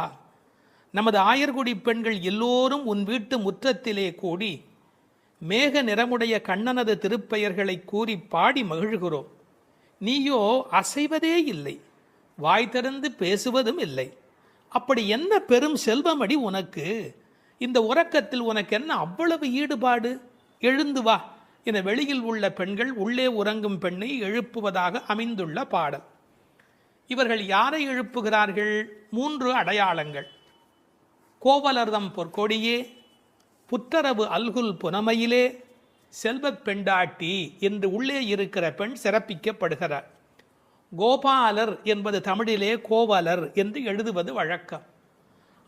நமது ஆயர்குடி பெண்கள் எல்லோரும் உன் வீட்டு முற்றத்திலே கூடி மேக நிறமுடைய கண்ணனது திருப்பெயர்களை கூறி பாடி மகிழ்கிறோம். நீயோ அசைவதே இல்லை, வாய் திறந்து பேசுவதும் இல்லை. அப்படி என்ன பெரும் செல்வமடி உனக்கு? இந்த உறக்கத்தில் உனக்கு என்ன அவ்வளவு ஈடுபாடு? எழுந்து வா என வெளியில் உள்ள பெண்கள் உள்ளே உறங்கும் பெண்ணை எழுப்புவதாக அமைந்துள்ள பாடல். இவர்கள் யாரை எழுப்புகிறார்கள்? 3 அடையாளங்கள். கோவலர்தம் பொற்கொடியே, புற்றரவு அல்குல் புனமையிலே, செல்வப் பெண்டாட்டி என்று உள்ளே இருக்கிற பெண் சிறப்பிக்கப்படுகிறார். கோபாலர் என்பது தமிழிலே கோவலர் என்று எழுதுவது வழக்கம்.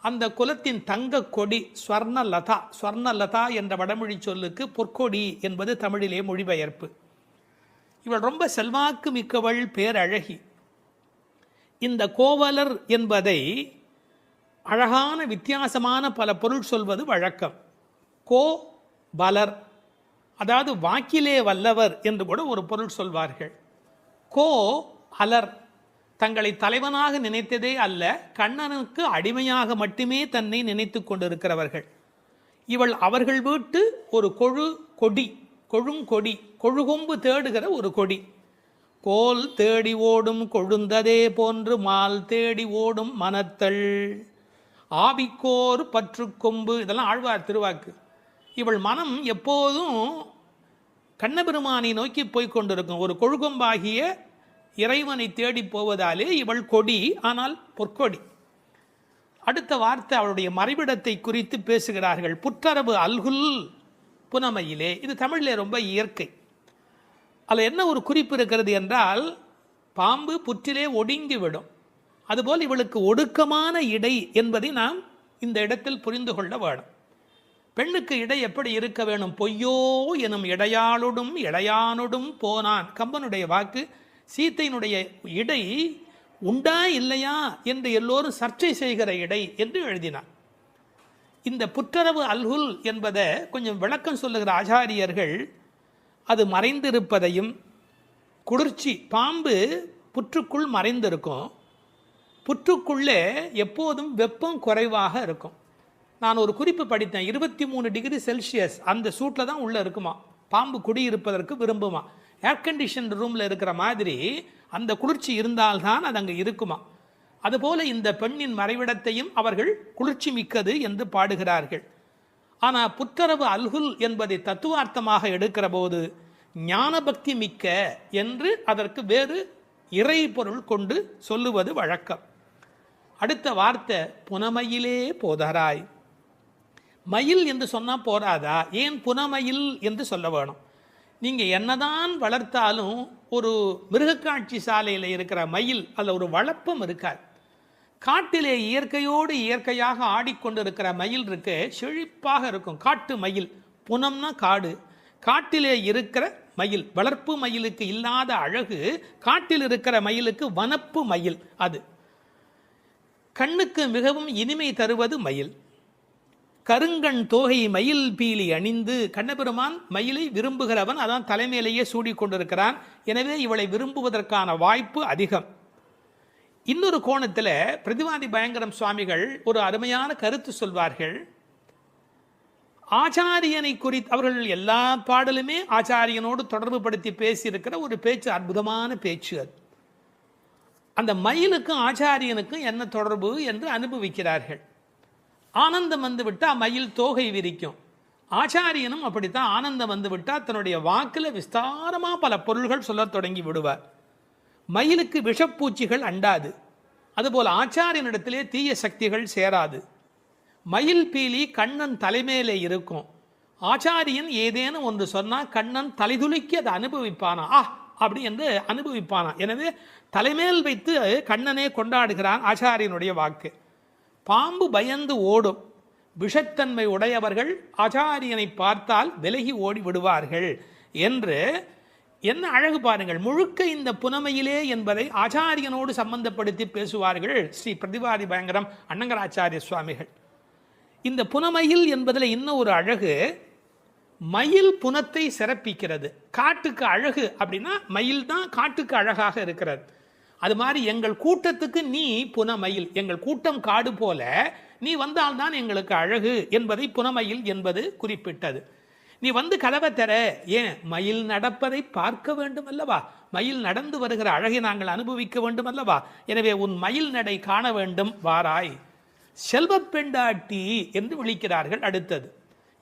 அந்த குலத்தின் தங்க கொடி ஸ்வர்ணலதா. ஸ்வர்ணலதா என்ற வடமொழி சொல்லுக்கு பொற்கொடி என்பது தமிழிலே மொழிபெயர்ப்பு. இவள் ரொம்ப செல்வாக்கு மிக்கவள், பேரழகி. இந்த கோவலர் என்பதை அழகான வித்தியாசமான பல பொருள் சொல்வது வழக்கம். கோ பலர், அதாவது வாக்கிலே வல்லவர் என்று கூட ஒரு பொருள் சொல்வார்கள். கோ அலர், தங்களை தலைவனாக நினைத்ததே அல்ல, கண்ணனுக்கு அடிமையாக மட்டுமே தன்னை நினைத்து கொண்டிருக்கிறவர்கள். இவள் அவர்கள் வீட்டு ஒரு கொடி, கொழுங்கொடி, கொழுகொம்பு தேடுகிற ஒரு கொடி. கோல் தேடி ஓடும் கொழுந்ததே போன்று மால் தேடி ஓடும் மனத்தள், ஆவிக்கோர் பற்று கொம்பு, இதெல்லாம் ஆழ்வார் திருவாக்கு. இவள் மனம் எப்போதும் கண்ணபெருமானை நோக்கி போய்கொண்டிருக்கும். ஒரு கொழுகொம்பாகிய இறைவனை தேடி போவதாலே இவள் கொடி, ஆனால் பொற்கொடி. அடுத்த வார்த்தை அவளுடைய மறைவிடத்தை குறித்து பேசுகிறார்கள். புற்றரவு அல்குல் புனமையிலே. இது தமிழிலே ரொம்ப இயற்கை. அதில் என்ன ஒரு குறிப்பு இருக்கிறது என்றால், பாம்பு புற்றிலே ஒடுங்கி விடும், அதுபோல் இவளுக்கு ஒடுக்கமான இடை என்பதை நாம் இந்த இடத்தில் புரிந்து கொள்ள வேணும். பெண்ணுக்கு இடை எப்படி இருக்க வேணும்? பொய்யோ எனும் இடையாளொடும் இளையானொடும் போனான், கம்பனுடைய வாக்கு. சீத்தையினுடைய இடை உண்டா இல்லையா என்று எல்லோரும் சர்ச்சை செய்கிற இடை என்று எழுதினார். இந்த புற்றரவு அல்குல் என்பதை கொஞ்சம் விளக்கம் சொல்லுகிற ஆச்சாரியர்கள் அது மறைந்திருப்பதையும், குளிர்ச்சி, பாம்பு புற்றுக்குள் மறைந்திருக்கும், புற்றுக்குள்ளே எப்போதும் வெப்பம் குறைவாக இருக்கும். நான் ஒரு குறிப்பு படித்தேன், 23 டிகிரி செல்சியஸ் அந்த சூட்டில் தான் உள்ளே இருக்குமா பாம்பு குடியிருப்பதற்கு விரும்புமா. ஏர் கண்டிஷன் ரூமில் இருக்கிற மாதிரி அந்த குளிர்ச்சி இருந்தால்தான் அது அங்கே இருக்குமா. அதுபோல இந்த பெண்ணின் மறைவிடத்தையும் அவர்கள் குளிர்ச்சி மிக்கது என்று பாடுகிறார்கள். ஆனால் புற்றரவு அல்குல் என்பதை தத்துவார்த்தமாக எடுக்கிற போது ஞானபக்தி மிக்க என்று அதற்கு வேறு இறை பொருள் கொண்டு சொல்லுவது வழக்கம். அடுத்த வார்த்தை புனமையிலே போதராய். மயில் என்று சொன்னால் போராதா, ஏன் புனமயில் என்று சொல்ல வேணும்? நீங்கள் என்னதான் வளர்த்தாலும் ஒரு மிருகக்காட்சி சாலையில் இருக்கிற மயில் அதில் ஒரு வளப்பம் இருக்காது. காட்டிலே இயற்கையோடு இயற்கையாக ஆடிக்கொண்டிருக்கிற மயில் இருக்கு, செழிப்பாக இருக்கும். காட்டு மயில், புனம்னா காடு, காட்டிலே இருக்கிற மயில். வளர்ப்பு மயிலுக்கு இல்லாத அழகு காட்டில் இருக்கிற மயிலுக்கு வனப்பு மயில். அது கண்ணுக்கு மிகவும் இனிமை தருவது மயில். கருங்கண் தோகை மயில் பீலி அணிந்து, கண்ணபெருமான் மயிலை விரும்புகிறவன், அதான் தலைமையிலேயே சூடிக்கொண்டிருக்கிறான். எனவே இவளை விரும்புவதற்கான வாய்ப்பு அதிகம். இன்னொரு கோணத்தில் பிரதிவாதி பயங்கரம் சுவாமிகள் ஒரு அருமையான கருத்து சொல்வார்கள். ஆச்சாரியனை குறித்து அவர்கள் எல்லா பாடலுமே ஆச்சாரியனோடு தொடர்பு படுத்தி பேசியிருக்கிற ஒரு பேச்சு, அற்புதமான பேச்சு அது. அந்த மயிலுக்கும் ஆச்சாரியனுக்கும் என்ன தொடர்பு என்று அனுபவிக்கிறார்கள். ஆனந்தம் வந்து விட்டால் மயில் தோகை விரிக்கும். ஆச்சாரியனும் அப்படித்தான், ஆனந்தம் வந்து விட்டால் தன்னுடைய வாக்கில் விஸ்தாரமாக பல பொருள்கள் சொல்ல தொடங்கி விடுவார். மயிலுக்கு விஷப்பூச்சிகள் அண்டாது, அதுபோல் ஆச்சாரியனிடத்திலே தீய சக்திகள் சேராது. மயில் பீலி கண்ணன் தலைமையிலே இருக்கும். ஆச்சாரியன் ஏதேனும் ஒன்று சொன்னால் கண்ணன் தலைதுலுக்கி அதை அனுபவிப்பானா, அப்படி என்று அனுபவிப்பானா. எனவே தலைமேல் வைத்து கண்ணனே கொண்டாடுகிறான் ஆச்சாரியனுடைய வாக்கு. பாம்பு பயந்து ஓடும், விஷத்தன்மை உடையவர்கள் ஆச்சாரியனை பார்த்தால் விலகி ஓடி விடுவார்கள் என்று என்ன அழகு பாருங்கள். முழுக்க இந்த புனமையிலே என்பதை ஆச்சாரியனோடு சம்பந்தப்படுத்தி பேசுவார்கள் ஸ்ரீ பிரதிவாதி பயங்கரம் அண்ணங்கராச்சாரிய சுவாமிகள். இந்த புனமையில் என்பதில் இன்னும் ஒரு அழகு, மயில் புனத்தை சிறப்பிக்கிறது. காட்டுக்கு அழகு அப்படின்னா மயில் தான் காட்டுக்கு அழகாக இருக்கிறது. அது மாதிரி எங்கள் கூட்டத்துக்கு நீ புனமயில், எங்கள் கூட்டம் காடு போல நீ வந்தால்தான் எங்களுக்கு அழகு என்பதை புனமயில் என்பது குறிப்பிட்டது. நீ வந்து கதவை தர, ஏன் மயில் நடப்பதை பார்க்க வேண்டும் அல்லவா, மயில் நடந்து வருகிற அழகை நாங்கள் அனுபவிக்க வேண்டும் அல்லவா. எனவே உன் மயில் நடை காண வேண்டும், வாராய். செல்வப் பெண்டாட்டி என்று விழிக்கிறார்கள். அடுத்தது,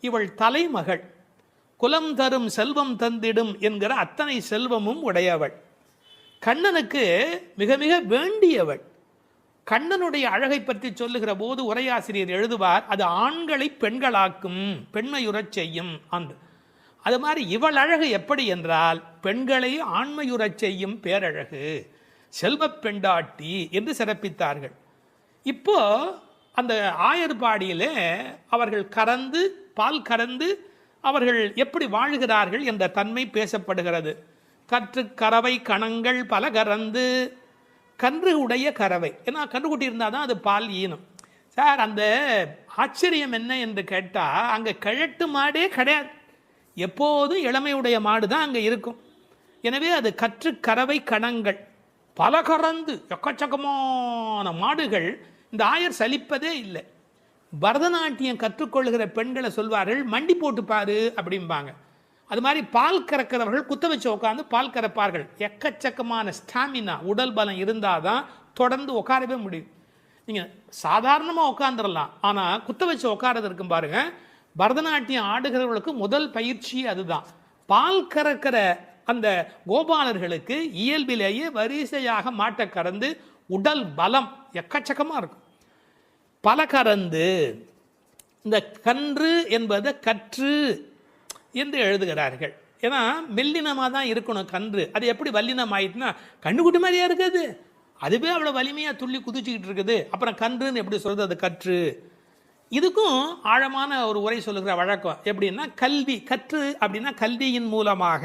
இவள் தலைமகள், குலம் தரும் செல்வம் தந்திடும் என்கிற அத்தனை செல்வமும் உடையவள், கண்ணனுக்கு மிக மிக வேண்டியவள். கண்ணனுடைய அழகை பற்றி சொல்லுகிற போது உரையாசிரியர் எழுதுவார், அது ஆண்களை பெண்களாக்கும், பெண்மையுறச் செய்யும் அன்று. அது மாதிரி இவள் அழகு எப்படி என்றால் பெண்களை ஆண்மையுறச் செய்யும் பேரழகு, செல்வப் பெண்டாட்டி என்று சிறப்பித்தார்கள். இப்போ அந்த ஆயர்பாடியிலே அவர்கள் கறந்து பால் கறந்து அவர்கள் எப்படி வாழ்கிறார்கள் என்ற தன்மை பேசப்படுகிறது. கற்று கறவை கணங்கள் பல கறந்து. கன்று உடைய கறவை, ஏன்னா கன்றுக்குட்டி இருந்தால் தான் அது பால் ஈனும். சார், அந்த ஆச்சரியம் என்ன என்று கேட்டால், அங்கே கிழட்டு மாடே கிடையாது, எப்போதும் இளமையுடைய மாடு தான் அங்கே இருக்கும். எனவே அது கற்று கறவை கணங்கள் பல கறந்து, எக்கச்சக்கமான மாடுகள். இந்த ஆயர் சலிப்பதே இல்லை. பரதநாட்டியம் கற்றுக்கொள்கிற பெண்களை சொல்வார்கள், மண்டி போட்டு பாரு அப்படிம்பாங்க. அது மாதிரி பால் கறக்கிறவர்கள் குத்த வச்சு உட்காந்து பால் கறப்பார்கள். எக்கச்சக்கமான ஸ்டாமினா, உடல் பலம் இருந்தால் தான் தொடர்ந்து உட்காரவே முடியும். நீங்கள் சாதாரணமாக உட்காந்துடலாம், ஆனால் குத்த வச்சு உட்காரது இருக்கும் பாருங்க. பரதநாட்டியம் ஆடுகிறவர்களுக்கு முதல் பயிற்சி அதுதான். பால் கறக்கிற அந்த கோபாலர்களுக்கு இயல்பிலேயே வரிசையாக மாட்டை கறந்து உடல் பலம் எக்கச்சக்கமாக இருக்கும். பல கறந்து, இந்த கன்று என்பதை கற்று என்று எழுதுகிறார்கள். ஏன்னா மெல்லினமாக தான் இருக்கணும் கன்று. அது எப்படி வல்லினம் ஆயிட்டுனா, கண்ணுக்குட்டி மாதிரியா இருக்குது, அதுவே அவ்வளோ வலிமையாக துள்ளி குதிச்சுக்கிட்டு இருக்குது. அப்புறம் கன்றுன்னு எப்படி சொல்கிறது, அது கற்று. இதுக்கும் ஆழமான ஒரு உரை சொல்லுகிற வழக்கம் எப்படின்னா, கல்வி. கற்று அப்படின்னா கல்வியின் மூலமாக.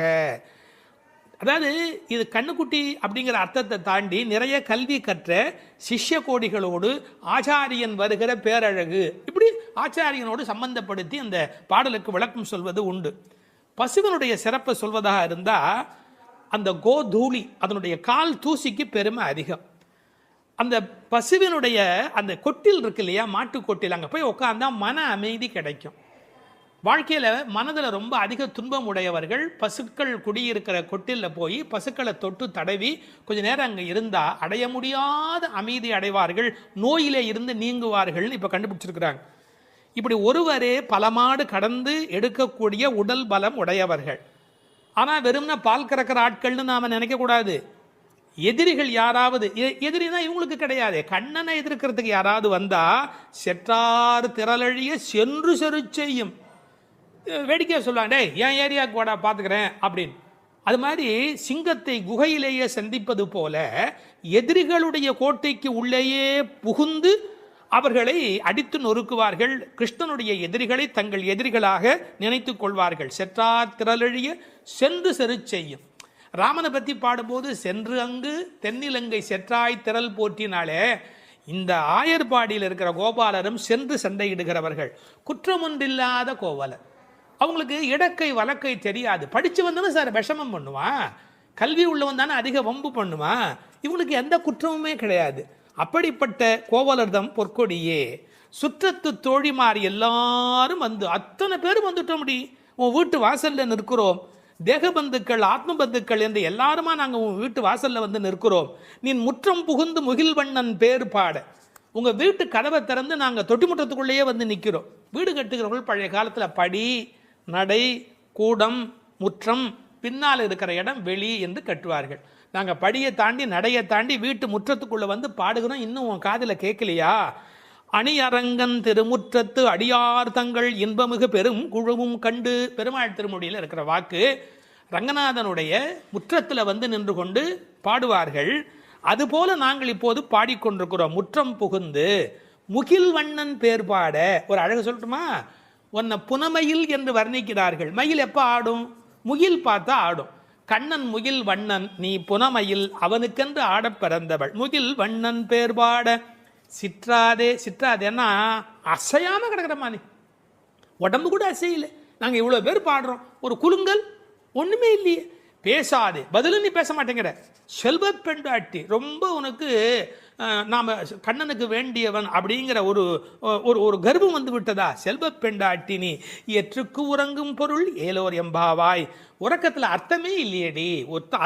அதாவது இது கண்ணுக்குட்டி அப்படிங்கிற அர்த்தத்தை தாண்டி நிறைய கல்வி கற்ற சிஷ்ய கோடிகளோடு ஆச்சாரியன் வருகிற பேரழகு, இப்படி ஆச்சாரியனோடு சம்பந்தப்படுத்தி அந்த பாடலுக்கு விளக்கம் சொல்வது உண்டு. பசுவனுடைய சிறப்பை சொல்வதாக இருந்தால், அந்த கோதூளி, அதனுடைய கால் தூசிக்கு பெருமை அதிகம். அந்த பசுவினுடைய அந்த கொட்டில் இருக்கு இல்லையா, மாட்டு கொட்டில், அங்கே போய் உட்காந்தா மன அமைதி கிடைக்கும். வாழ்க்கையில் மனதில் ரொம்ப அதிக துன்பம் உடையவர்கள் பசுக்கள் குடியிருக்கிற கொட்டிலில் போய் பசுக்களை தொட்டு தடவி கொஞ்ச நேரம் அங்கே இருந்தால் அடைய முடியாத அமைதி அடைவார்கள், நோயிலே இருந்து நீங்குவார்கள். இப்போ கண்டுபிடிச்சிருக்கிறாங்க. இப்படி ஒருவரே பல மாடு கடந்து எடுக்கக்கூடிய உடல் பலம் உடையவர்கள். ஆனால் வெறும்னா பால் கறக்கிற ஆட்கள்னு நாம் நினைக்கக்கூடாது. எதிரிகள் யாராவது, எதிரினா இவங்களுக்கு கிடையாது, கண்ணனை எதிர்க்கிறதுக்கு யாராவது வந்தால் செற்றார் திரளழிய சென்று செரு செய்யும். வேடிக்கையாக சொல்லுவாங்க, டே என் ஏரியாவுக்கு வாடா பார்த்துக்கிறேன் அப்படின்னு. அது மாதிரி சிங்கத்தை குகையிலேயே சந்திப்பது போல எதிரிகளுடைய கோட்டைக்கு உள்ளேயே புகுந்து அவர்களை அடித்து நொறுக்குவார்கள். கிருஷ்ணனுடைய எதிரிகளை தங்கள் எதிரிகளாக நினைத்து கொள்வார்கள். செற்றார் திரளழிய சென்று செரு செய்யும். ராமனை பற்றி பாடும்போது சென்று அங்கு தென்னிலங்கை செற்றாய் திரள் போற்றினாலே, இந்த ஆயர்பாடியில் இருக்கிற கோபாலரும் சென்று சண்டையிடுகிறவர்கள். குற்றமொன்றில்லாத கோவலர். அவங்களுக்கு இடக்கை வழக்கை தெரியாது. படித்து வந்தவன் சார் விஷமம் பண்ணுவான், கல்வி உள்ளவன் தானே அதிக வம்பு பண்ணுவான். இவங்களுக்கு எந்த குற்றமுமே கிடையாது. அப்படிப்பட்ட கோவலர்தம் பொற்கொடியே. சுற்றத்து தோழிமார் எல்லாரும் வந்து, அத்தனை பேரும் வந்துட்டோம். முடி உன் வீட்டு வாசலில் நிற்கிறோம். தேகபந்துக்கள் ஆத்ம பந்துக்கள் என்று எல்லாருமா நாங்கள் உன் வீட்டு வாசலில் வந்து நிற்கிறோம். நீ முற்றம் புகுந்து முகில்வண்ணன் பேர் பாட. உங்கள் வீட்டு கதவை திறந்து நாங்கள் தொட்டிமுற்றத்துக்குள்ளேயே வந்து நிற்கிறோம். வீடு கட்டுகிறவர்கள் பழைய காலத்தில் படி, நடை, கூடம், முற்றம், பின்னால் இருக்கிற இடம் வெளி என்று கட்டுவார்கள். நாங்கள் படியை தாண்டி நடையை தாண்டி வீட்டு முற்றத்துக்குள்ளே வந்து பாடுகிறோம். இன்னும் உன் காதில் கேட்கலையா? அணியரங்கன் திருமுற்றத்து அடியார் தங்கள் இன்பமிகு பெரும் குழுவும் கண்டு. பெருமாள் திருமொழியில் இருக்கிற வாக்கு. ரங்கநாதனுடைய முற்றத்தில் வந்து நின்று கொண்டு பாடுவார்கள். அதுபோல நாங்கள் இப்போது பாடிக்கொண்டிருக்கிறோம். முற்றம் புகுந்து முகில் வண்ணன் பேர் பாட. ஒரு அழகு சொல்லட்டுமா? உன்னை புனமயில் என்று வர்ணிக்கிறார்கள். மயில் எப்போ ஆடும்? முகில் பார்த்தா ஆடும். கண்ணன் முகில் வண்ணன், நீ புனமயில், அவனுக்கென்று ஆட பிறந்தவள். முகில் வண்ணன் பேர் பாட சிற்றாதே. சிற்றாதேன்னா அசையாம கிடக்கிறமா, நீ உடம்பு கூட அசையில. நாங்கள் இவ்வளோ பேர் பாடுறோம், ஒரு குலுங்கல் ஒன்றுமே இல்லையே. பேசாதே, பதிலும் நீ பேச மாட்டேங்கிற. செல்வ பெண்டாட்டி, ரொம்ப உனக்கு நாம் கண்ணனுக்கு வேண்டியவன் அப்படிங்கிற ஒரு ஒரு கர்வம் வந்து விட்டதா? செல்வ பெண்டாட்டி நீ எற்றுக்கு உறங்கும் பொருள் ஏலோர் எம்பாவாய். உறக்கத்தில் அர்த்தமே இல்லையேடி,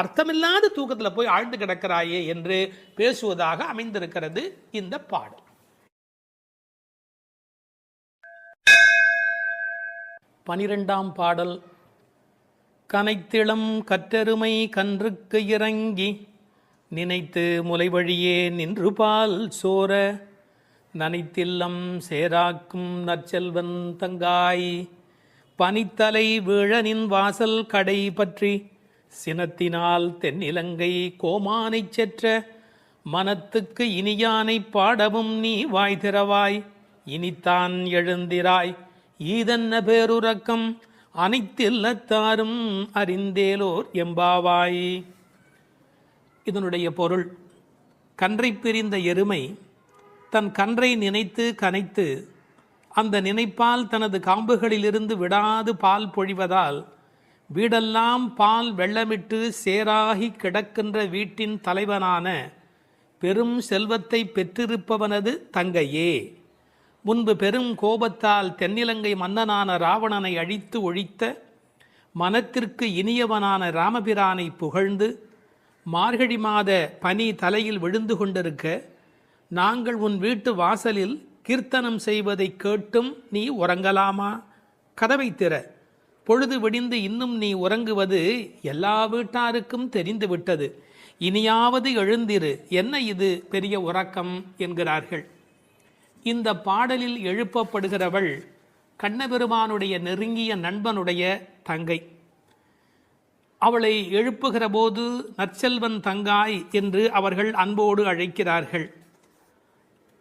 அர்த்தமில்லாத தூக்கத்தில் போய் ஆழ்ந்து கிடக்கிறாயே என்று பேசுவதாக அமைந்திருக்கிறது இந்த பாடல். பனிரெண்டாம் பாடல். கனைத்திளம் கற்றெருமை கன்றுக்கு இறங்கி நினைத்து முலை வழியே நின்று பால் சோர நனைத்தில்லம் சேராக்கும் நற்செல்வன் தங்காய் பனித்தலை வீழனின் வாசல் கடை பற்றி சினத்தினால் தென்னிலங்கை கோமானைச் செற்ற மனத்துக்கு இனியானை பாடவும் நீ வாய் திறவாய். இனித்தான் எழுந்திராய் ஈதன்ன பேருறக்கம் அனைத்து இல்லத்தாரும் அறிந்தேலோர் எம்பாவாய். இதனுடைய பொருள், கன்றை பிரிந்த எருமை தன் கன்றை நினைத்து கனைத்து அந்த நினைப்பால் தனது காம்புகளிலிருந்து விடாது பால் பொழிவதால் வீடெல்லாம் பால் வெள்ளமிட்டு சேராகி கிடக்கின்ற வீட்டின் தலைவனான பெரும் செல்வத்தை பெற்றிருப்பவனது தங்கையே. முன்பு பெரும் கோபத்தால் தென்னிலங்கை மன்னனான ராவணனை அழித்து ஒழித்த மனத்திற்கு இனியவனான ராமபிரானை புகழ்ந்து மார்கழி மாத பனி தலையில் விழுந்து கொண்டிருக்க நாங்கள் உன் வீட்டு வாசலில் கீர்த்தனம் செய்வதை கேட்டும் நீ உறங்கலாமா? கதவை திற, பொழுது விடிந்து இன்னும் நீ உறங்குவது எல்லா வீட்டாருக்கும் தெரிந்து விட்டது. இனியாவது எழுந்திரு, என்ன இது பெரிய உறக்கம் என்கிறார்கள். இந்த பாடலில் எழுப்பப்படுகிறவள் கண்ணபெருமானுடைய நெருங்கிய நண்பனுடைய தங்கை. அவளை எழுப்புகிற போது நற்செல்வன் தங்காய் என்று அவர்கள் அன்போடு அழைக்கிறார்கள்.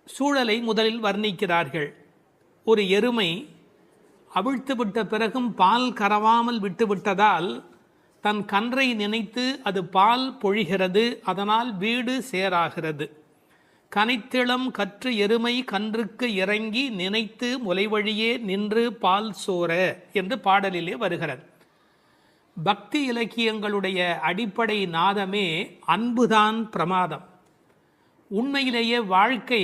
சூழலை முதலில் வர்ணிக்கிறார்கள். ஒரு எருமை அவிழ்த்து விட்ட பிறகும் பால் கறவாமல் விட்டுவிட்டதால் தன் கன்றை நினைத்து அது பால் பொழிகிறது, அதனால் வீடு சேராகிறது. கனைத்திளம் கற்று எருமை கன்றுக்கு இறங்கி நினைத்து முலைவழியே நின்று பால் சோர என்று பாடலிலே வருகிறது. பக்தி இலக்கியங்களுடைய அடிப்படை நாதமே அன்புதான் பிரமாதம். உண்மையிலேயே வாழ்க்கை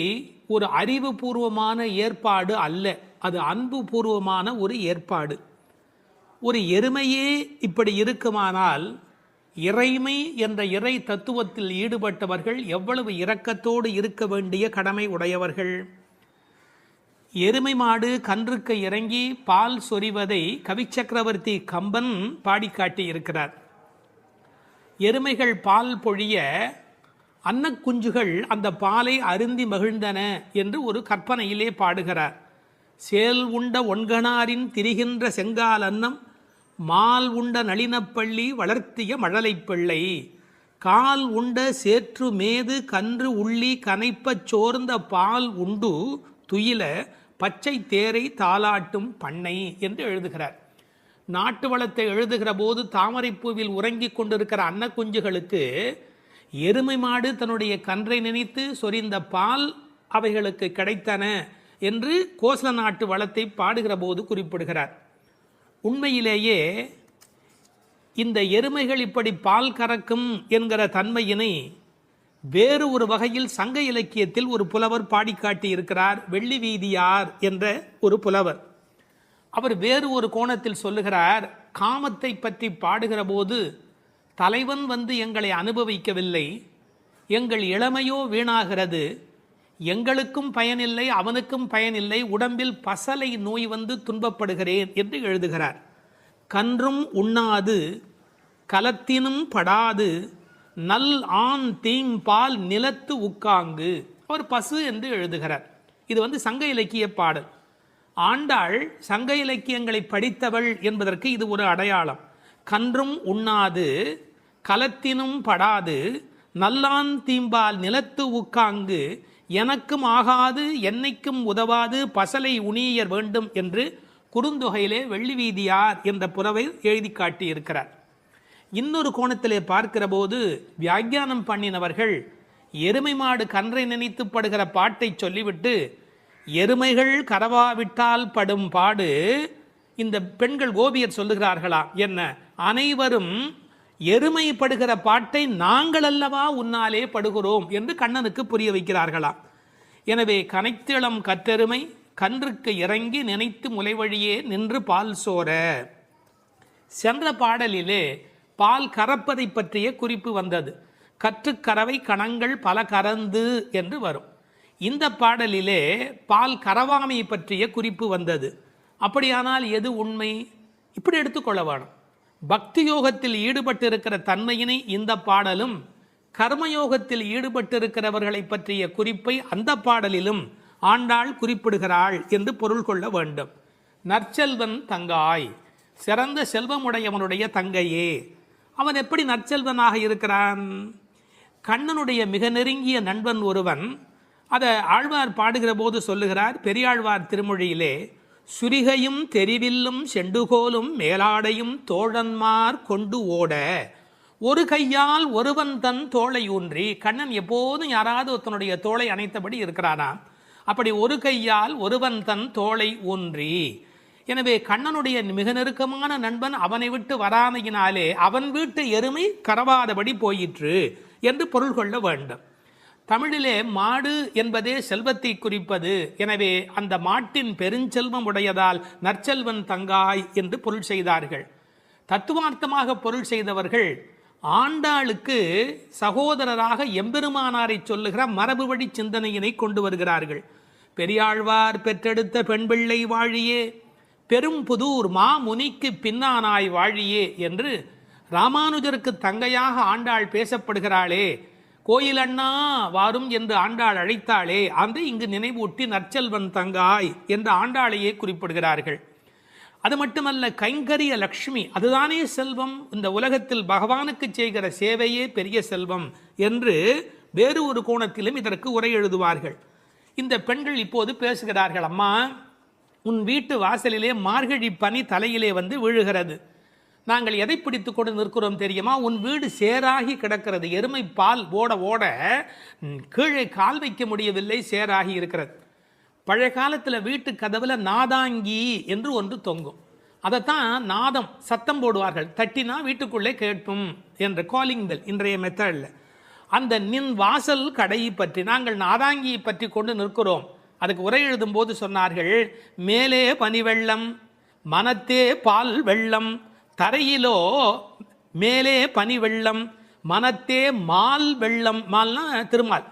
ஒரு அறிவுபூர்வமான ஏற்பாடு அல்ல, அது அன்பு பூர்வமான ஒரு ஏற்பாடு. ஒரு எருமையே இப்படி இருக்குமானால் இறைமை என்ற இறை தத்துவத்தில் ஈடுபட்டவர்கள் எவ்வளவு இரக்கத்தோடு இருக்க வேண்டிய கடமை உடையவர்கள். எருமை மாடு கன்றுக்கு இறங்கி பால் சொரிவதை கவிச்சக்கரவர்த்தி கம்பன் பாடிக்காட்டி இருக்கிறார். எருமைகள் பால் பொழிய அன்னக்குஞ்சுகள் அந்த பாலை அருந்தி மகிழ்ந்தன என்று ஒரு கற்பனையிலே பாடுகிறார். சேல் உண்ட ஒன்கணாரின் திரிகின்ற செங்கால் அன்னம் மால் உண்ட நளினப்பள்ளி வளர்த்திய மழலை பிள்ளை கால் உண்ட சேற்று மேது கன்று உள்ளி கனைப்பச் சோர்ந்த பால் உண்டு துயில பச்சை தேரை தாலாட்டும் பண்ணை என்று எழுதுகிறார். நாட்டு வளத்தை எழுதுகிற போது தாமரைப்பூவில் உறங்கிக் கொண்டிருக்கிற அன்னக்குஞ்சுகளுக்கு எருமை மாடு தன்னுடைய கன்றை நினைத்து சொரிந்த பால் அவைகளுக்கு கிடைத்தன என்று கோசல நாட்டு வளத்தை பாடுகிற போது குறிப்பிடுகிறார். உண்மையிலேயே இந்த எருமைகள் இப்படி பால் கறக்கும் என்கிற தன்மையினை வேறு ஒரு வகையில் சங்க இலக்கியத்தில் ஒரு புலவர் பாடிக்காட்டி இருக்கிறார். வெள்ளி வீதியார் என்ற ஒரு புலவர். அவர் வேறு ஒரு கோணத்தில் சொல்லுகிறார். காமத்தை பற்றி பாடுகிற போது தலைவன் வந்து எங்களை அனுபவிக்கவில்லை, எங்கள் இளமையோ வீணாகிறது, எங்களுக்கும் பயனில்லை அவனுக்கும் பயனில்லை, உடம்பில் பசலை நோய் வந்து துன்பப்படுகிறேன் என்று எழுதுகிறார். கன்றும் உண்ணாது கலத்தினும் படாது நல் ஆண் தீம்பால் நிலத்து உக்காங்கு, அவர் பசு என்று எழுதுகிறார். இது சங்க இலக்கிய பாடல். ஆண்டாள் சங்க இலக்கியங்களை படித்தவள் என்பதற்கு இது ஒரு அடையாளம். கன்றும் உண்ணாது கலத்தினும் படாது நல்லான் தீம்பால் நிலத்து உக்காங்கு எனக்கும் ஆகாது என்னைக்கும் உதவாது பசலை உணியர் வேண்டும் என்று குறுந்தொகையிலே வெள்ளி வீதியார் என்ற புலவர் எழுதி காட்டியிருக்கிறார். இன்னொரு கோணத்திலே பார்க்கிற போது வியாக்கியானம் பண்ணினவர்கள் எருமை மாடு கன்றை நினைத்து படுகிற பாட்டை சொல்லிவிட்டு எருமைகள் கரவாவிட்டால் படும் பாடு இந்த பெண்கள் கோபியர் சொல்லுகிறார்களா என்ன, அனைவரும் எருமைப்படுகிற பாட்டை நாங்கள் அல்லவா உன்னாலே படுகிறோம் என்று கண்ணனுக்கு புரிய வைக்கிறார்களா. எனவே கனைத்திளம் கற்றெருமை கன்றுக்கு இறங்கி நினைத்து முலைவழியே நின்று பால் சோர. சென்ற பாடலிலே பால் கறப்பதை பற்றிய குறிப்பு வந்தது. கற்றுக்கறவை கணங்கள் பல கறந்து என்று வரும். இந்த பாடலிலே பால் கறவாமை பற்றிய குறிப்பு வந்தது. அப்படியானால் எது உண்மை? இப்படி எடுத்துக்கொள்ள வேணும். பக்தி யோகத்தில் ஈடுபட்டிருக்கிற தன்மையினை இந்த பாடலும், கர்மயோகத்தில் ஈடுபட்டிருக்கிறவர்களை பற்றிய குறிப்பை அந்த பாடலிலும் ஆண்டாள் குறிப்பிடுகிறாள் என்று பொருள் கொள்ள வேண்டும். நற்செல்வன் தங்காய், சிறந்த செல்வமுடையவனுடைய தங்கையே. அவன் எப்படி நற்செல்வனாக இருக்கிறான்? கண்ணனுடைய மிக நெருங்கிய நண்பன் ஒருவன், அதை ஆழ்வார் பாடுகிற போது சொல்லுகிறார். பெரியாழ்வார் திருமொழியிலே சுரிகையும் தெரிவில்லும் செண்டுகோலும் மேலாடையும் தோழன்மார் கொண்டு ஓட ஒரு கையால் ஒருவன் தன் தோளை ஊன்றி. கண்ணன் எப்போதும் யாராவது ஒருத்தனுடைய தோளை அணைத்தபடி இருக்கிறானாம். அப்படி ஒரு கையால் ஒருவன் தன் தோளை ஊன்றி. எனவே கண்ணனுடைய மிக நெருக்கமான நண்பன் அவனை விட்டு வராமையினாலே அவன் வீட்டு எருமை கரவாதபடி போயிற்று என்று பொருள் கொள்ள வேண்டும். தமிழிலே மாடு என்பதே செல்வத்தை குறிப்பது. எனவே அந்த மாட்டின் பெருஞ்செல்வம் உடையதால் நற்செல்வன் தங்காய் என்று பொருள் செய்தார்கள். தத்துவார்த்தமாக பொருள் செய்தவர்கள் ஆண்டாளுக்கு சகோதரராக எம்பெருமானாரை சொல்லுகிற மரபு வழி சிந்தனையினை கொண்டு வருகிறார்கள். பெரியாழ்வார் பெற்றெடுத்த பெண் பிள்ளை வாழியே, பெரும் புதூர் மாமுனிக்கு பின்னானாய் வாழியே என்று ராமானுஜருக்கு தங்கையாக ஆண்டாள் பேசப்படுகிறாளே. கோயில் அண்ணா வாரும் என்று ஆண்டாள் அழைத்தாளே, அந்த இங்கு நினைவூட்டி நற்செல்வன் தங்காய் என்று ஆண்டாளையே குறிப்பிடுகிறார்கள். அது மட்டுமல்ல, கைங்கரிய லக்ஷ்மி அதுதானே செல்வம், இந்த உலகத்தில் பகவானுக்கு செய்கிற சேவையே பெரிய செல்வம் என்று வேறு ஒரு கோணத்திலும் இதற்கு உரை எழுதுவார்கள். இந்த பெண்கள் இப்போது பேசுகிறார்கள், அம்மா உன் வீட்டு வாசலிலே மார்கழி பனி தலையிலே வந்து விழுகிறது. நாங்கள் எதை பிடித்து கொண்டு நிற்கிறோம் தெரியுமா? உன் வீடு சேராகி கிடக்கிறது. எருமை பால் ஓட ஓட கீழே கால் வைக்க முடியவில்லை, சேராகி இருக்கிறது. பழைய காலத்தில் வீட்டு கதவுல நாதாங்கி என்று ஒன்று தொங்கும். அதைத்தான் நாதம் சத்தம் போடுவார்கள், தட்டினா வீட்டுக்குள்ளே கேட்கும் என்ற காலிங் பெல் இன்றைய மெத்தடில். அந்த நின் வாசல் கடையை பற்றி நாங்கள் நாதாங்கியை பற்றி கொண்டு நிற்கிறோம். அதுக்கு உரை எழுதும் போது சொன்னார்கள், மேலே பனி வெள்ளம் மனத்தே பால் வெள்ளம், தரையிலோ மேலே பனி வெள்ளம் மனத்தே மால் வெள்ளம். மால்னா திருமால்.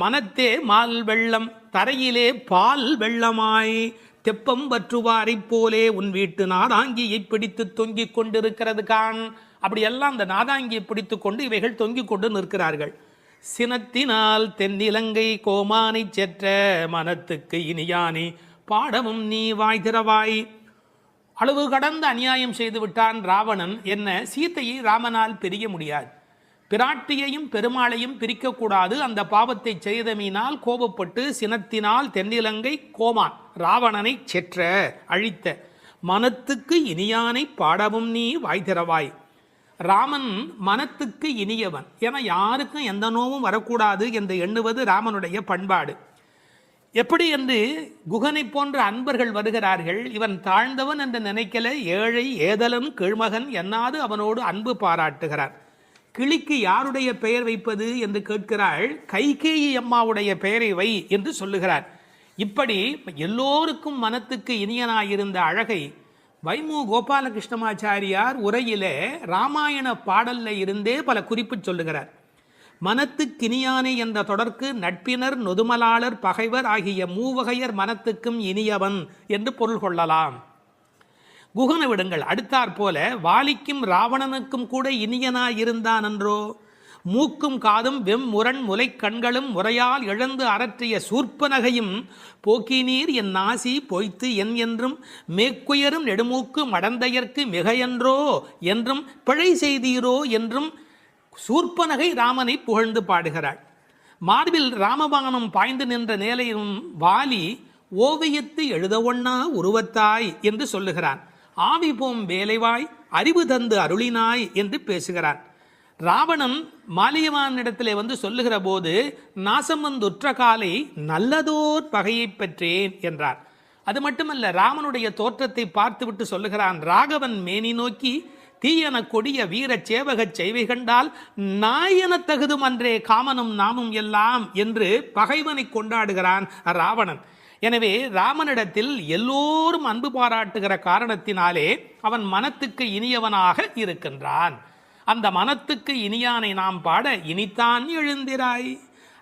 மனத்தே மால் வெள்ளம் தரையிலே பால் வெள்ளமாய் தெப்பம் வற்றுவாரை போலே உன் வீட்டு நாதாங்கியை பிடித்து தொங்கிக் கொண்டிருக்கிறது கான். அப்படியெல்லாம் அந்த நாதாங்கியை பிடித்து கொண்டு இவைகள் தொங்கிக் கொண்டு நிற்கிறார்கள். சினத்தினால் தென்னிலங்கை கோமானை செற்ற மனத்துக்கு இனியானே பாடமும் நீ வாய் திறவாய். அளவு கடந்த அநியாயம் செய்து விட்டான் ராவணன். என்ன, சீத்தையை ராமனால் பிரிய முடியாது. பிராட்டியையும் பெருமாளையும் பிரிக்கக்கூடாது. அந்த பாவத்தை செய்தமையினால் கோபப்பட்டு சினத்தினால் தென்னிலங்கை கோமான் ராவணனை செற்ற அழித்த மனத்துக்கு இனியானை பாடவும் நீ வாய் திறவாய். ராமன் மனத்துக்கு இனியவன் என யாருக்கும் எந்த நோவும் வரக்கூடாது என்று எண்ணுவது ராமனுடைய பண்பாடு. எப்படி என்று குகனை போன்ற அன்பர்கள் வருகிறார்கள். இவன் தாழ்ந்தவன் என்று நினைக்கல, ஏழை ஏதலன் கீழ்மகன் என்னாது அவனோடு அன்பு பாராட்டுகிறார். கிளிக்கு யாருடைய பெயர் வைப்பது என்று கேட்கிறாள். கைகேயி அம்மாவுடைய பெயரை வை என்று சொல்லுகிறார். இப்படி எல்லோருக்கும் மனத்துக்கு இனியனாயிருந்த அழகை வைமு கோபாலகிருஷ்ணமாச்சாரியார் உரையிலே ராமாயண பாடல்ல இருந்தே பல குறிப்பு சொல்லுகிறார். மனத்துக்கினியானே என்ற தொடர்க்கு நட்பினர் நொதுமலாளர் பகைவர் ஆகிய மூவகையர் மனத்துக்கும் இனியவன் என்று பொருள் கொள்ளலாம். குகனை விடுங்கள். அடுத்தாற் போல வாலிக்கும் ராவணனுக்கும் கூட இனியனாயிருந்தான் என்றோ. மூக்கும் காதும் வெம்முரண் முலை கண்களும் முறையால் இழந்து அரற்றிய சூர்ப்பனகையும் போக்கினீர் என் நாசி பொய்த்து என் என்றும் மேக்குயரும் நெடுமூக்கு மடந்தையர்க்கு மிகையன்றோ என்றும் பிழை செய்தீரோ என்றும் சூர்ப்பனகை ராமனை புகழ்ந்து பாடுகிறாள். மார்பில் ராமபானம் பாய்ந்து நின்ற நிலையும் வாலி ஓவியத்து எழுத ஒண்ணா உருவத்தாய் என்று சொல்லுகிறான். ஆவி போம் வேலைவாய் அறிவு தந்து அருளினாய் என்று பேசுகிறான். ராவணன் மாலியவானிடத்திலே வந்து சொல்லுகிற போது நாசம் வந்துற்ற காலை நல்லதோர் பகையை பெற்றேன் என்றார். அது மட்டுமல்ல, ராமனுடைய தோற்றத்தை பார்த்துவிட்டு சொல்லுகிறான், ராகவன் மேனி நோக்கி தீயன கொடிய வீர சேவகச் செய்வை கண்டால் நாயன தகுதும் அன்றே காமனும் நாமும் எல்லாம் என்று பகைவனை கொண்டாடுகிறான் ராவணன். எனவே ராமனிடத்தில் எல்லோரும் அன்பு பாராட்டுகிற காரணத்தினாலே அவன் மனத்துக்கு இனியவனாக இருக்கின்றான். அந்த மனத்துக்கு இனியானை நாம் பாட இனித்தான் எழுந்திராய்.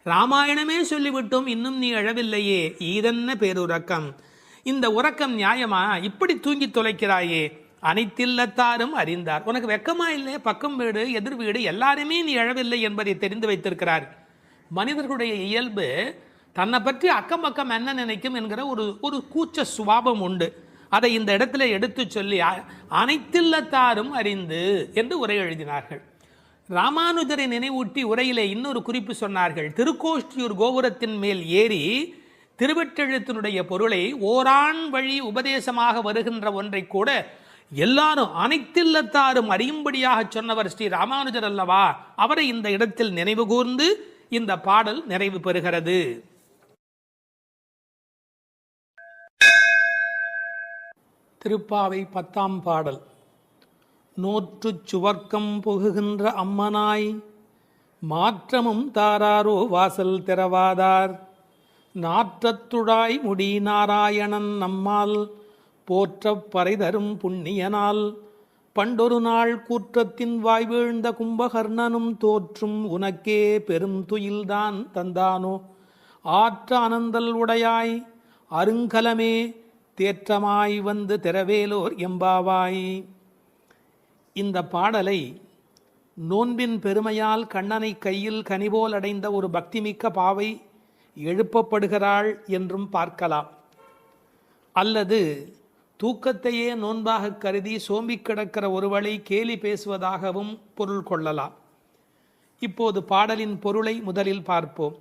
ராமாயணமே சொல்லிவிட்டோம், இன்னும் நீ எழவில்லையே, ஈதென்ன பேருறக்கம். இந்த உறக்கம் நியாயமா? இப்படி தூங்கி தொலைக்கிறாயே. அனைத்தில்லத்தாரும் அறிந்தார். உனக்கு வெக்கமா இல்லை? பக்கம் வீடு எதிர் வீடு எல்லாருமே நீ எழவில்லை என்பதை தெரிந்து வைத்திருக்கிறார். மனிதர்களுடைய இயல்பு தன்னை பற்றி அக்கம் பக்கம் என்ன நினைக்கும் என்கிற ஒரு கூச்ச சுபாவம் உண்டு. அதை இந்த இடத்துல எடுத்து சொல்லி அனைத்தில்லத்தாரும் அறிந்து என்று உரை எழுதினார்கள். ராமானுஜரை நினைவூட்டி உரையிலே இன்னொரு குறிப்பு சொன்னார்கள். திருக்கோஷ்டியூர் கோபுரத்தின் மேல் ஏறி திருவெட்டெழுத்தினுடைய பொருளை ஓரான் வழி உபதேசமாக வருகின்ற ஒன்றை கூட எல்லாரும் அனைத்தில்லத்தாரும் அறியும்படியாக சொன்னவர் ஸ்ரீ ராமானுஜர் அல்லவா? அவரை இந்த இடத்தில் நினைவு கூர்ந்து இந்த பாடல் நிறைவு பெறுகிறது. திருப்பாவை 10ஆம் பாடல். நோற்றுச் சுவர்க்கம் புகுகின்ற அம்மனாய் மாற்றமும் தாராரோ வாசல் திறவாதார் நாற்றத்துழாய் முடி நாராயணன் நம்மால் போற்றப் பறைதரும் புண்ணியனால் பண்டொரு நாள் கூற்றத்தின் வாய் வீழ்ந்த கும்பகர்ணனும் தோற்றும் உனக்கே பெரும் துயில்தான் தந்தானோ ஆற்ற அனந்தல் உடையாய் அருங்கலமே தேற்றமாய் வந்து திறவேலோர் எம்பாவாய். இந்த பாடலை நோன்பின் பெருமையால் கண்ணனை கையில் கனிபோல் அடைந்த ஒரு பக்திமிக்க பாவை எழுப்பப்படுகிறாள் என்றும் பார்க்கலாம். அல்லது தூக்கத்தையே நோன்பாக கருதி சோம்பி கிடக்கிற ஒருவளை கேலி பேசுவதாகவும் பொருள் கொள்ளலாம். இப்போது பாடலின் பொருளை முதலில் பார்ப்போம்.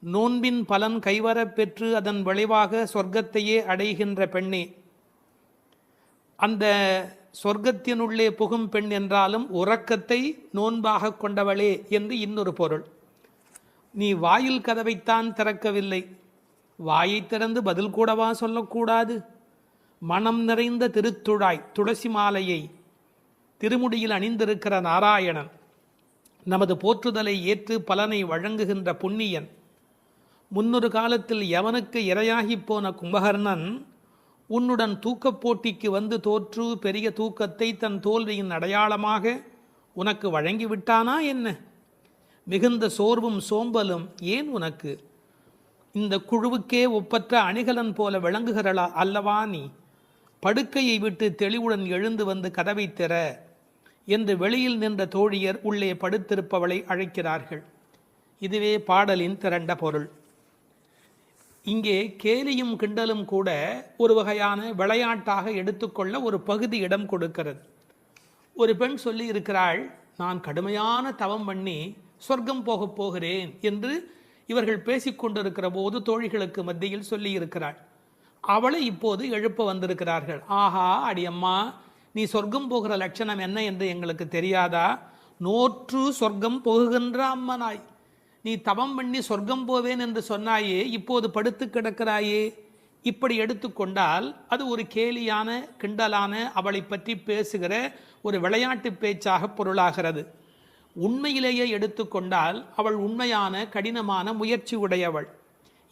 நோன்பின் பலன் கைவரப் பெற்று அதன் விளைவாக சொர்க்கத்தையே அடைகின்ற பெண்ணே, அந்த சொர்க்கத்தினுள்ளே புகும் பெண் என்றாலும் உறக்கத்தை நோன்பாக கொண்டவளே என்று இன்னொரு பொருள். நீ வாயில் கதவைத்தான் திறக்கவில்லை, வாயை திறந்து பதில் கூடவா சொல்லக்கூடாது? மனம் நிறைந்த திருத்துழாய் துளசி மாலையை திருமுடியில் அணிந்திருக்கிற நாராயணன், நமது போற்றுதலை ஏற்று பலனை வழங்குகின்ற புண்ணியன், முன்னொரு காலத்தில் யவனுக்கு இரையாகி போன கும்பகர்ணன் உன்னுடன் தூக்கப் போட்டிக்கு வந்து தோற்று பெரிய தூக்கத்தை தன் தோல்வியின் அடையாளமாக உனக்கு வழங்கிவிட்டானா என்ன? மிகுந்த சோர்வும் சோம்பலும் ஏன் உனக்கு? இந்த குழுவுக்கே ஒப்பற்ற அணிகலன் போல விளங்குகிறளா அல்லவா நீ? படுக்கையை விட்டு தெளிவுடன் எழுந்து வந்து கதவை திற என்று வெளியில் நின்ற தோழியர் உள்ளே படுத்திருப்பவளை அழைக்கிறார்கள். இதுவே பாடலின் திரண்ட பொருள். இங்கே கேலியும் கிண்டலும் கூட ஒரு வகையான விளையாட்டாக எடுத்துக்கொள்ள ஒரு பகுதி இடம் கொடுக்கிறது. ஒரு பெண் சொல்லி இருக்கிறாள், நான் கடுமையான தவம் பண்ணி சொர்க்கம் போகப் போகிறேன் என்று இவர்கள் பேசிக்கொண்டிருக்கிற போது தோழிகளுக்கு மத்தியில் சொல்லி இருக்கிறாள். அவளை இப்போது எழுப்ப வந்திருக்கிறார்கள். ஆஹா அடியம்மா, நீ சொர்க்கம் போகிற லட்சணம் என்ன என்று எங்களுக்கு தெரியாதா? நோற்று சொர்க்கம் போகுகின்ற அம்மனாய், நீ தவம் பண்ணி சொர்க்கம் போவேன் என்று சொன்னாயே, இப்போது படுத்து கிடக்கிறாயே. இப்படி எடுத்துக்கொண்டால் அது ஒரு கேலியான கிண்டலான அவளை பற்றி பேசுகிற ஒரு விளையாட்டு பேச்சாக பொருளாகிறது. உண்மையிலேயே எடுத்துக்கொண்டால் அவள் உண்மையான கடினமான முயற்சி உடையவள்,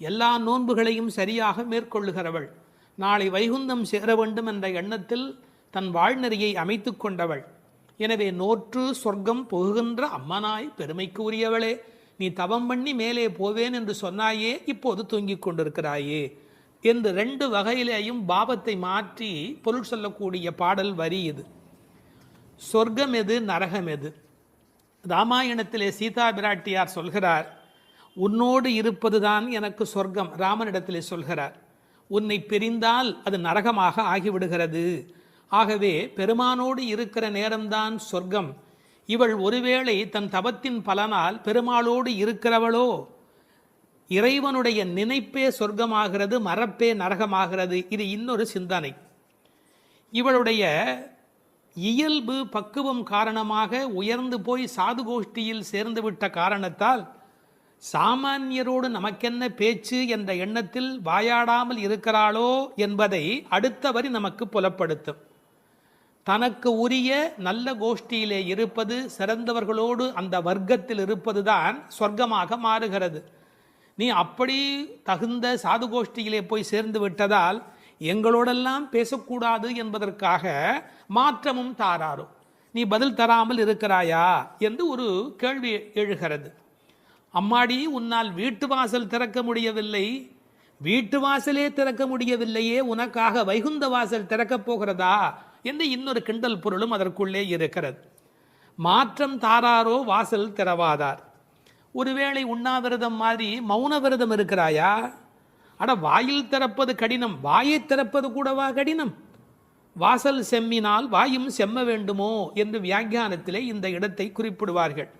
எல்லா நோன்புகளையும் சரியாக மேற்கொள்ளுகிறவள், நாளை வைகுந்தம் சேர வேண்டும் என்ற எண்ணத்தில் தன் வாழ்நெறியை அமைத்து கொண்டவள். எனவே நோற்று சொர்க்கம் புகுகின்ற அம்மனாய் பெருமைக்கு உரியவளே, நீ தவம் பண்ணி மேலே போவேன் என்று சொன்னாயே, இப்போது தூங்கிக் கொண்டிருக்கிறாயே என்று ரெண்டு வகையிலேயும் பாவத்தை மாற்றி பொருள் சொல்லக்கூடிய பாடல் வரி இது. சொர்க்கம் எது, நரகம் எது? ராமாயணத்திலே சீதா பிராட்டியார் சொல்கிறார், உன்னோடு இருப்பதுதான் எனக்கு சொர்க்கம். ராமனிடத்திலே சொல்கிறார், உன்னை பிரிந்தால் அது நரகமாக ஆகிவிடுகிறது. ஆகவே பெருமானோடு இருக்கிற நேரம்தான் சொர்க்கம். இவள் ஒருவேளை தன் தவத்தின் பலனால் பெருமாளோடு இருக்கிறவளோ, இறைவனுடைய நினைப்பே சொர்க்கமாகிறது, மறப்பே நரகமாகிறது. இது இன்னொரு சிந்தனை. இவளுடைய இயல்பு பக்குவம் காரணமாக உயர்ந்து போய் சாது கோஷ்டியில் சேர்ந்துவிட்ட காரணத்தால் சாமானியரோடு நமக்கென்ன பேச்சு என்ற எண்ணத்தில் வாயாடாமல் இருக்கிறாளோ என்பதை அடுத்த வரி நமக்கு புலப்படுத்தும். தனக்கு உரிய நல்ல கோஷ்டியிலே இருப்பது, சிறந்தவர்களோடு அந்த வர்க்கத்தில் இருப்பதுதான் சொர்க்கமாக மாறுகிறது. நீ அப்படி தகுந்த சாது கோஷ்டியிலே போய் சேர்ந்து விட்டதால் எங்களோடெல்லாம் பேசக்கூடாது என்பதற்காக மாற்றமும் தாராரோ, நீ பதில் தராமல் இருக்கிறாயா என்று ஒரு கேள்வி எழுகிறது. அம்மாடி, உன்னால் வீட்டு வாசல் திறக்க முடியவில்லை, வீட்டு வாசலே திறக்க முடியவில்லையே, உனக்காக வைகுந்த வாசல் திறக்கப் போகிறதா என்று இன்னொரு கிண்டல் பொருளும் அதற்குள்ளே இருக்கிறது. மாற்றம் தாராரோ வாசல் திறவாதார். ஒருவேளை உண்ணாவிரதம் மாதிரி மௌன விரதம் இருக்கிறாயா? அட, வாயில் திறப்பது கடினம், வாயை திறப்பது கூடவா கடினம்? வாசல் செம்மினால் வாயும் செம்ம வேண்டுமோ என்று வியாக்கியானத்திலே இந்த இடத்தை குறிப்பிடுவார்கள்.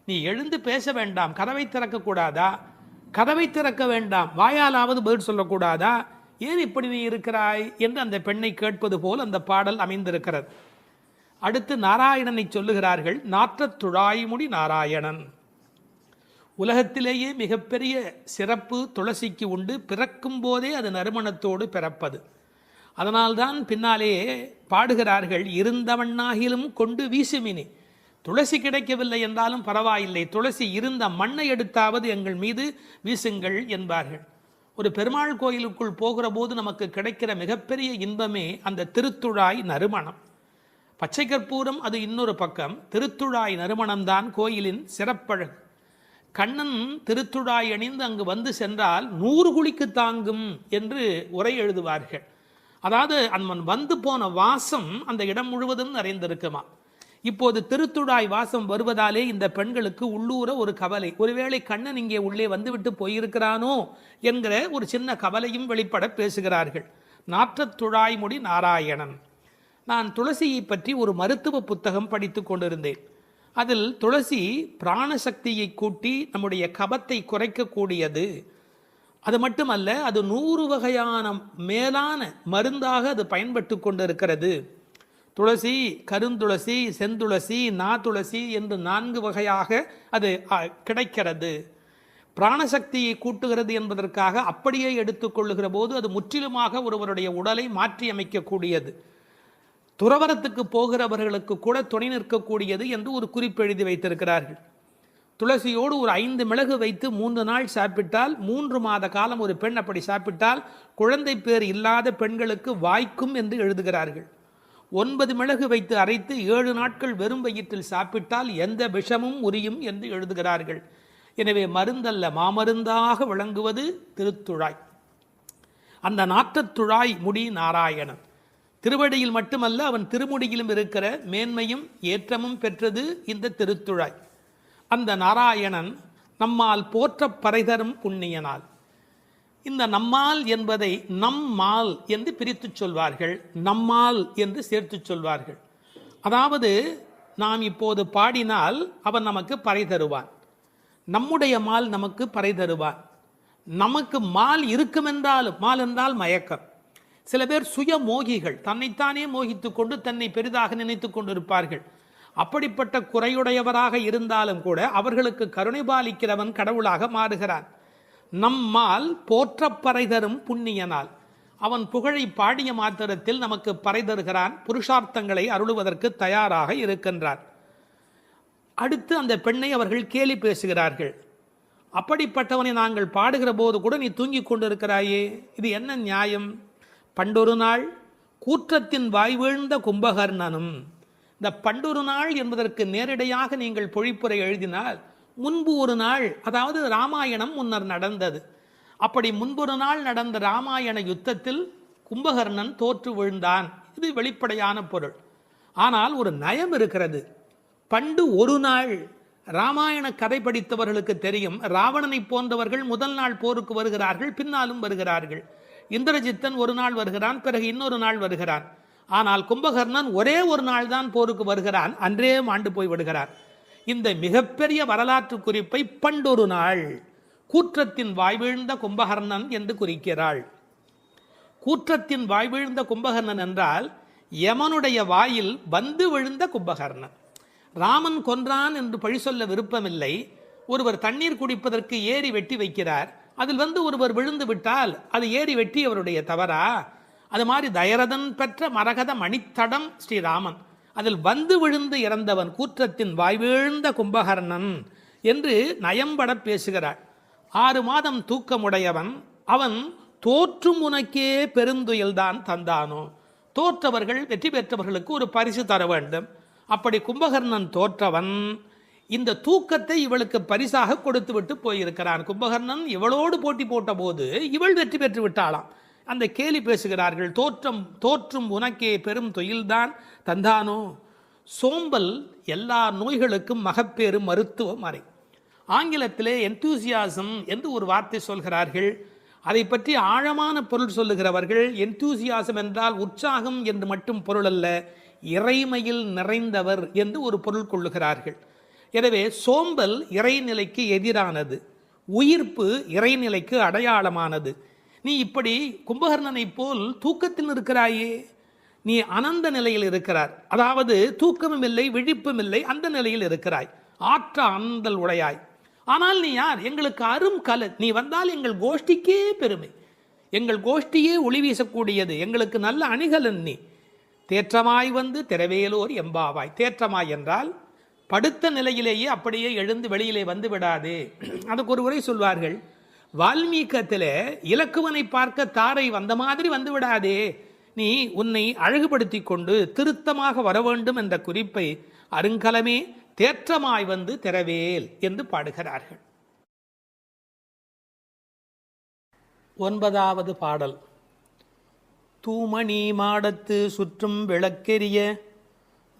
நீ எழுந்து பேச வேண்டாம், கதவை திறக்கக்கூடாதா? கதவை திறக்க வேண்டாம், வாயாலாவது பதில் சொல்லக்கூடாதா? ஏன் இப்படி நீ இருக்கிறாய் என்று அந்த பெண்ணை கேட்பது போல் அந்த பாடல் அமைந்திருக்கிறது. அடுத்து நாராயணனை சொல்லுகிறார்கள். நாற்றத் துழாய்முடி நாராயணன். உலகத்திலேயே மிகப்பெரிய சிறப்பு துளசிக்கு உண்டு. பிறக்கும் போதே அது நறுமணத்தோடு பிறப்பது. அதனால்தான் பின்னாலே பாடுகிறார்கள், இருந்தவண்ணாகிலும் கொண்டு வீசுமினி. துளசி கிடைக்கவில்லை என்றாலும் பரவாயில்லை, துளசி இருந்த மண்ணை எடுத்தாவது எங்கள் மீது வீசுங்கள் என்பார்கள். ஒரு பெருமாள் கோயிலுக்குள் போகிற போது நமக்கு கிடைக்கிற மிகப்பெரிய இன்பமே அந்த திருத்துழாய் நறுமணம். பச்சை கற்பூரம் அது இன்னொரு பக்கம். திருத்துழாய் நறுமணம்தான் கோயிலின் சிறப்பழகு. கண்ணன் திருத்துழாய் அணிந்து அங்கு வந்து சென்றால் 100 குழிக்கு தாங்கும் என்று உரை எழுதுவார்கள். அதாவது அவன் வந்து போன வாசம் அந்த இடம் முழுவதும் நிறைந்திருக்குமா. இப்போது திருத்துழாய் வாசம் வருவதாலே இந்த பெண்களுக்கு உள்ளூர ஒரு கவலை, ஒருவேளை கண்ணன் இங்கே உள்ளே வந்துவிட்டு போயிருக்கிறானோ என்கிற ஒரு சின்ன கவலையும் வெளிப்பட பேசுகிறார்கள். நாற்றத் துழாய்முடி நாராயணன். நான் துளசியை பற்றி ஒரு மருத்துவ புத்தகம் படித்து கொண்டிருந்தேன். அதில் துளசி பிராணசக்தியை கூட்டி நம்முடைய கபத்தை குறைக்கக்கூடியது. அது மட்டுமல்ல, அது 100 வகையான மேலான மருந்தாக அது பயன்பட்டு கொண்டிருக்கிறது. துளசி, கருந்துளசி, செந்துளசி, நாதுளசி என்று 4 வகையாக அது கிடைக்கிறது. பிராணசக்தியை கூட்டுகிறது என்பதற்காக அப்படியே எடுத்துக்கொள்ளுகிற போது அது முற்றிலுமாக ஒருவருடைய உடலை மாற்றி அமைக்கக்கூடியது. துறவரத்துக்கு போகிறவர்களுக்கு கூட துணை நிற்கக்கூடியது என்று ஒரு குறிப்பு எழுதி வைத்திருக்கிறார்கள். துளசியோடு ஒரு 5 மிளகு வைத்து 3 நாள் சாப்பிட்டால் 3 மாத காலம் ஒரு பெண் அப்படி சாப்பிட்டால் குழந்தை பேர் இல்லாத பெண்களுக்கு வாய்க்கும் என்று எழுதுகிறார்கள். 9 மிளகு வைத்து அரைத்து 7 நாட்கள் வெறும் வயிற்றில் சாப்பிட்டால் எந்த விஷமும் உரியும் என்று எழுதுகிறார்கள். எனவே மருந்தல்ல, மாமருந்தாக விளங்குவது திருத்துழாய். அந்த நாற்றத்துழாய் முடி நாராயணன். திருவடியில் மட்டுமல்ல, அவன் திருமுடியிலும் இருக்கிற மேன்மையும் ஏற்றமும் பெற்றது இந்த திருத்துழாய். அந்த நாராயணன் நம்மால் போற்ற பறைதரும் புண்ணியனால். இந்த நம்மால் என்பதை நம்மால் என்று பிரித்து சொல்வார்கள், நம்மால் என்று சேர்த்து சொல்வார்கள். அதாவது நாம் இப்போது பாடினால் அவன் நமக்கு பறை தருவான், நம்முடைய மால் நமக்கு பறை தருவான். நமக்கு மால் இருக்குமென்றாலும், மால் என்றால் மயக்கம். சில பேர் சுய மோகிகள், தன்னைத்தானே மோகித்து கொண்டு தன்னை பெரிதாக நினைத்து கொண்டிருப்பார்கள். அப்படிப்பட்ட குறையுடையவராக இருந்தாலும் கூட அவர்களுக்கு கருணை பாலிக்கிறவன் கடவுளாக மாறுகிறான். நம்மால் போற்ற பறை தரும் புண்ணியனால். அவன் புகழை பாடிய மாத்திரத்தில் நமக்கு பறை தருகிறான், புருஷார்த்தங்களை அருளுவதற்கு தயாராக இருக்கின்றான். அடுத்து அந்த பெண்ணை அவர்கள் கேலி பேசுகிறார்கள். அப்படிப்பட்டவனை நாங்கள் பாடுகிற போது கூட நீ தூங்கிக் கொண்டிருக்கிறாயே, இது என்ன நியாயம்? பண்டொரு நாள் கூற்றத்தின் வாய் வீழ்ந்த கும்பகர்ணனும். இந்த பண்டொரு நாள் என்பதற்கு நேரடியாக நீங்கள் பொழிப்புரை எழுதினால் முன்பு ஒரு நாள், அதாவது ராமாயணம் முன்னர் நடந்தது. அப்படி முன்பொரு நாள் நடந்த ராமாயண யுத்தத்தில் கும்பகர்ணன் தோற்று விழுந்தான். இது வெளிப்படையான பொருள். ஆனால் ஒரு நயம் இருக்கிறது. பண்டு ஒரு நாள். ராமாயண கதை படித்தவர்களுக்கு தெரியும், ராவணனை போன்றவர்கள் முதல் நாள் போருக்கு வருகிறார்கள், பின்னாலும் வருகிறார்கள். இந்திரஜித்தன் ஒரு நாள் வருகிறான், பிறகு இன்னொரு நாள் வருகிறான். ஆனால் கும்பகர்ணன் ஒரே ஒரு நாள் தான் போருக்கு வருகிறான், அன்றே மாண்டு போய் விடுகிறான். இந்த மிகப்பெரிய வரலாற்று குறிப்பை பண்டொரு நாள் கூற்றத்தின் வாய்வீழ்ந்த கும்பகர்ணன் என்று குறிக்கிறாள். கூற்றத்தின் வாய்வீழ்ந்த கும்பகர்ணன் என்றால் யமனுடைய வாயில் வந்து விழுந்த கும்பகர்ணன். ராமன் கொன்றான் என்று பழி சொல்ல விருப்பமில்லை. ஒருவர் தண்ணீர் குடிப்பதற்கு ஏரி வெட்டி வைக்கிறார், அதில் வந்து ஒருவர் விழுந்து விட்டால் அது ஏரி வெட்டி அவருடைய தவறா? அது மாதிரி தயரதன் பெற்ற மரகத மணித்தடம் ஸ்ரீராமன், அதில் வந்து விழுந்து இறந்தவன் கூற்றத்தின் வாய்வீழ்ந்த கும்பகர்ணன் என்று நயம்பட பேசுகிறாள். 6 மாதம் தூக்கமுடையவன் அவன் தோற்றும் உனக்கே பெருந்துயல்தான் தந்தானோ. தோற்றவர்கள் வெற்றி பெற்றவர்களுக்கு ஒரு பரிசு தர வேண்டும். அப்படி கும்பகர்ணன் தோற்றவன் இந்த தூக்கத்தை இவளுக்கு பரிசாக கொடுத்து விட்டு போயிருக்கிறான். கும்பகர்ணன் இவளோடு போட்டி போட்ட போது இவள் வெற்றி பெற்று விட்டாளாம். அந்த கேலி பேசுகிறார்கள், தோற்றும் உனக்கே பெரும் தொழில்தான் தந்தானோ. சோம்பல் எல்லா நோய்களுக்கும் மகப்பேறு மருத்துவ மறை. ஆங்கிலத்திலே என்தூசியாசம் என்று ஒரு வார்த்தை சொல்கிறார்கள். அதை பற்றி ஆழமான பொருள் சொல்லுகிறவர்கள், என்தூசியாசம் என்றால் உற்சாகம் என்று மட்டும் பொருள் அல்ல, இறைமையில் நிறைந்தவர் என்று ஒரு பொருள் கொள்ளுகிறார்கள். எனவே சோம்பல் இறைநிலைக்கு எதிரானது. உயிர்ப்பு இறைநிலைக்கு அடையாளமானது. நீ இப்படி கும்பகர்ணனை போல் தூக்கத்தில் இருக்கிறாயே, நீ அனந்த நிலையில் இருக்கிறார், அதாவது தூக்கமும் இல்லை விழிப்பும் இல்லை, அந்த நிலையில் இருக்கிறாய், ஆற்ற ஆனந்தல் உடையாய். ஆனால் நீ யார்? எங்களுக்கு அரும் கலை. நீ வந்தால் எங்கள் கோஷ்டிக்கே பெருமை, எங்கள் கோஷ்டியே ஒளி வீசக்கூடியது, எங்களுக்கு நல்ல அணிகலன் நீ. தேற்றமாய் வந்து திரவேலோர் எம்பாவாய். தேற்றமாய் என்றால் படுத்த நிலையிலேயே அப்படியே எழுந்து வெளியிலே வந்து விடாதே. அதுக்கு ஒரு உரை சொல்வார்கள், வால்மீகத்தில் இலக்குவனை பார்க்க தாரை வந்த மாதிரி வந்து விடாதே, நீ உன்னை அழகுபடுத்தி கொண்டு திருத்தமாக வர வேண்டும் என்ற குறிப்பை அருங்கலமே தேற்றமாய் வந்து திரவேல் என்று பாடுகிறார்கள். 9வது பாடல். தூமணி மாடத்து சுற்றும் விளக்கெரிய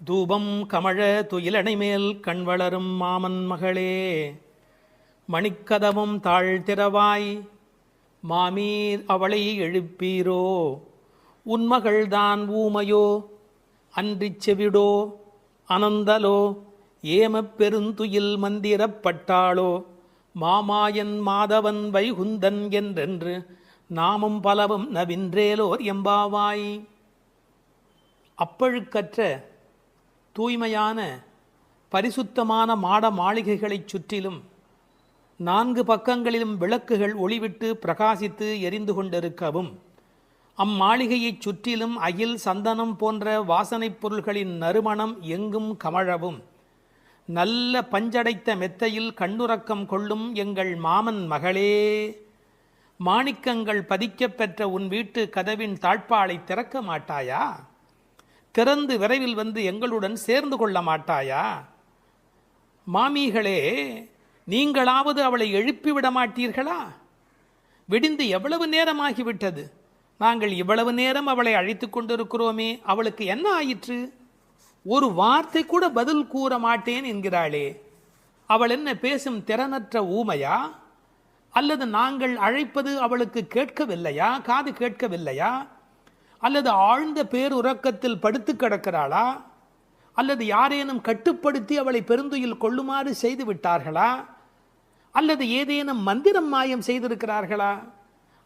தூபம் கமழ துயிலணை மேல் கண் வளரும் மாமன் மகளே, மணிக்கதவும் தாழ்த்திரவாய் மாமீர் அவளை எழுப்பீரோ, உன்மகள்தான் ஊமையோ அன்றிச் செவிடோ அனந்தலோ ஏமப் பெருந்துயில் மந்திரப்பட்டாளோ, மாமாயன் மாதவன் வைகுந்தன் என்றென்று நாமும் பலவும் நவின்றேலோர் எம்பாவாய். அப்பழுக்கற்ற தூய்மையான பரிசுத்தமான மாட மாளிகைகளைச் சுற்றிலும் 4 பக்கங்களிலும் விளக்குகள் ஒளிவிட்டு பிரகாசித்து எரிந்து கொண்டிருக்கவும், அம்மாளிகையைச் சுற்றிலும் அகில் சந்தனம் போன்ற வாசனைப் பொருள்களின் நறுமணம் எங்கும் கமழவும், நல்ல பஞ்சடைத்த மெத்தையில் கண்ணுறக்கம் கொள்ளும் எங்கள் மாமன் மகளே, மாணிக்கங்கள் பதிக்கப் பெற்ற உன் வீட்டு கதவின் தாழ்பாளை திறக்க மாட்டாயா? திறந்து விரைவில் வந்து எங்களுடன் சேர்ந்து கொள்ள மாட்டாயா? மாமிகளே, நீங்களாவது அவளை எழுப்பிவிட மாட்டீர்களா? விடிந்து எவ்வளவு நேரமாகிவிட்டது, நாங்கள் இவ்வளவு நேரம் அவளை அழைத்து கொண்டிருக்கிறோமே, அவளுக்கு என்ன ஆயிற்று? ஒரு வார்த்தை கூட பதில் கூற மாட்டேன் என்கிறாளே, அவள் என்ன பேசும் திறனற்ற ஊமையா? அல்லது நாங்கள் அழைப்பது அவளுக்கு கேட்கவில்லையா, காது கேட்கவில்லையா? அல்லது ஆழ்ந்த பேருறக்கத்தில் படுத்து கிடக்கிறாளா? அல்லது யாரேனும் கட்டுப்படுத்தி அவளை பெருந்துயில் கொள்ளுமாறு செய்து விட்டார்களா? அல்லது ஏதேனும் மந்திரம் மாயம் செய்திருக்கிறார்களா?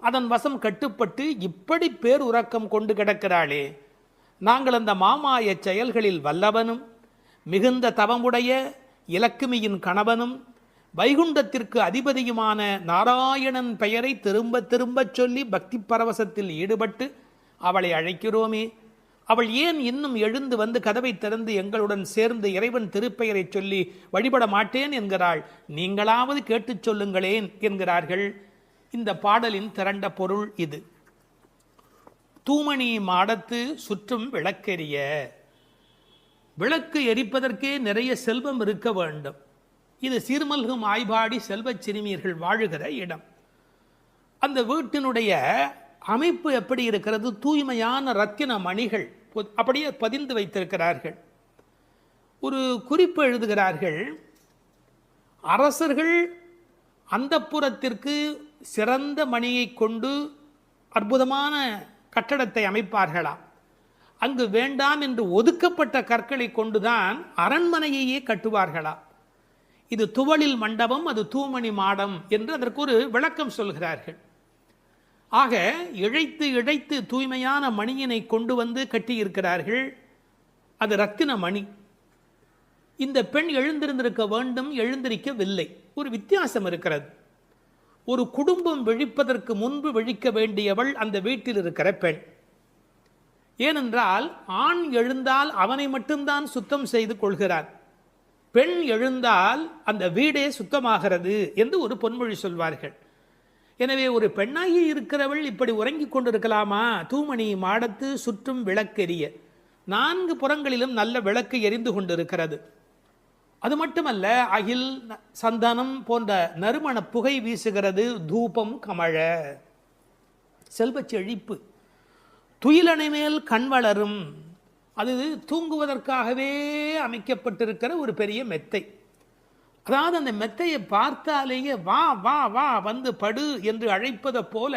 அதன் வசம் கட்டுப்பட்டு இப்படி பேருறக்கம் கொண்டு கிடக்கிறாளே. நாங்கள் அந்த மாமாய செயல்களில் வல்லவனும் மிகுந்த தவமுடைய இலக்குமியின் கணவனும் வைகுண்டத்திற்கு அதிபதியுமான நாராயணன் பெயரை திரும்ப திரும்பச் சொல்லி பக்தி பரவசத்தில் ஈடுபட்டு அவளை அழைக்கிறோமே, அவள் ஏன் இன்னும் எழுந்து வந்து கதவை திறந்து எங்களுடன் சேர்ந்து இறைவன் திருப்பெயரை சொல்லி வழிபட மாட்டேன் என்கிறாள்? நீங்களாவது கேட்டுச் சொல்லுங்களேன் என்கிறார்கள். இந்த பாடலின் திரண்ட பொருள் இது. தூமணி மாடத்து சுற்றும் விளக்கெரிய. விளக்கு எரிப்பதற்கே நிறைய செல்வம் இருக்க வேண்டும். இது சீர்மல்கும் ஆய்பாடி செல்வச் சிறுமியர்கள் வாழுகிற இடம். அந்த வீட்டினுடைய அமைப்பு எப்படி இருக்கிறது? தூய்மையான ரத்தின மணிகள் அப்படியே பதிந்து வைத்திருக்கிறார்கள். ஒரு குறிப்பு எழுதுகிறார்கள், அரசர்கள் அந்தப்புறத்திற்கு சிறந்த மணியை கொண்டு அற்புதமான கட்டடத்தை அமைப்பார்களாம். அங்கு வேண்டாம் என்று ஒதுக்கப்பட்ட கற்களை கொண்டுதான் அரண்மனையையே கட்டுவார்களாம். இது துவளில் மண்டபம், அது தூமணி மாடம் என்று அதற்கு ஒரு விளக்கம் சொல்கிறார்கள். ஆக இழைத்து இழைத்து தூய்மையான மணியினை கொண்டு வந்து கட்டியிருக்கிறார்கள். அது ரத்தின மணி. இந்த பெண் எழுந்திருந்திருக்க வேண்டும், எழுந்திருக்கவில்லை. ஒரு வித்தியாசம் இருக்கிறது. ஒரு குடும்பம் விழிப்பதற்கு முன்பு விழிக்க வேண்டியவள் அந்த வீட்டில் இருக்கிற பெண். ஏனென்றால் ஆண் எழுந்தால் அவனை மட்டும்தான் சுத்தம் செய்து கொள்கிறார், பெண் எழுந்தால் அந்த வீடே சுத்தமாகிறது என்று ஒரு பொன்மொழி சொல்வார்கள். எனவே ஒரு பெண்ணாகி இருக்கிறவள் இப்படி உறங்கிக் கொண்டிருக்கலாமா? தூமணி மாடத்து சுற்றும் விளக்கெரிய, 4 புறங்களிலும் நல்ல விளக்கு எரிந்து கொண்டிருக்கிறது. அது மட்டுமல்ல, அகில் சந்தனம் போன்ற நறுமண புகை வீசுகிறது. தூபம் கமழ, செல்வச் செழிப்பு. துயிலணை மேல் கண் வளரும், அது தூங்குவதற்காகவே அமைக்கப்பட்டிருக்கிற ஒரு பெரிய மெத்தை. அதாவது அந்த மெத்தையை பார்த்தாலேயே வா வா வா வந்து படு என்று அழைப்பதை போல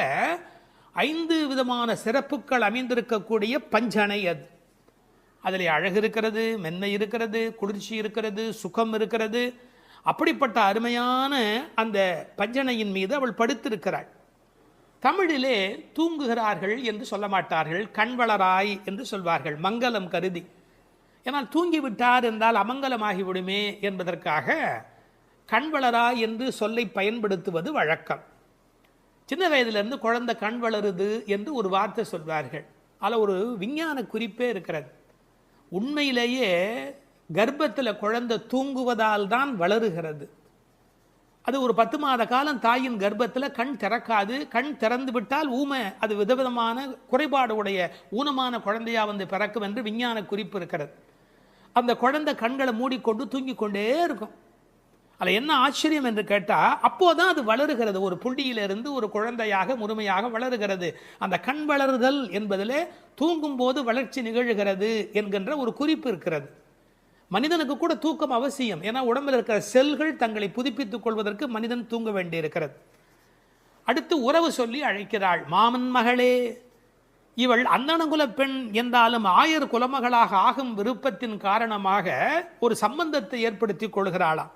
5 விதமான சிறப்புகள் அமைந்திருக்கக்கூடிய பஞ்சனை அது. அதில் அழகு இருக்கிறது, மென்மை இருக்கிறது, குளிர்ச்சி இருக்கிறது, சுகம் இருக்கிறது. அப்படிப்பட்ட அருமையான அந்த பஞ்சனையின் மீது அவள் படுத்திருக்கிறாள். தமிழிலே தூங்குகிறார்கள் என்று சொல்ல மாட்டார்கள், கண்வளராய் என்று சொல்வார்கள், மங்களம் கருதி. ஏன்னால் தூங்கிவிட்டார் என்றால் அமங்கலமாகிவிடுமே என்பதற்காக கண்வளராய் என்று சொல்லை பயன்படுத்துவது வழக்கம். சின்ன வயதிலிருந்து குழந்தை கண் வளருது என்று ஒரு வார்த்தை சொல்வார்கள். அதில் ஒரு விஞ்ஞான குறிப்பே இருக்கிறது. உண்மையிலேயே கர்ப்பத்தில் குழந்தை தூங்குவதால் தான் வளருகிறது. அது ஒரு 10 மாத காலம் தாயின் கர்ப்பத்தில் கண் திறக்காது. கண் திறந்து விட்டால் ஊமை, அது விதவிதமான குறைபாடு உடைய ஊனமான குழந்தையா வந்து பிறக்கும் என்று விஞ்ஞான குறிப்பு இருக்கிறது. அந்த குழந்தை கண்களை மூடிக்கொண்டு தூங்கி கொண்டே இருக்கும். அதில் என்ன ஆச்சரியம் என்று கேட்டால், அப்போதான் அது வளருகிறது. ஒரு புள்ளியிலிருந்து ஒரு குழந்தையாக முழுமையாக வளருகிறது. அந்த கண் வளருதல் என்பதிலே தூங்கும் போது வளர்ச்சி நிகழ்கிறது என்கின்ற ஒரு குறிப்பு இருக்கிறது. மனிதனுக்கு கூட தூக்கம் அவசியம். ஏன்னா உடம்பில் இருக்கிற செல்கள் தங்களை புதுப்பித்துக் கொள்வதற்கு மனிதன் தூங்க வேண்டி இருக்கிறது. அடுத்து உறவு சொல்லி அழைக்கிறாள். மாமன் மகளே. இவள் அந்தணகுல பெண் என்றாலும் ஆயர் குலமகளாக ஆகும் விருப்பத்தின் காரணமாக ஒரு சம்பந்தத்தை ஏற்படுத்தி கொள்கிறாளாம்.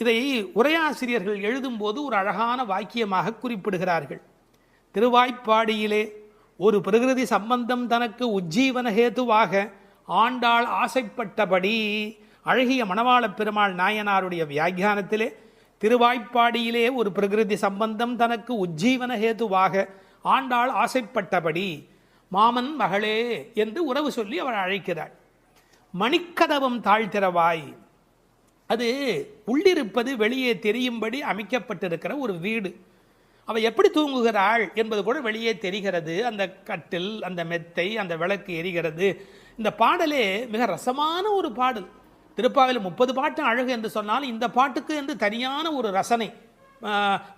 இதை உரையாசிரியர்கள் எழுதும்போது ஒரு அழகான வாக்கியமாக குறிப்பிடுகிறார்கள். திருவாய்ப்பாடியிலே ஒரு பிரகிருதி சம்பந்தம் தனக்கு உஜ்ஜீவன ஹேதுவாக ஆண்டாள் ஆசைப்பட்டபடி, அழகிய மணவாளப் பெருமாள் நாயனாருடைய வியாக்கியானத்திலே திருவாய்ப்பாடியிலே ஒரு பிரகிருதி சம்பந்தம் தனக்கு உஜ்ஜீவன ஹேதுவாக ஆண்டாள் ஆசைப்பட்டபடி மாமன் மகளே என்று உறவு சொல்லி அவள் அழைக்கிறாள். மணிக்கதவம் தாழ்த்திரவாய். அது உள்ளிருப்பது வெளியே தெரியும்படி அமைக்கப்பட்டிருக்கிற ஒரு வீடு. அவள் எப்படி தூங்குகிறாள் என்பது கூட வெளியே தெரிகிறது. அந்த கட்டில், அந்த மெத்தை, அந்த விளக்கு எரிகிறது. இந்த பாடலே மிக ரசமான ஒரு பாடல். திருப்பாவையில் 30 பாட்டு அழகு என்று சொன்னால் இந்த பாட்டுக்கு என்று தனியான ஒரு ரசனை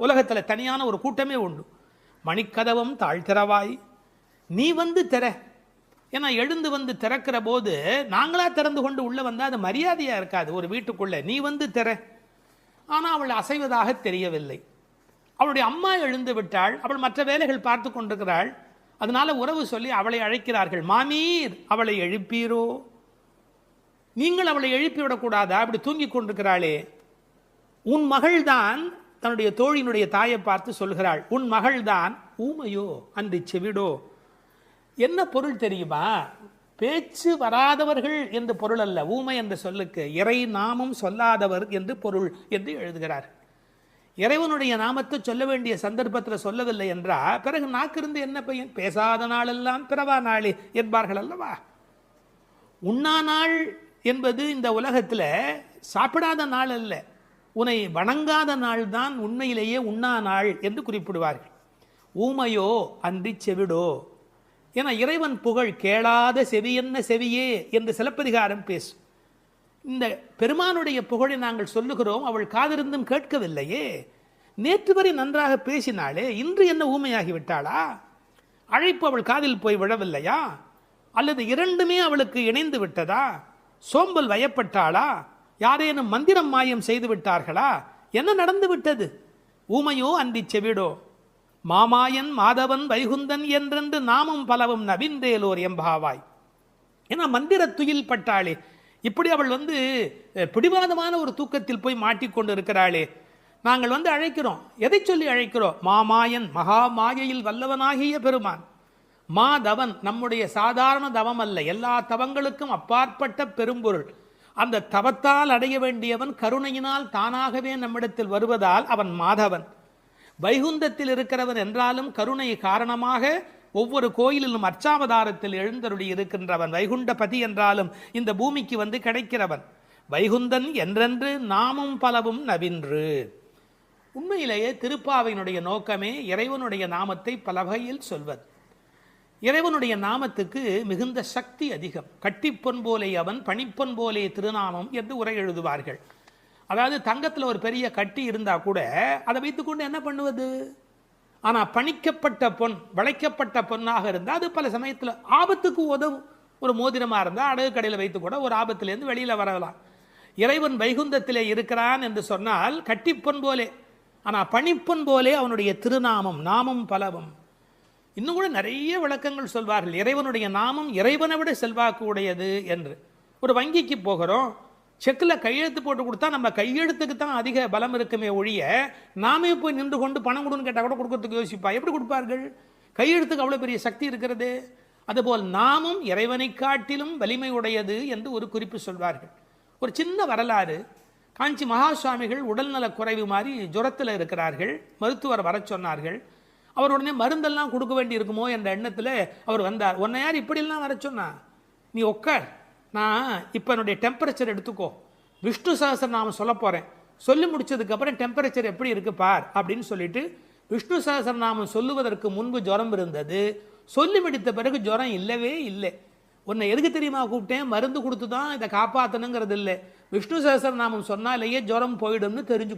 உலகத்தில் தனியான ஒரு கூட்டமே உண்டு. மணிக்கதவம் தாழ்த்திரவாய், நீ வந்து திற. ஏன்னா எழுந்து வந்து திறக்கிற போது நாங்களா திறந்து கொண்டு உள்ள வந்தால் அது மரியாதையாக இருக்காது ஒரு வீட்டுக்குள்ளே. நீ வந்து திற. ஆனால் அவள் அசைவதாக தெரியவில்லை. அவளுடைய அம்மா எழுந்து விட்டாள். அவள் மற்ற வேலைகள் பார்த்து கொண்டிருக்கிறாள். அதனால உறவு சொல்லி அவளை அழைக்கிறார்கள். மாமீர், அவளை எழுப்பீரோ? நீங்கள் அவளை எழுப்பிவிடக்கூடாதா? அப்படி தூங்கி கொண்டிருக்கிறாளே. உன் மகள்தான் தன்னுடைய தோழியினுடைய தாயை பார்த்து சொல்கிறாள், உன் மகள்தான் ஊமையோ அன்றி செவிடோ. என்ன பொருள் தெரியுமா? பேச்சு வராதவர்கள் என்று பொருள் அல்ல. ஊமை என்ற சொல்லுக்கு இறை நாமம் சொல்லாதவர் என்று பொருள் என்று எழுதுகிறார். இறைவனுடைய நாமத்தை சொல்ல வேண்டிய சந்தர்ப்பத்தில் சொல்லவில்லை என்றால் பிறகு நாக்கிருந்து என்ன பையன்? பேசாத நாளெல்லாம் பிறவா நாளே என்பார்கள் அல்லவா? உண்ணா நாள் என்பது இந்த உலகத்தில் சாப்பிடாத நாள் அல்ல, உன்னை வணங்காத நாள் தான் உண்மையிலேயே உண்ணா நாள் என்று குறிப்பிடுவார்கள். ஊமையோ அன்றி செவிடோ. என இறைவன் புகழ் கேளாத செவி என்ன செவியே என்று சிலப்பதிகாரம் பேசும். இந்த பெருமானுடைய புகழை நாங்கள் சொல்லுகிறோம், அவள் காதிருந்தும் கேட்கவில்லையே. நேற்று வரை நன்றாக பேசினாளே, இன்று என்ன ஊமையாகி விட்டாளா? அழைப்பு அவள் காதில் போய் விழவில்லையா? அல்லது இரண்டுமே அவளுக்கு இணைந்து விட்டதா? சோம்பல் வயப்பட்டாளா? யாரேனும் மந்திரம் மாயம் செய்து விட்டார்களா? என்ன நடந்து விட்டது? ஊமையோ அன்றி செவிடோ. மாமாயன் மாதவன் வைகுந்தன் என்றென்று நாமும் பலவும் நவின்றேலோர் எம்பாவாய். ஏன்னா மந்திர துயில் பட்டாளே. இப்படி அவள் பிடிவாதமான ஒரு தூக்கத்தில் போய் மாட்டிக்கொண்டு இருக்கிறாளே. நாங்கள் அழைக்கிறோம். எதை சொல்லி அழைக்கிறோம்? மாமாயன், மகா மாயையில் வல்லவனாகிய பெருமான். மாதவன், நம்முடைய சாதாரண தவம் அல்ல, எல்லா தவங்களுக்கும் அப்பாற்பட்ட பெரும்பொருள். அந்த தவத்தால் அடைய வேண்டியவன் கருணையினால் தானாகவே நம்மிடத்தில் வருவதால் அவன் மாதவன். வைகுந்தத்தில் இருக்கிறவன் என்றாலும் கருணை காரணமாக ஒவ்வொரு கோயிலிலும் அர்ச்சாவதாரத்தில் எழுந்தருளி இருக்கின்றவன். வைகுண்டபதி என்றாலும் இந்த பூமிக்கு கிடைக்கிறவன். வைகுந்தன் என்றென்று நாமும் பலவும் நவின்று. உண்மையிலேயே திருப்பாவையினுடைய நோக்கமே இறைவனுடைய நாமத்தை பல வகையில் சொல்வது. இறைவனுடைய நாமத்துக்கு மிகுந்த சக்தி அதிகம். கட்டிப்பொன் போலே அவன், பணிப்பொன் போலே திருநாமம் என்று உரை எழுதுவார்கள். அதாவது தங்கத்தில் ஒரு பெரிய கட்டி இருந்தால் கூட அதை வைத்துக்கொண்டு என்ன பண்ணுவது? ஆனால் பணிக்கப்பட்ட பொன், வளைக்கப்பட்ட பொன்னாக இருந்தால் அது பல சமயத்தில் ஆபத்துக்கு உதவும். ஒரு மோதிரமாக இருந்தால் அடகு கடையில் வைத்து கூட ஒரு ஆபத்திலேருந்து வெளியில் வரலாம். இறைவன் வைகுந்தத்திலே இருக்கிறான் என்று சொன்னால் கட்டிப்பொன் போலே, ஆனால் பணிப்பொன் போலே அவனுடைய திருநாமம், நாமம் பலவும். இன்னும் கூட நிறைய விளக்கங்கள் சொல்வார்கள். இறைவனுடைய நாமம் இறைவனை விட செல்வாக்கு உடையது என்று. ஒரு வங்கிக்கு போகிறோம், செக்கில் கையெழுத்து போட்டு கொடுத்தா நம்ம கையெழுத்துக்கு தான் அதிக பலம் இருக்குமே ஒழிய, நாமே போய் நின்று கொண்டு பணம் கொடுன்னு கேட்டால் கூட கொடுக்கறதுக்கு யோசிப்பா. எப்படி கொடுப்பார்கள்? கையெழுத்துக்கு அவ்வளோ பெரிய சக்தி இருக்கிறது. அதுபோல் நாமும் இறைவனை காட்டிலும் வலிமை உடையது என்று ஒரு குறிப்பு சொல்வார்கள். ஒரு சின்ன வரலாறு. காஞ்சி மகா சுவாமிகள் உடல்நல குறைவு மாதிரி ஜுரத்தில் இருக்கிறார்கள். மருத்துவர் வர சொன்னார்கள். அவர் உடனே மருந்தெல்லாம் கொடுக்க வேண்டி இருக்குமோ என்ற எண்ணத்தில் அவர் வந்தார். உன்னை யார் இப்படிலாம் வர சொன்னா? நீ உட்கார், நான் இப்போ என்னுடைய டெம்பரேச்சர் எடுத்துக்கோ, விஷ்ணு சஹஸ்ரநாமம் சொல்ல போகிறேன், சொல்லி முடிச்சதுக்கப்புறம் டெம்பரேச்சர் எப்படி இருக்கு பார் அப்படின்னு சொல்லிட்டு விஷ்ணு சஹஸ்ரநாமம் சொல்லுவதற்கு முன்பு ஜுரம் இருந்தது. சொல்லி முடித்த பிறகு ஜுரம் இல்லவே இல்லை. உன்னை எதுக்கு தெரியுமா கூப்பிட்டேன்? மருந்து கொடுத்து தான் இதை காப்பாற்றணுங்கிறது இல்லை. விஷ்ணு சஹஸ்ரநாமம் சொன்னாலேயே ஜுரம் போயிடும்னு தெரிஞ்சுக்கோ